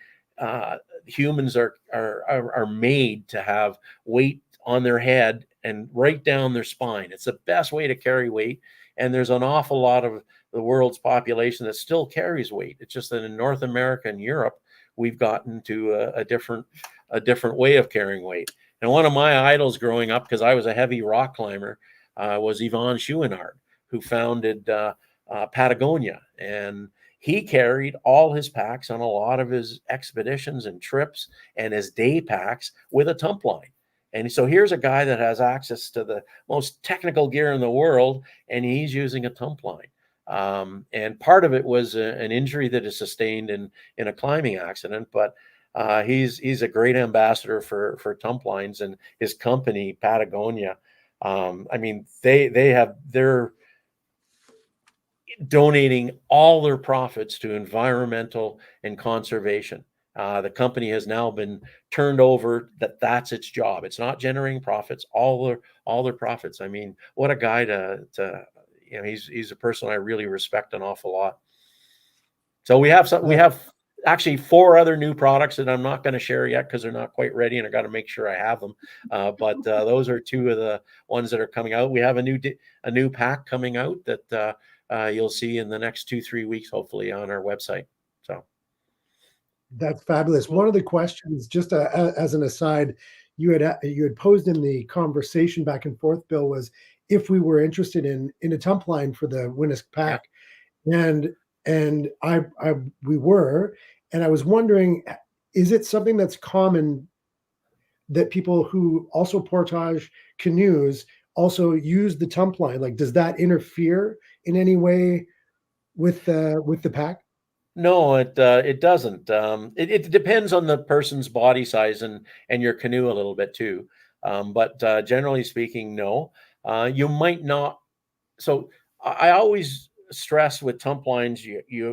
humans are made to have weight on their head and right down their spine. It's the best way to carry weight. And there's an awful lot of the world's population that still carries weight. It's just that in North America and Europe, we've gotten to a different way of carrying weight. And one of my idols growing up, because I was a heavy rock climber, was Yvon Chouinard, who founded Patagonia. And he carried all his packs on a lot of his expeditions and trips and his day packs with a tump line. And so here's a guy that has access to the most technical gear in the world, and he's using a tump line. And part of it was an injury that is sustained in a climbing accident, but he's a great ambassador for tump lines, and his company Patagonia. I mean, they're donating all their profits to environmental and conservation. The company has now been turned over that's its job. It's not generating profits, all their profits. I mean, what a guy to you know, he's a person I really respect an awful lot. So we have actually 4 other new products that I'm not going to share yet because they're not quite ready, and I got to make sure I have them. But those are 2 of the ones that are coming out. We have a new pack coming out that you'll see in the next 2-3 weeks, hopefully, on our website. So. That's fabulous. One of the questions, just as an aside, you had posed in the conversation back and forth, Bill, was if we were interested in a tump line for the Winnisk pack, and we were, and I was wondering, is it something that's common that people who also portage canoes also use the tump line? Like, does that interfere in any way with the pack? No, it doesn't. It depends on the person's body size and your canoe a little bit too. But generally speaking, no. You might not. So I always stress with tump lines,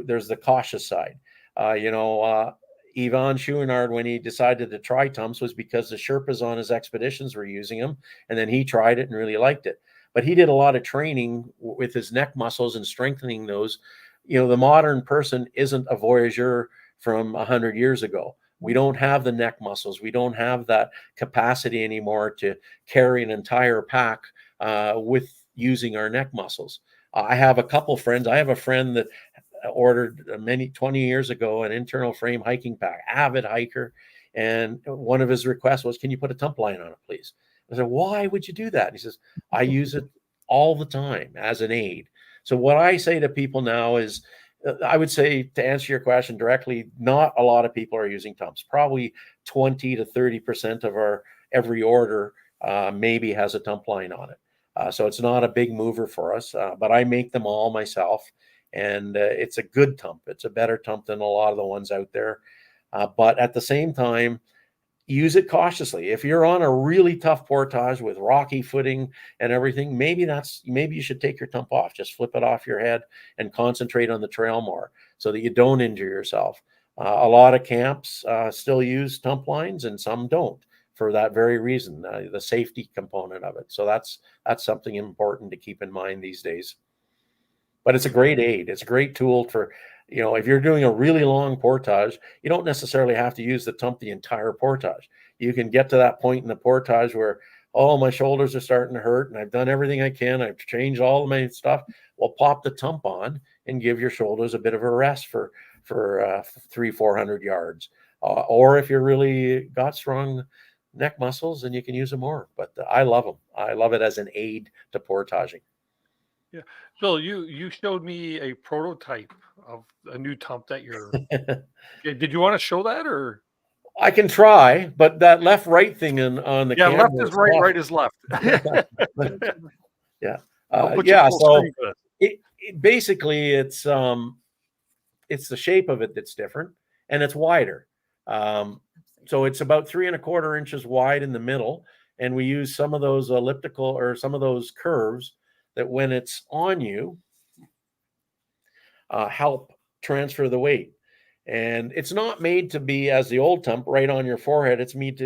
there's the cautious side. Yvon Chouinard, when he decided to try tumps, was because the Sherpas on his expeditions were using them, and then he tried it and really liked it. But he did a lot of training with his neck muscles and strengthening those. You know, the modern person isn't a voyageur from 100 years ago. We don't have the neck muscles. We don't have that capacity anymore to carry an entire pack with using our neck muscles. I have a couple friends. I have a friend that ordered 20 years ago an internal frame hiking pack, avid hiker. And one of his requests was, can you put a tump line on it, please? I said, why would you do that? And he says, I use it all the time as an aid. So what I say to people now is, I would say, to answer your question directly, not a lot of people are using tumps. Probably 20 to 30% of our every order maybe has a tump line on it. So it's not a big mover for us, but I make them all myself. And it's a good tump. It's a better tump than a lot of the ones out there. But at the same time, use it cautiously. If you're on a really tough portage with rocky footing and everything, maybe you should take your tump off. Just flip it off your head and concentrate on the trail more so that you don't injure yourself. A lot of camps still use tump lines, and some don't, for that very reason, the safety component of it. So that's something important to keep in mind these days. But it's a great aid. It's a great tool for, if you're doing a really long portage, you don't necessarily have to use the tump the entire portage. You can get to that point in the portage where, oh, my shoulders are starting to hurt and I've done everything I can. I've changed all of my stuff. Well, pop the tump on and give your shoulders a bit of a rest for 300-400 yards. Or if you're really got strong neck muscles, then you can use them more. But I love them. I love it as an aid to portaging. Bill, you showed me a prototype of a new tump that you're. Did you want to show that or? I can try, but that left-right thing on the Yeah, camera left is right, right is left. yeah. I'll put you Yeah, full so screen for this. it basically it's the shape of it that's different, and it's wider. So it's about 3¼ inches wide in the middle, and we use some of those elliptical or some of those curves that when it's on you help transfer the weight. And it's not made to be as the old tump right on your forehead. It's made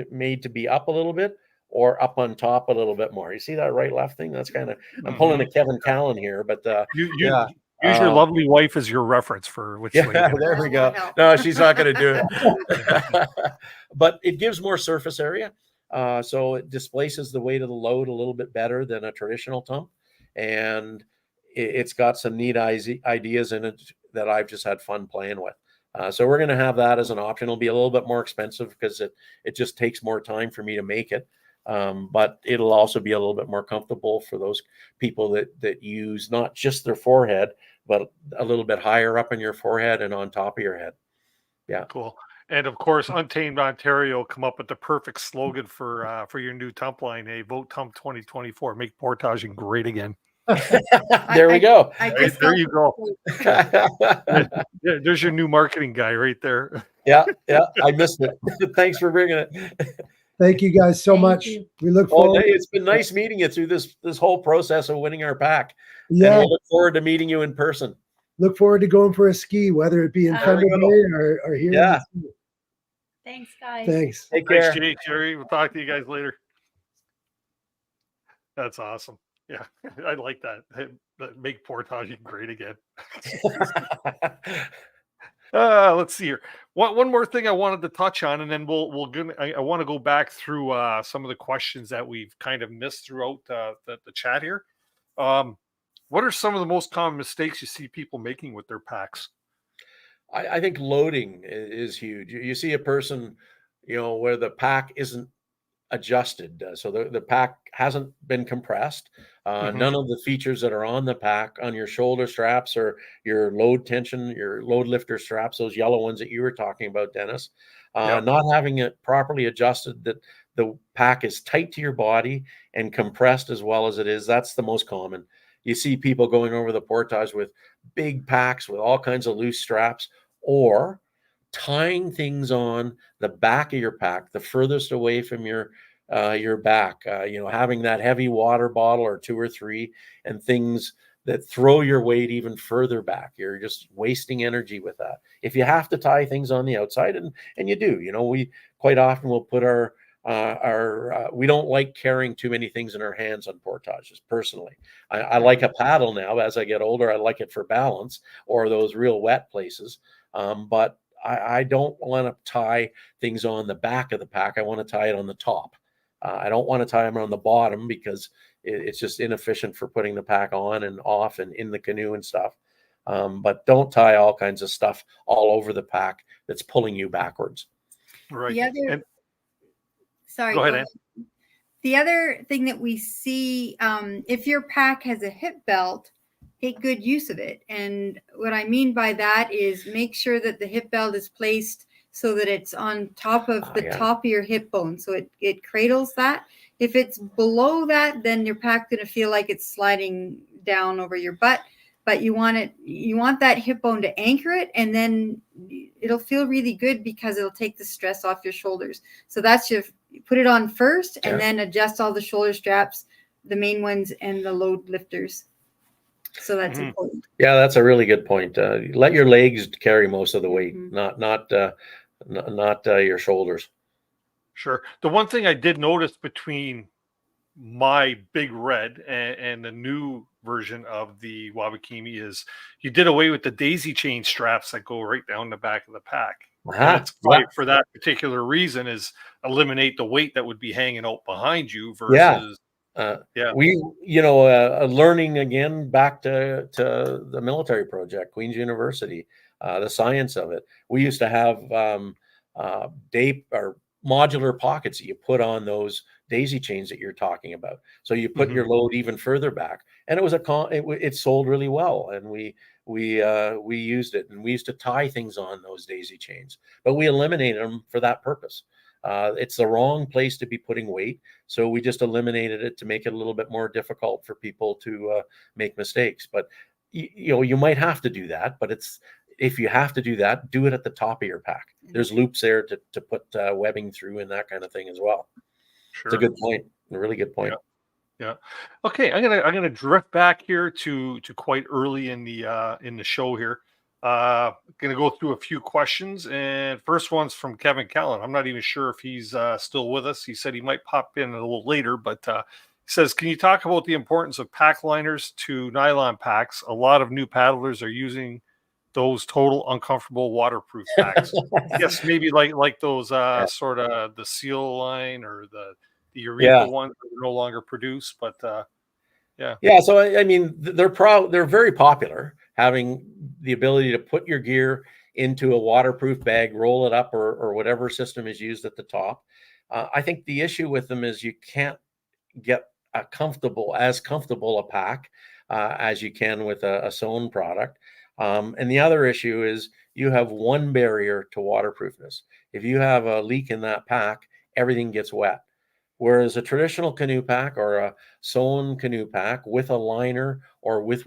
to be up a little bit or up on top a little bit more. You see that right left thing? That's kind of, I'm pulling a Kevin Callan here, but You use your lovely wife as your reference for which way. yeah, there we go. No, she's not going to do it. But it gives more surface area. So it displaces the weight of the load a little bit better than a traditional tump. And it's got some neat ideas in it that I've just had fun playing with. So we're going to have that as an option. It'll be a little bit more expensive because it just takes more time for me to make it. But it'll also be a little bit more comfortable for those people that use not just their forehead, but a little bit higher up in your forehead and on top of your head. Yeah. Cool. And of course, Untamed Ontario come up with the perfect slogan for your new tump line. Hey, vote Tump 2024. Make portaging great again. There we go. There you go. There's your new marketing guy right there. Yeah. I missed it. Thanks for bringing it. Thank you guys so much. We look forward. Hey, it's been nice meeting you through this whole process of winning our pack. Yeah. And we'll look forward to meeting you in person. Look forward to going for a ski, whether it be in Thunder Bay or here. Yeah. Thanks, guys. Thanks. Take care. Thanks, Jay, Jerry. We'll talk to you guys later. That's awesome. Yeah, I like that. Make portaging great again. Let's see here. One more thing I wanted to touch on, and then I want to go back through some of the questions that we've kind of missed throughout the chat here. What are some of the most common mistakes you see people making with their packs? I think loading is huge. You see a person, where the pack isn't adjusted. So the pack hasn't been compressed. None of the features that are on the pack, on your shoulder straps or your load tension, your load lifter straps, those yellow ones that you were talking about, Dennis, not having it properly adjusted, that the pack is tight to your body and compressed as well as it is. That's the most common. You see people going over the portage with big packs with all kinds of loose straps, or tying things on the back of your pack, the furthest away from your back, having that heavy water bottle or 2 or 3 and things that throw your weight even further back. You're just wasting energy with that. If you have to tie things on the outside, and you do, we quite often will put we don't like carrying too many things in our hands on portages. Personally, I like a paddle now. As I get older, I like it for balance or those real wet places. But I don't want to tie things on the back of the pack. I want to tie it on the top. I don't want to tie them on the bottom because it's just inefficient for putting the pack on and off and in the canoe and stuff. But don't tie all kinds of stuff all over the pack that's pulling you backwards. Right. Sorry. Go ahead, Ann. The other thing that we see, if your pack has a hip belt, take good use of it. And what I mean by that is make sure that the hip belt is placed so that it's on top of the top of your hip bone. So it cradles that. If it's below that, then your pack's going to feel like it's sliding down over your butt. But you want that hip bone to anchor it, and then it'll feel really good because it'll take the stress off your shoulders. So that's you put it on first, and then adjust all the shoulder straps, the main ones, and the load lifters. So that's important. Yeah, that's a really good point. Let your legs carry most of the weight, not your shoulders. Sure. The one thing I did notice between my Big Red and the new version of the Wabakimi is you did away with the daisy chain straps that go right down the back of the pack. It's for that particular reason is eliminate the weight that would be hanging out behind you versus we learning again back to the military project, Queen's University, the science of it. We used to have modular pockets that you put on those daisy chains that you're talking about. So you put your load even further back. and it was it sold really well, and we used it, and we used to tie things on those daisy chains, but we eliminated them for that purpose. It's the wrong place to be putting weight, so we just eliminated it to make it a little bit more difficult for people to make mistakes. But you might have to do that, but if you have to do that, do it at the top of your pack. There's loops there to put webbing through and that kind of thing as well. Sure. It's a good point, a really good point. Yeah. Okay, I'm gonna drift back here to quite early in the show here. Gonna go through a few questions, and first one's from Kevin Callan. I'm not even sure if he's still with us. He said he might pop in a little later, but he says, "Can you talk about the importance of pack liners to nylon packs? A lot of new paddlers are using those total uncomfortable waterproof packs." Yes, maybe like those sort of the Seal line or the Eureka ones that are no longer produced, but yeah. So I mean, they're very popular, having the ability to put your gear into a waterproof bag, roll it up, or whatever system is used at the top. I think the issue with them is you can't get as comfortable a pack as you can with a sewn product. And the other issue is you have one barrier to waterproofness. If you have a leak in that pack, everything gets wet. Whereas a traditional canoe pack or a sewn canoe pack with a liner or with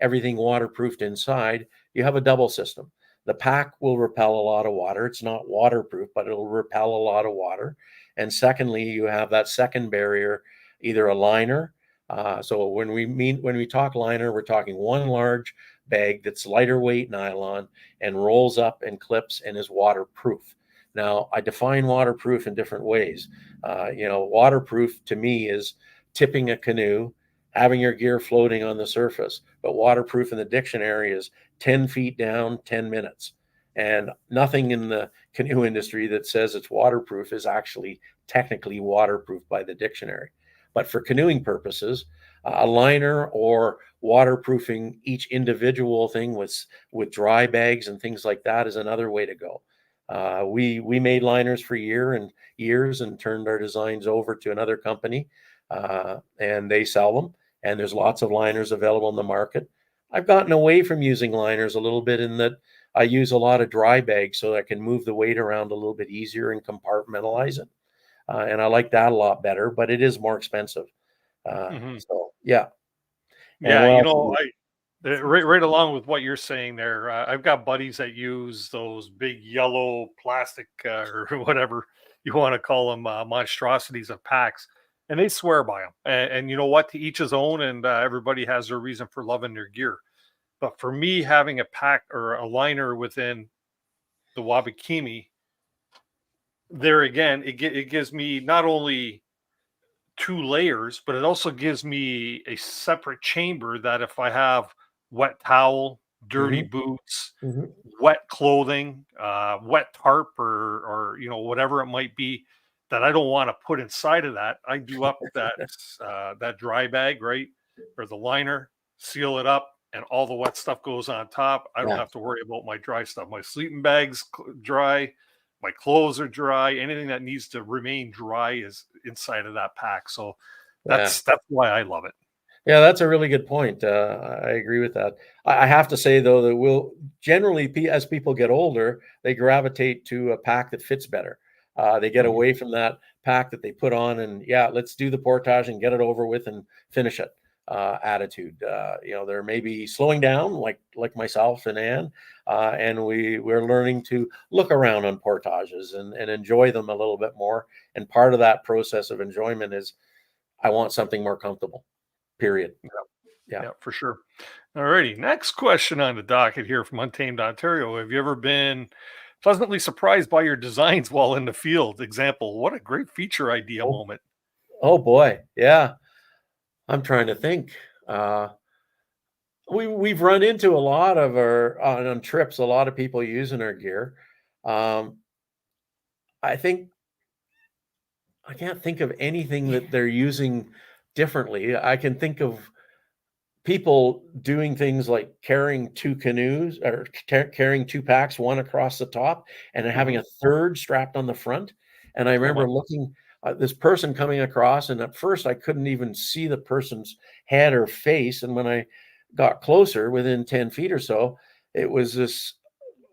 everything waterproofed inside, you have a double system. The pack will repel a lot of water. It's not waterproof, but it'll repel a lot of water. And secondly, you have that second barrier, either a liner. So when we talk liner, we're talking one large bag that's lighter weight nylon and rolls up and clips and is waterproof. Now, I define waterproof in different ways. Waterproof to me is tipping a canoe, having your gear floating on the surface. But waterproof in the dictionary is 10 feet down, 10 minutes. And nothing in the canoe industry that says it's waterproof is actually technically waterproof by the dictionary. But for canoeing purposes, a liner or waterproofing each individual thing with dry bags and things like that is another way to go. We made liners for years and turned our designs over to another company, and they sell them. And there's lots of liners available in the market. I've gotten away from using liners a little bit in that I use a lot of dry bags so that I can move the weight around a little bit easier and compartmentalize it. And I like that a lot better, but it is more expensive. So yeah. Yeah, right along with what you're saying there, I've got buddies that use those big yellow plastic or whatever you want to call them, monstrosities of packs, and they swear by them. And you know what? To each his own, and everybody has their reason for loving their gear. But for me, having a pack or a liner within the Wabakimi, there again, it gives me not only two layers, but it also gives me a separate chamber that if I have wet towel, dirty boots, wet clothing, wet tarp, or whatever it might be that I don't want to put inside of that, I do up that that dry bag, right, or the liner, seal it up, and all the wet stuff goes on top. I don't have to worry about my dry stuff. My sleeping bag's dry. My clothes are dry. Anything that needs to remain dry is inside of that pack. So that's why I love it. Yeah, that's a really good point. I agree with that. I have to say, though, that we'll generally, as people get older, they gravitate to a pack that fits better. They get away from that pack that they put on and, let's do the portage and get it over with and finish it attitude. They're maybe slowing down like myself and Anne, and we're learning to look around on portages and enjoy them a little bit more. And part of that process of enjoyment is I want something more comfortable. Period. Yeah, for sure. All righty. Next question on the docket here from Untamed Ontario. Have you ever been pleasantly surprised by your designs while in the field? Example, what a great feature idea moment. Oh boy. Yeah. I'm trying to think. We've run into a lot of on trips, a lot of people using our gear. I think I can't think of anything that they're using differently. I can think of people doing things like carrying two canoes or carrying two packs, one across the top, and having a third strapped on the front. And I remember this person coming across, and at first I couldn't even see the person's head or face. And when I got closer, within 10 feet or so, it was this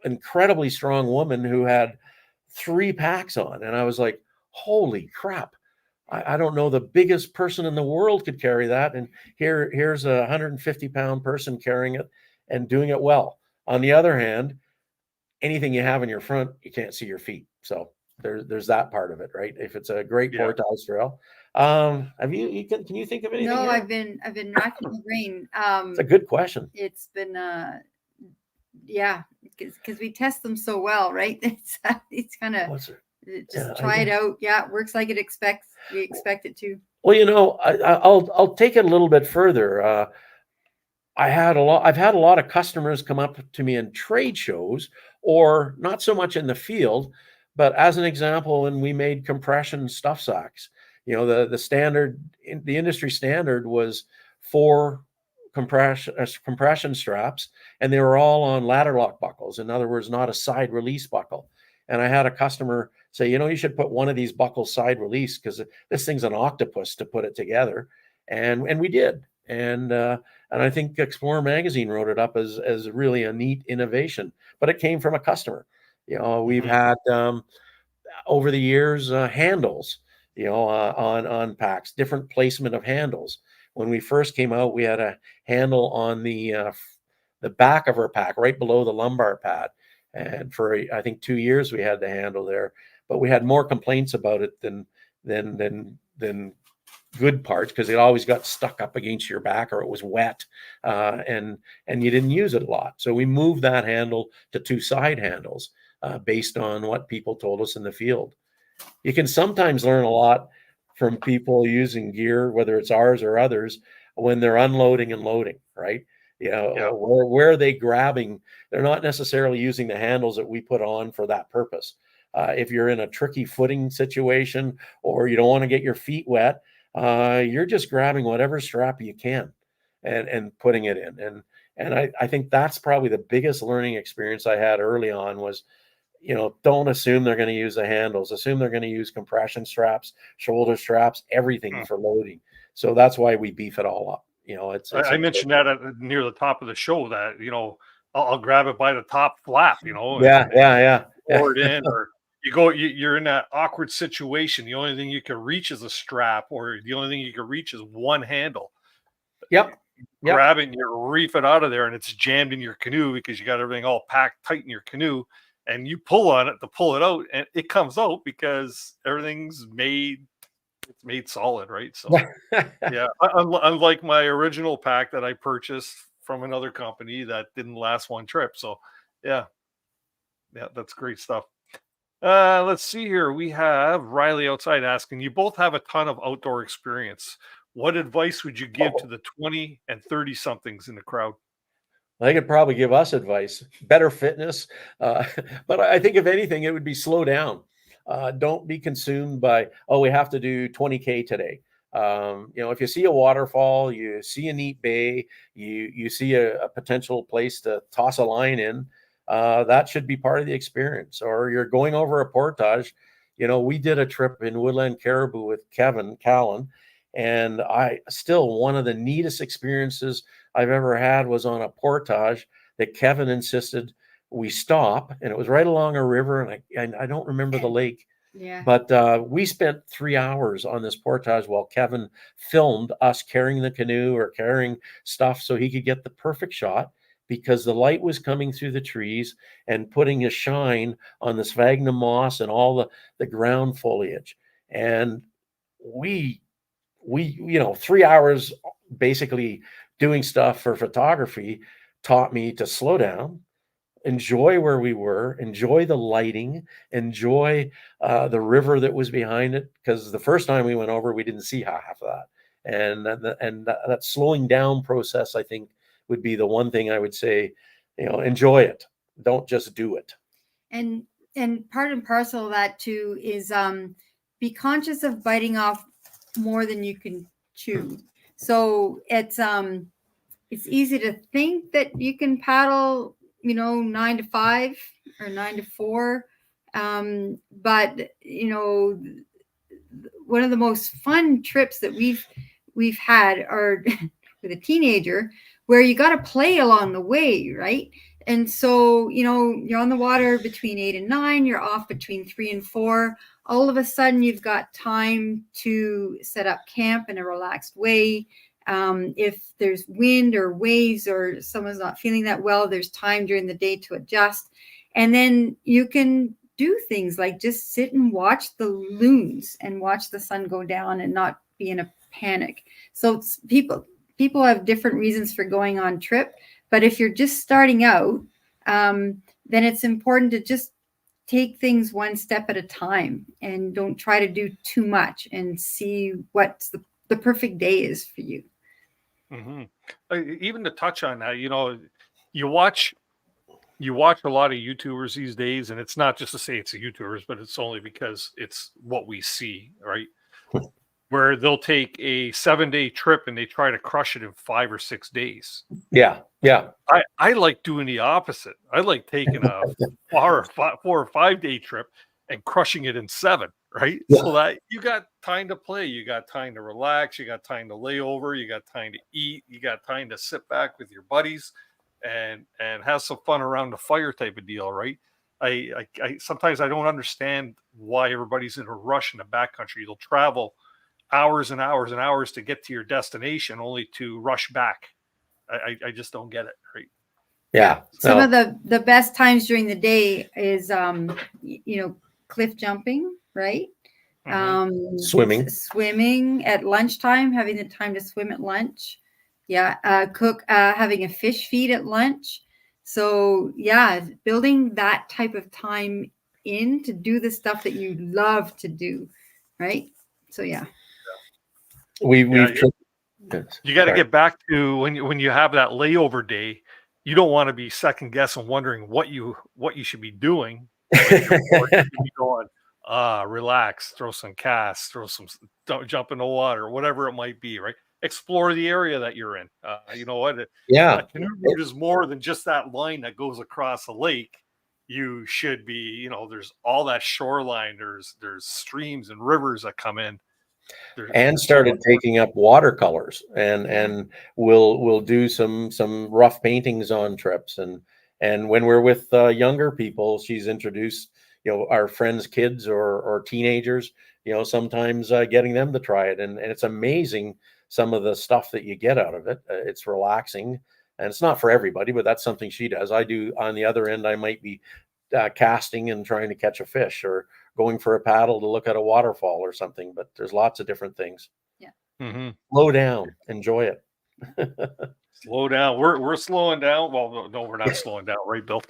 incredibly strong woman who had 3 packs on. And I was like, holy crap. I don't know, the biggest person in the world could carry that. And here's a 150-pound person carrying it and doing it well. On the other hand, anything you have in your front, you can't see your feet. So there's that part of it, right? If it's a great portage trail. Can you think of anything? No, here? I've been racking my brain. It's a good question. It's been yeah, because we test them so well, right? It's kind of just try it out. Yeah, it works like we expect it to. Well, I'll take it a little bit further. I've had a lot of customers come up to me in trade shows, or not so much in the field, but as an example, when we made compression stuff sacks, the standard, the industry standard was 4 compression straps, and they were all on ladder lock buckles. In other words, not a side release buckle. And I had a customer say, you should put one of these buckles side release, because this thing's an octopus to put it together. And we did. And I think Explorer Magazine wrote it up as really a neat innovation, but it came from a customer. We've had over the years handles, on packs, different placement of handles. When we first came out, we had a handle on the back of our pack, right below the lumbar pad, and for I think 2 years we had the handle there. But we had more complaints about it than good parts, because it always got stuck up against your back, or it was wet, and you didn't use it a lot. So we moved that handle to 2 side handles based on what people told us in the field. You can sometimes learn a lot from people using gear, whether it's ours or others, when they're unloading and loading, right? Where are they grabbing? They're not necessarily using the handles that we put on for that purpose. If you're in a tricky footing situation, or you don't want to get your feet wet, you're just grabbing whatever strap you can and putting it in. And I think that's probably the biggest learning experience I had early on was, don't assume they're going to use the handles. Assume they're going to use compression straps, shoulder straps, everything for loading. So that's why we beef it all up. I mentioned that near the top of the show that, I'll grab it by the top flap, Yeah. Pour it in, or you're in that awkward situation. The only thing you can reach is a strap, or the only thing you can reach is one handle. Yep. Grab it and you reef it out of there, and it's jammed in your canoe because you got everything all packed tight in your canoe, and you pull on it to pull it out, and it comes out because everything's made solid, right? So yeah, unlike my original pack that I purchased from another company that didn't last one trip. So yeah, that's great stuff. Let's see here. We have Riley outside asking, you both have a ton of outdoor experience. What advice would you give to the 20 and 30 somethings in the crowd? They could probably give us advice, better fitness. But I think if anything, it would be slow down. Don't be consumed by, we have to do 20K today. If you see a waterfall, you see a neat bay, you see a potential place to toss a line in, that should be part of the experience. Or you're going over a portage. We did a trip in Woodland Caribou with Kevin Callan, and one of the neatest experiences I've ever had was on a portage that Kevin insisted we stop, and it was right along a river, and I don't remember the lake. Yeah. But we spent 3 hours on this portage while Kevin filmed us carrying the canoe or carrying stuff so he could get the perfect shot, because the light was coming through the trees and putting a shine on the sphagnum moss and all the ground foliage. And we 3 hours basically doing stuff for photography taught me to slow down, enjoy where we were, enjoy the lighting, enjoy the river that was behind it. Because the first time we went over, we didn't see half of that. And that slowing down process, I think, would be the one thing I would say, enjoy it. Don't just do it. And part and parcel of that too is be conscious of biting off more than you can chew. So it's easy to think that you can paddle, 9 to 5 or 9 to 4. But one of the most fun trips that we've had are with a teenager, where you got to play along the way, right? And so, you know, you're on the water between 8 and 9, you're off between 3 and 4. All of a sudden, you've got time to set up camp in a relaxed way. If there's wind or waves or someone's not feeling that well, there's time during the day to adjust. And then you can do things like just sit and watch the loons and watch the sun go down and not be in a panic. So people have different reasons for going on trip. But if you're just starting out, then it's important to just take things one step at a time and don't try to do too much, and see what's the perfect day is for you. Even to touch on that, you know, you watch a lot of YouTubers these days, and it's not just to say it's the YouTubers, but it's only because it's what we see, right? Where they'll take a 7-day trip and they try to crush it in 5 or 6 days. Yeah. I like doing the opposite. I like taking a 4 or 5 day trip and crushing it in 7, right? Yeah. So that you got time to play, you got time to relax, you got time to lay over, you got time to eat, you got time to sit back with your buddies and have some fun around the fire type of deal, right? I sometimes I don't understand why everybody's in a rush in the backcountry. You'll travel hours and hours and hours to get to your destination only to rush back. I just don't get it, right? Yeah. Some of the best times during the day is you know, cliff jumping, right? Swimming at lunchtime, having the time to swim at lunch. Having a fish feed at lunch. So yeah, building that type of time in to do the stuff that you love to do, right? So yeah. You got to get back to when you have that layover day. You don't want to be second guessing, wondering what you should be doing. You should be going, relax, throw some casts, jump in the water, whatever it might be, right? Explore the area that you're in. You know what? Yeah, a canoe route is more than just that line that goes across a lake. You should be, you know, there's all that shoreline. There's streams and rivers that come in. And started taking up watercolors, and we'll do some rough paintings on trips, and when we're with younger people, she's introduced, you know, our friends' kids or teenagers, you know, sometimes getting them to try it, and it's amazing some of the stuff that you get out of it. It's relaxing, and it's not for everybody, but that's something she does. I do on the other end. I might be casting and trying to catch a fish, or going for a paddle to look at a waterfall or something, but there's lots of different things. Yeah. Slow down, enjoy it. Slow down. We're slowing down. Well, no, we're not slowing down, right, Bill?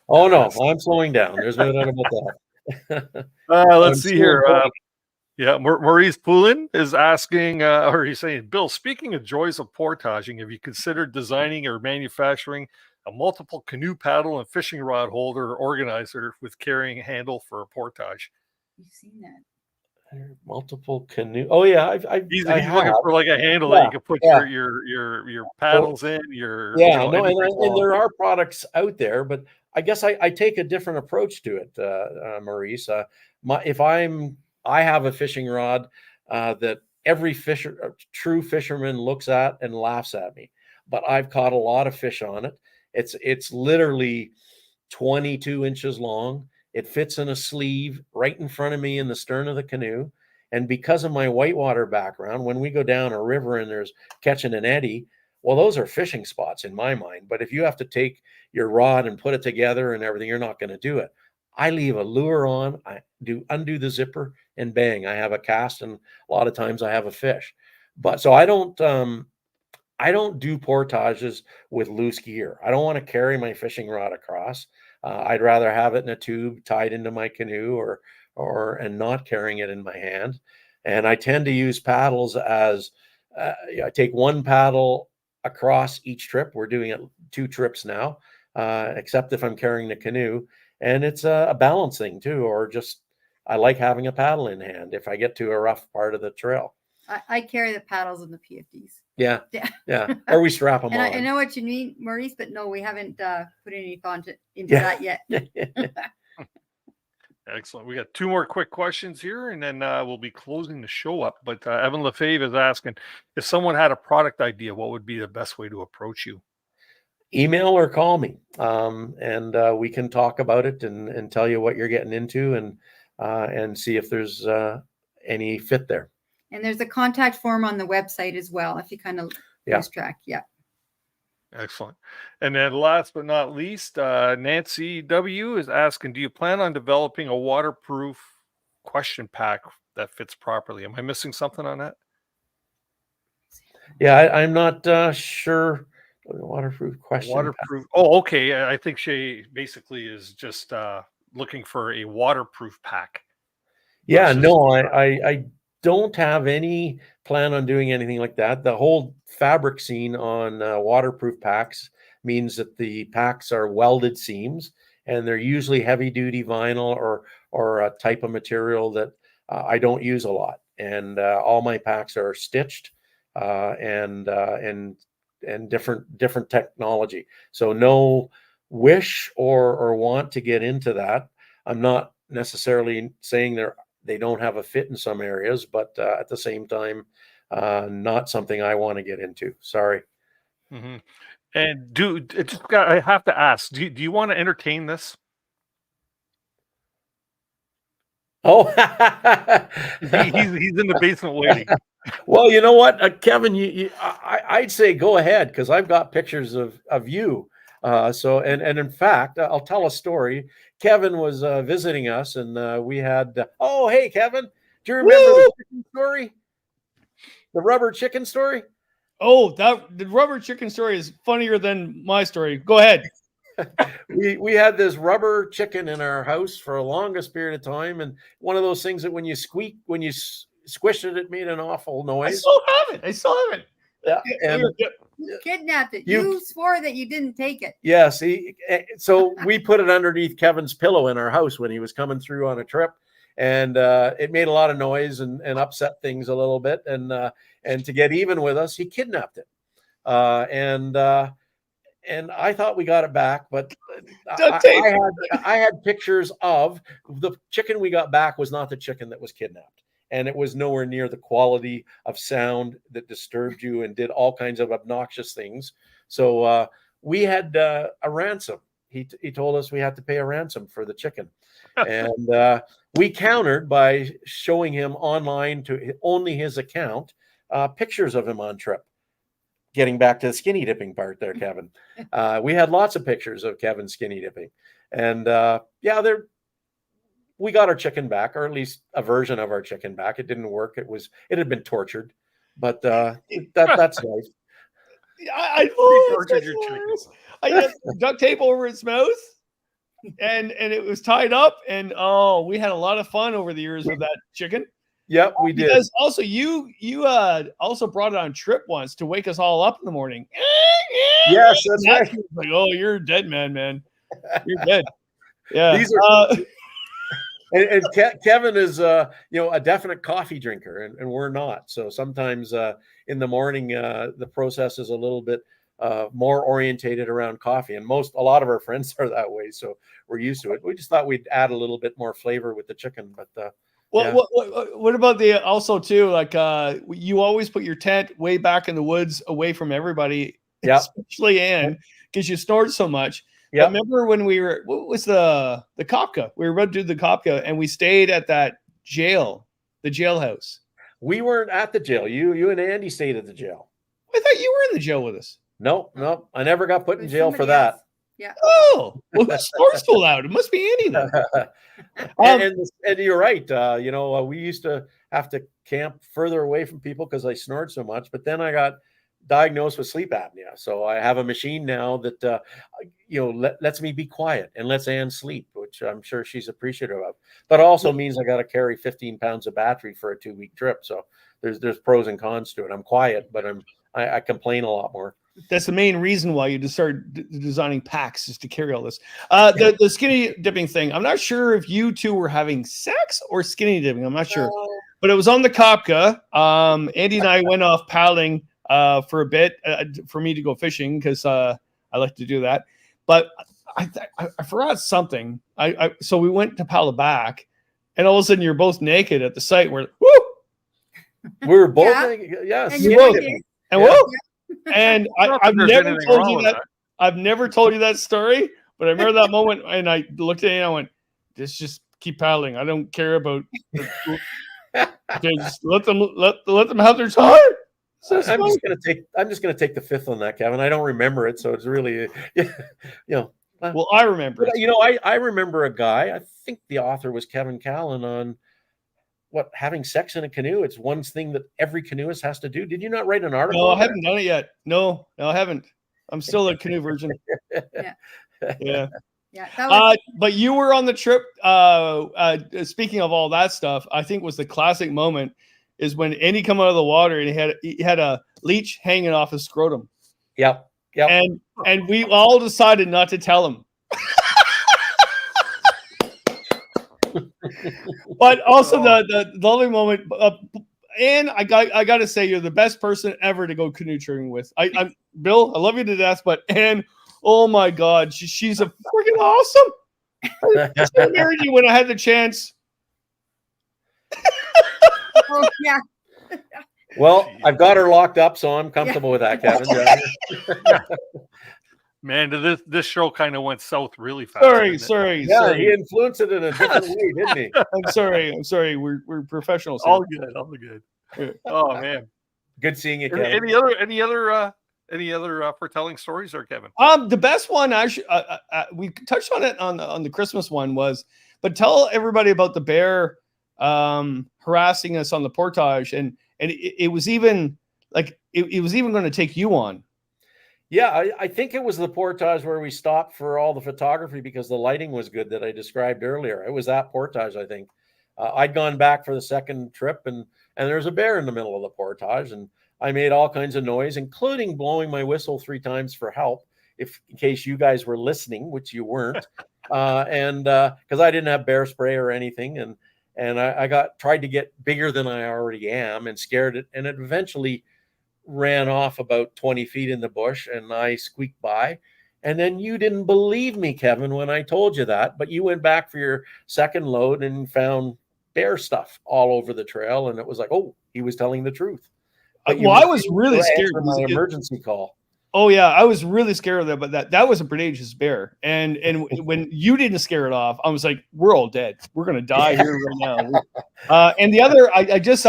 Oh no, I'm slowing down. There's no doubt about that. Let's see here. Maurice Poulin is asking, or he's saying, Bill, speaking of joys of portaging, have you considered designing or manufacturing a multiple canoe paddle and fishing rod holder or organizer with carrying handle for a portage? You've seen that. Multiple canoe. Oh yeah, He's looking for like a handle that you can put your paddles in. And there are products out there, but I guess I take a different approach to it, Maurice. I have a fishing rod that every true fisherman looks at and laughs at me, but I've caught a lot of fish on it. It's literally 22 inches long. It fits in a sleeve right in front of me in the stern of the canoe. And because of my whitewater background, when we go down a river and there's catching an eddy, well, those are fishing spots in my mind. But if you have to take your rod and put it together and everything, you're not going to do it. I leave a lure on, undo the zipper, and bang, I have a cast, and a lot of times I have a fish. But so I don't do portages with loose gear. I don't want to carry my fishing rod across. I'd rather have it in a tube tied into my canoe, and not carrying it in my hand. And I tend to use paddles as I take one paddle across each trip. We're doing it 2 trips now, except if I'm carrying the canoe, and it's a balance thing too, or just I like having a paddle in hand if I get to a rough part of the trail. I carry the paddles and the PFDs. Yeah. Or we strap them on. I know what you mean, Maurice, but no, we haven't put any thought into that yet. Excellent. We got two more quick questions here, and then we'll be closing the show up. But Evan Lefebvre is asking, if someone had a product idea, what would be the best way to approach you? Email or call me, and we can talk about it and tell you what you're getting into, and see if there's any fit there. And there's a contact form on the website as well, if you kind of lose track. Yeah. Excellent. And then last but not least, Nancy W. is asking, do you plan on developing a waterproof question pack that fits properly? Am I missing something on that? Yeah, I'm not sure. Waterproof question. Waterproof. Oh, okay. I think she basically is just looking for a waterproof pack. Yeah, no, I don't have any plan on doing anything like that. The whole fabric scene on waterproof packs means that the packs are welded seams, and they're usually heavy duty vinyl or a type of material that I don't use a lot. And all my packs are stitched and different technology. So no wish or want to get into that. I'm not necessarily saying they don't have a fit in some areas, but at the same time, not something I want to get into. Sorry. Mm-hmm. And I have to ask, do you want to entertain this? Oh, he's in the basement waiting. Well, you know what, Kevin, I'd say go ahead, because I've got pictures of you. So in fact, I'll tell a story. Kevin was visiting us, and we had. Oh, hey, Kevin, do you remember the chicken story? The rubber chicken story? Oh, the rubber chicken story is funnier than my story. Go ahead. We had this rubber chicken in our house for the longest period of time, and one of those things that when you squished it, it made an awful noise. I still have it. Yeah, and You kidnapped it. You swore that you didn't take it. yes, so we put it underneath Kevin's pillow in our house when he was coming through on a trip, and it made a lot of noise and upset things a little bit, and to get even with us, he kidnapped it, and I thought we got it back, but I had pictures of the chicken we got back was not the chicken that was kidnapped. And it was nowhere near the quality of sound that disturbed you and did all kinds of obnoxious things. So we had a ransom. He told us we had to pay a ransom for the chicken. And we countered by showing him online to only his account pictures of him on trip. Getting back to the skinny dipping part there, Kevin. We had lots of pictures of Kevin skinny dipping. And we got our chicken back, or at least a version of our chicken back. It didn't work. It had been tortured, but that's nice. I tortured your chicken. I had duct tape over its mouth, and it was tied up. And we had a lot of fun over the years with that chicken. Yep, we did. Because also you also brought it on trip once to wake us all up in the morning. Yes, that's right. Like, oh, you're a dead man. You're dead. Yeah. These are. And Kevin is, a definite coffee drinker, and we're not. So sometimes in the morning, the process is a little bit more orientated around coffee, and a lot of our friends are that way. So we're used to it. We just thought we'd add a little bit more flavor with the chicken. But what about also too? Like you always put your tent way back in the woods, away from everybody. Yeah, especially Anne, because you snored so much. Yeah. Remember when what was the Kopka? We were about to do the Kopka, and we stayed at that jail, the jailhouse. We weren't at the jail. You and Andy stayed at the jail. I thought you were in the jail with us. No. I never got put in jail for that. Else. Yeah. Oh, well, who snores so loud? It must be Andy then. And you're right. We used to have to camp further away from people because I snored so much. But then I got diagnosed with sleep apnea, so I have a machine now that lets me be quiet and lets Anne sleep, which I'm sure she's appreciative of, but also means I got to carry 15 pounds of battery for a 2-week trip. So there's pros and cons to it. I'm quiet, but I complain a lot more. That's the main reason why you started designing packs, is to carry all this. The skinny dipping thing, I'm not sure if you two were having sex or skinny dipping. I'm not sure, but it was on the Kopka. Andy and I went off paddling for a bit for me to go fishing, because I like to do that. But I forgot something. So we went to paddle back, and all of a sudden you're both naked at the site. We're woo, We were both, And skinny you're dipping. naked. and Yeah. woo, and Not that I've there's never anything told wrong you with that. I've never told you that story, but I remember that moment, and I looked at you and I went, just keep paddling. I don't care about. Okay, just let them have their time. I'm just gonna take the fifth on that, Kevin. I don't remember it, so it's really, Well, I remember. But, I remember a guy. I think the author was Kevin Callan on having sex in a canoe. It's one thing that every canoeist has to do. Did you not write an article? No, I haven't done it yet. No, I haven't. I'm still a canoe virgin. Yeah. Yeah. That was, But you were on the trip. Speaking of all that stuff, I think was the classic moment is when Andy come out of the water and he had a leech hanging off his scrotum. Yep. And we all decided not to tell him. But also the lovely moment. And I got to say, you're the best person ever to go canoe tripping with. I'm Bill. I love you to death, but Anne, oh my God, she's a freaking awesome. I married you when I had the chance. oh, yeah. Well, I've got her locked up, so I'm comfortable with that, Kevin. Man, this show kind of went south really fast. Sorry. Yeah, he influenced it in a different way, didn't he? I'm sorry. We're professionals here. All good. Oh man, good seeing you, Kevin. Any other foretelling stories there, Kevin? The best one actually, we touched on it on the Christmas one but tell everybody about the bear harassing us on the portage, and it was even like it was even going to take you on. Yeah, I think it was the portage where we stopped for all the photography because the lighting was good that I described earlier. It was that portage, I think. I'd gone back for the second trip, and there's a bear in the middle of the portage, and I made all kinds of noise, including blowing my whistle 3 times for help, in case you guys were listening, which you weren't, and because I didn't have bear spray or anything, and I tried to get bigger than I already am and scared it, and it eventually ran off about 20 feet in the bush, and I squeaked by. And then you didn't believe me, Kevin, when I told you that, but you went back for your second load and found bear stuff all over the trail, and it was like, oh, he was telling the truth. I was really scared for my emergency call. Oh yeah, I was really scared of that, but that was a predaceous bear, and when you didn't scare it off, I was like, we're all dead. We're gonna die here right now. And the other, I just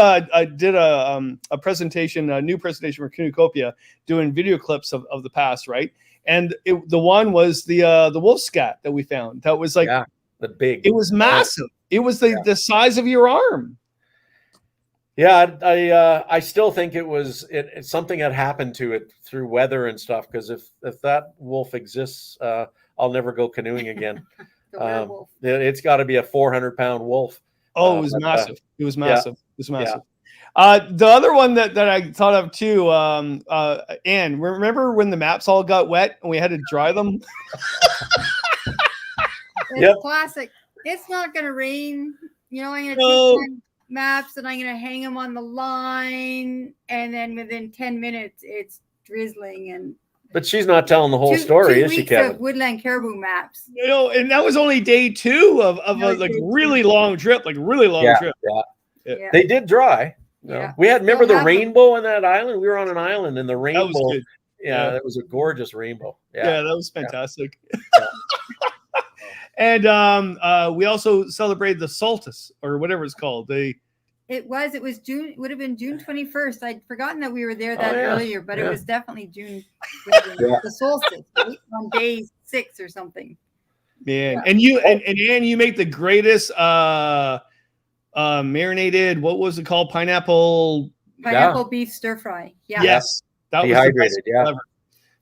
did a presentation, a new presentation for Canoecopia, doing video clips of the past, right? And the one was the wolf scat that we found. That was like it was massive. It was the size of your arm. Yeah, I still think it's something that happened to it through weather and stuff. Because if that wolf exists, I'll never go canoeing again. It's got to be a 400-pound wolf. Oh, it was massive. It was massive. It was massive. The other one that I thought of too, Anne, remember when the maps all got wet and we had to dry them? It's classic. It's not going to rain. I'm going to take my maps and I'm going to hang them on the line. And then within 10 minutes, it's drizzling. But she's not telling the whole story, two is she, weeks Kevin? of woodland caribou maps. And that was only day 2 of a really long trip, trip. Yeah. They did dry. Yeah. We remember the rainbow on that island? We were on an island and the rainbow. That was good. Yeah, that was a gorgeous rainbow. Yeah, that was fantastic. And we also celebrated the solstice or whatever it's called. It was June. It would have been June 21st. I'd forgotten that we were there earlier, but it was definitely June. The solstice, right? On day 6 or something. Man, and you and Anne, you make the greatest marinated. What was it called? Pineapple beef stir fry. Yeah. Yes, that dehydrated. Was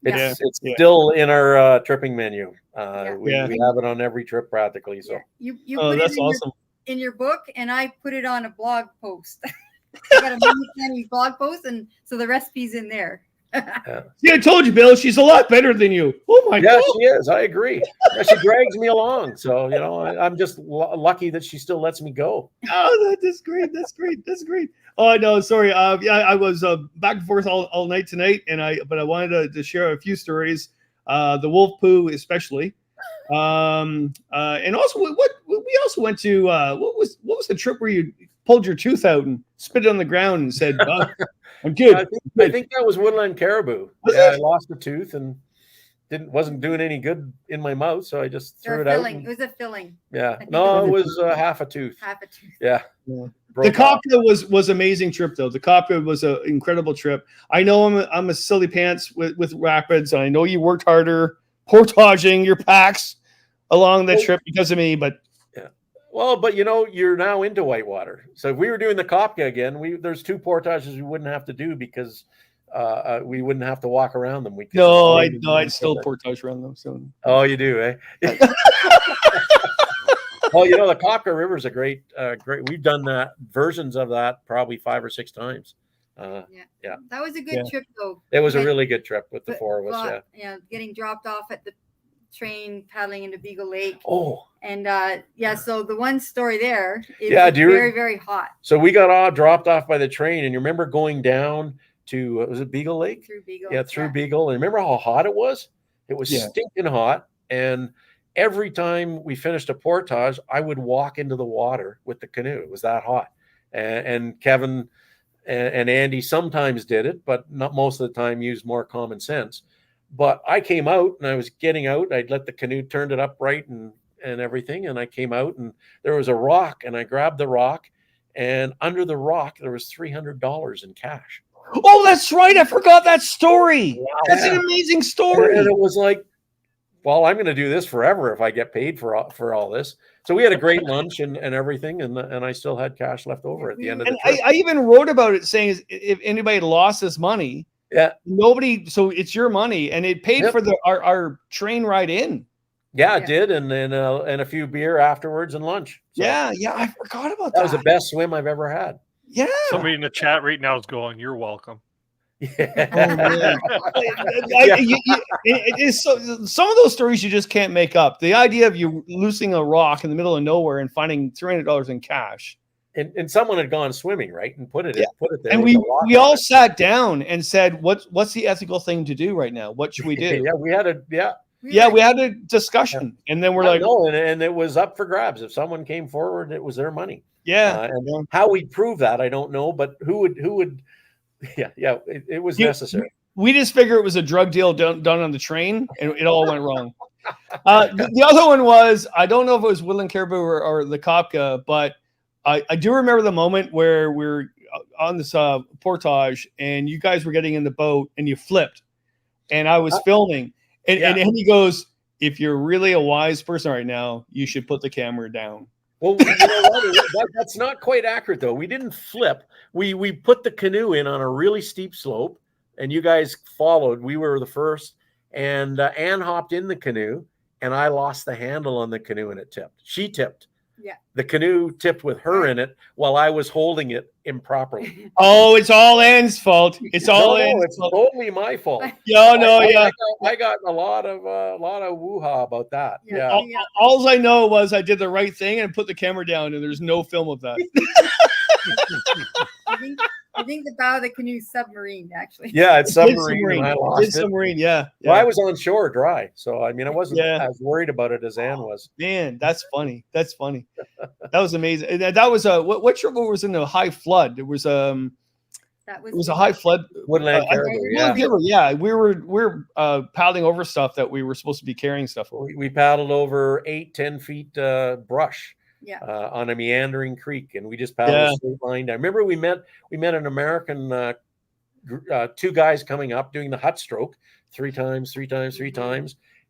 it's still in our tripping menu. We have it on every trip practically. So you put that's it awesome. In your book, and I put it on a blog post. I got a mini blog post, and so the recipe's in there. See, I told you, Bill. She's a lot better than you. Oh my God. She is. I agree. She drags me along, so I'm just lucky that she still lets me go. Oh, that's great. That's great. Oh no, sorry. I was back and forth all night tonight, but I wanted to share a few stories. The wolf poo, especially. And also, what we also went to. What was the trip where you pulled your tooth out and spit it on the ground and said, "Oh, I'm good." I think that was woodland caribou. Was Yeah, it? I lost a tooth and wasn't doing any good in my mouth, so I just Or threw it out. filling. and- It was a filling. yeah, think no, it it was was half a tooth. Half a tooth. Yeah, Yeah. The broke off. Kopka was amazing trip though. The Kopka was an incredible trip. I know I'm a silly pants with rapids, and I know you worked harder portaging your packs along that trip because of me. But Well, but you're now into whitewater. So if we were doing the Kopka again, there's 2 portages we wouldn't have to do because we wouldn't have to walk around them. We could no, just I'd still portage around them soon. Oh, you do, eh? Well, the Kopka River is a great. We've done that versions of that probably 5 or 6 times. Yeah. That was a good trip though. It was a But- really good trip with the but- 4 of us. but, getting dropped off at the train, paddling into Beagle Lake. Oh, And so the one story there is Yeah, do you- very, very hot so we got dropped off by the train, and you remember going down to was it Beagle Lake? through Beagle. Yeah, through Beagle. And remember how hot it was? It was Yeah. stinking hot. And every time we finished a portage, I would walk into the water with the canoe. It was that hot. And Kevin and Andy sometimes did it, but not most of the time, used more common sense. But I came out and I was getting out. I'd let the canoe turn it upright and everything. And I came out and there was a rock, and I grabbed the rock, and under the rock, there was $300 in cash. Oh, that's right. I forgot that story. Wow. That's an amazing story. And it was like, well, I'm going to do this forever if I get paid for all this. So we had a great lunch and everything, and I still had cash left over at the end of the And trip. I even wrote about it saying if anybody lost this money, Yeah, so it's your money, and it paid Yep. for our train ride in. yeah, it Yeah. did, and then and a few beer afterwards and lunch. So Yeah, I forgot about that was the best swim I've ever had. Yeah. Somebody in the chat right now is going, "You're welcome." Yeah. Oh, man. It is some of those stories you just can't make up. The idea of you losing a rock in the middle of nowhere and finding $300 in cash. And someone had gone swimming, right, and put it there. And with we a rock we on all it. sat down and said, what's the ethical thing to do right now? What should we do? Yeah, we had a We had a discussion, and then we're like, no, and it was up for grabs. If someone came forward, it was their money. yeah. And how we'd prove that, I don't know, but who would? Yeah, it was necessary. We just figured it was a drug deal done on the train, and it all went wrong. The other one was, I don't know if it was woodland caribou or the Kopka, but I do remember the moment where we're on this portage, and you guys were getting in the boat, and you flipped, and I was filming, and he goes, "If you're really a wise person right now, you should put the camera down." Well, you know what? That's not quite accurate, though. We didn't flip. We put the canoe in on a really steep slope, and you guys followed. We were the first, and Anne hopped in the canoe, and I lost the handle on the canoe, and it tipped. She tipped. Yeah. The canoe tipped with her in it while I was holding it improperly. Oh, it's all Anne's fault. It's all Anne's it's fault. totally my fault. Yeah, no, yeah. I got a lot of woo-ha about that. Yeah. Yeah. All I know was I did the right thing and put the camera down, and there's no film of that. I think the bow of the canoe submarine actually. Yeah, it's submarine. And I lost it. Submarine, yeah. Well, I was on shore dry, so I mean, I wasn't Yeah. as worried about it as Anne was. Man, that's funny. That's funny. That was amazing. And that was a what trip was in a high flood? It was That it was a high flood. Woodland caribou. Yeah. Yeah, we were paddling over stuff that we were supposed to be carrying stuff over. We paddled over 8-10 feet brush Yeah. on a meandering creek, and we just paddled a straight line down. Remember, we met an American 2 guys coming up doing the hut stroke 3 times,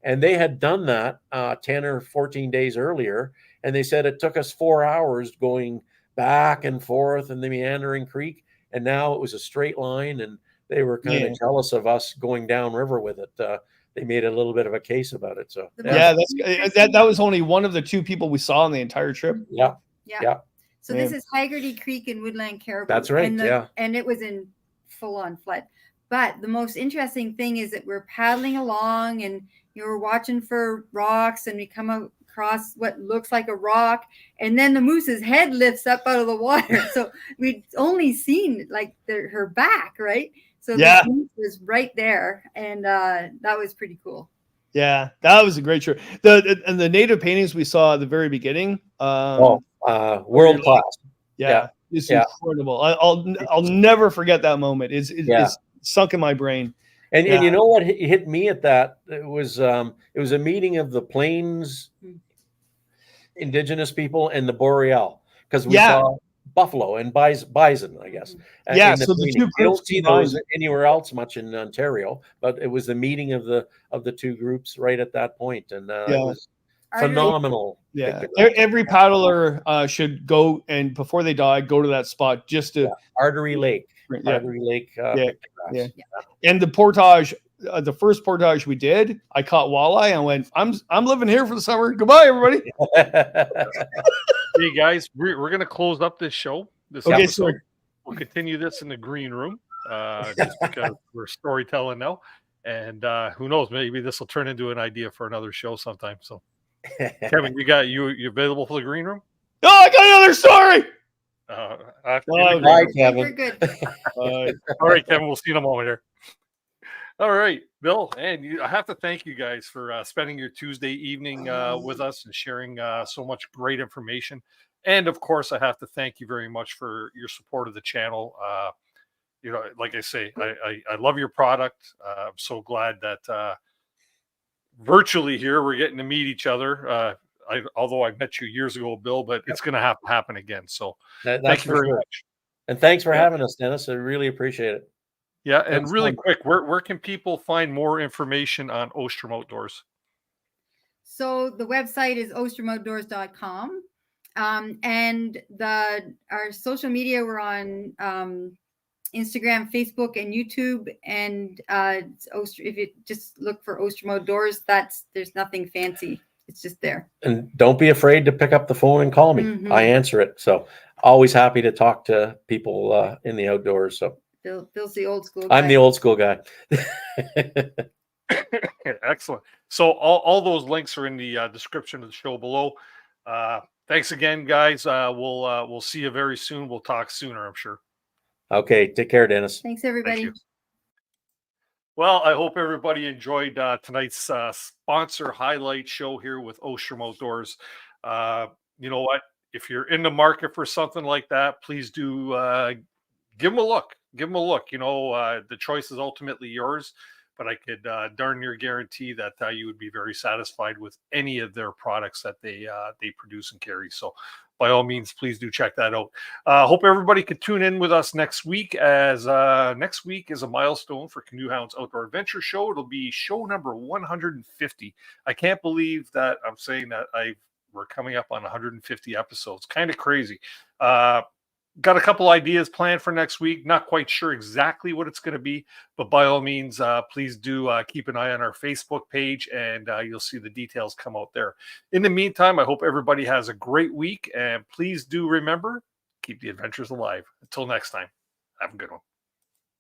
and they had done that 10 or 14 days earlier, and they said it took us 4 hours going back and forth in the meandering creek, and now it was a straight line, and they were kind of jealous of us going downriver with it. They made a little bit of a case about it. So Yeah, that was only one of the 2 people we saw on the entire trip. Yeah. So this is Haggerty Creek in Woodland Caribou. That's right, And and it was in full-on flood. But the most interesting thing is that we're paddling along, and you're watching for rocks, and we come across what looks like a rock, and then the moose's head lifts up out of the water. So we'd only seen like her back, right? So the moose was right there, and that was pretty cool. Yeah, that was a great show. And the native paintings we saw at the very beginning. World class. Yeah, it's yeah. incredible. I'll never forget that moment. It's sunk in my brain. And you know what hit me at that? It was a meeting of the Plains Indigenous people and the Boreal, because we saw buffalo and bison, I guess. Yeah, in the so the painting. two You don't groups see those combined. anywhere else much in Ontario, but it was the meeting of the two groups right at that point, and it was phenomenal. Yeah, pictograph. every paddler should go, and before they die, go to that spot just to Artery Lake. Yeah. Artery Lake pictographs. And the portage, the first portage we did, I caught walleye and went, I'm living here for the summer. Goodbye, everybody. Hey guys, we're gonna close up this show. This episode. We'll continue this in the green room, just because we're storytelling now, and who knows, maybe this will turn into an idea for another show sometime. So, Kevin, you available for the green room? Oh, I got another story. Bye, Kevin. We're good. All right, Kevin. We'll see you in a moment here. All right, Bill, and I have to thank you guys for spending your Tuesday evening with us and sharing so much great information. And of course, I have to thank you very much for your support of the channel. You know, like I say, I love your product. I'm so glad that virtually here we're getting to meet each other. Although I met you years ago, Bill, but it's going to have to happen again. So thank you very much. And thanks for having us, Dennis. I really appreciate it. Yeah, and really quick, where can people find more information on Ostrom Outdoors? So the website is ostromoutdoors.com. And our social media, we're on Instagram, Facebook, and YouTube. And if you just look for Ostrom Outdoors, there's nothing fancy. It's just there. And don't be afraid to pick up the phone and call me. Mm-hmm. I answer it. So always happy to talk to people in the outdoors. So Bill's the old school guy. I'm the old school guy. Excellent. So all those links are in the description of the show below. Thanks again, guys. We'll see you very soon. We'll talk sooner, I'm sure. Okay. Take care, Dennis. Thanks, everybody. Thank you. Well, I hope everybody enjoyed tonight's sponsor highlight show here with Ostrom Outdoors. You know what? If you're in the market for something like that, please do give them a look. Give them a look. You know, the choice is ultimately yours, but I could darn near guarantee that you would be very satisfied with any of their products that they produce and carry. So by all means, please do check that out. Hope everybody could tune in with us next week, as next week is a milestone for CanoeHound's Outdoor Adventure Show. It'll be show number 150. I can't believe that I'm saying that we're coming up on 150 episodes. Kind of crazy. Got a couple ideas planned for next week. Not quite sure exactly what it's going to be, but by all means, please do keep an eye on our Facebook page, and you'll see the details come out there. In the meantime, I hope everybody has a great week, and please do remember, keep the adventures alive. Until next time, have a good one.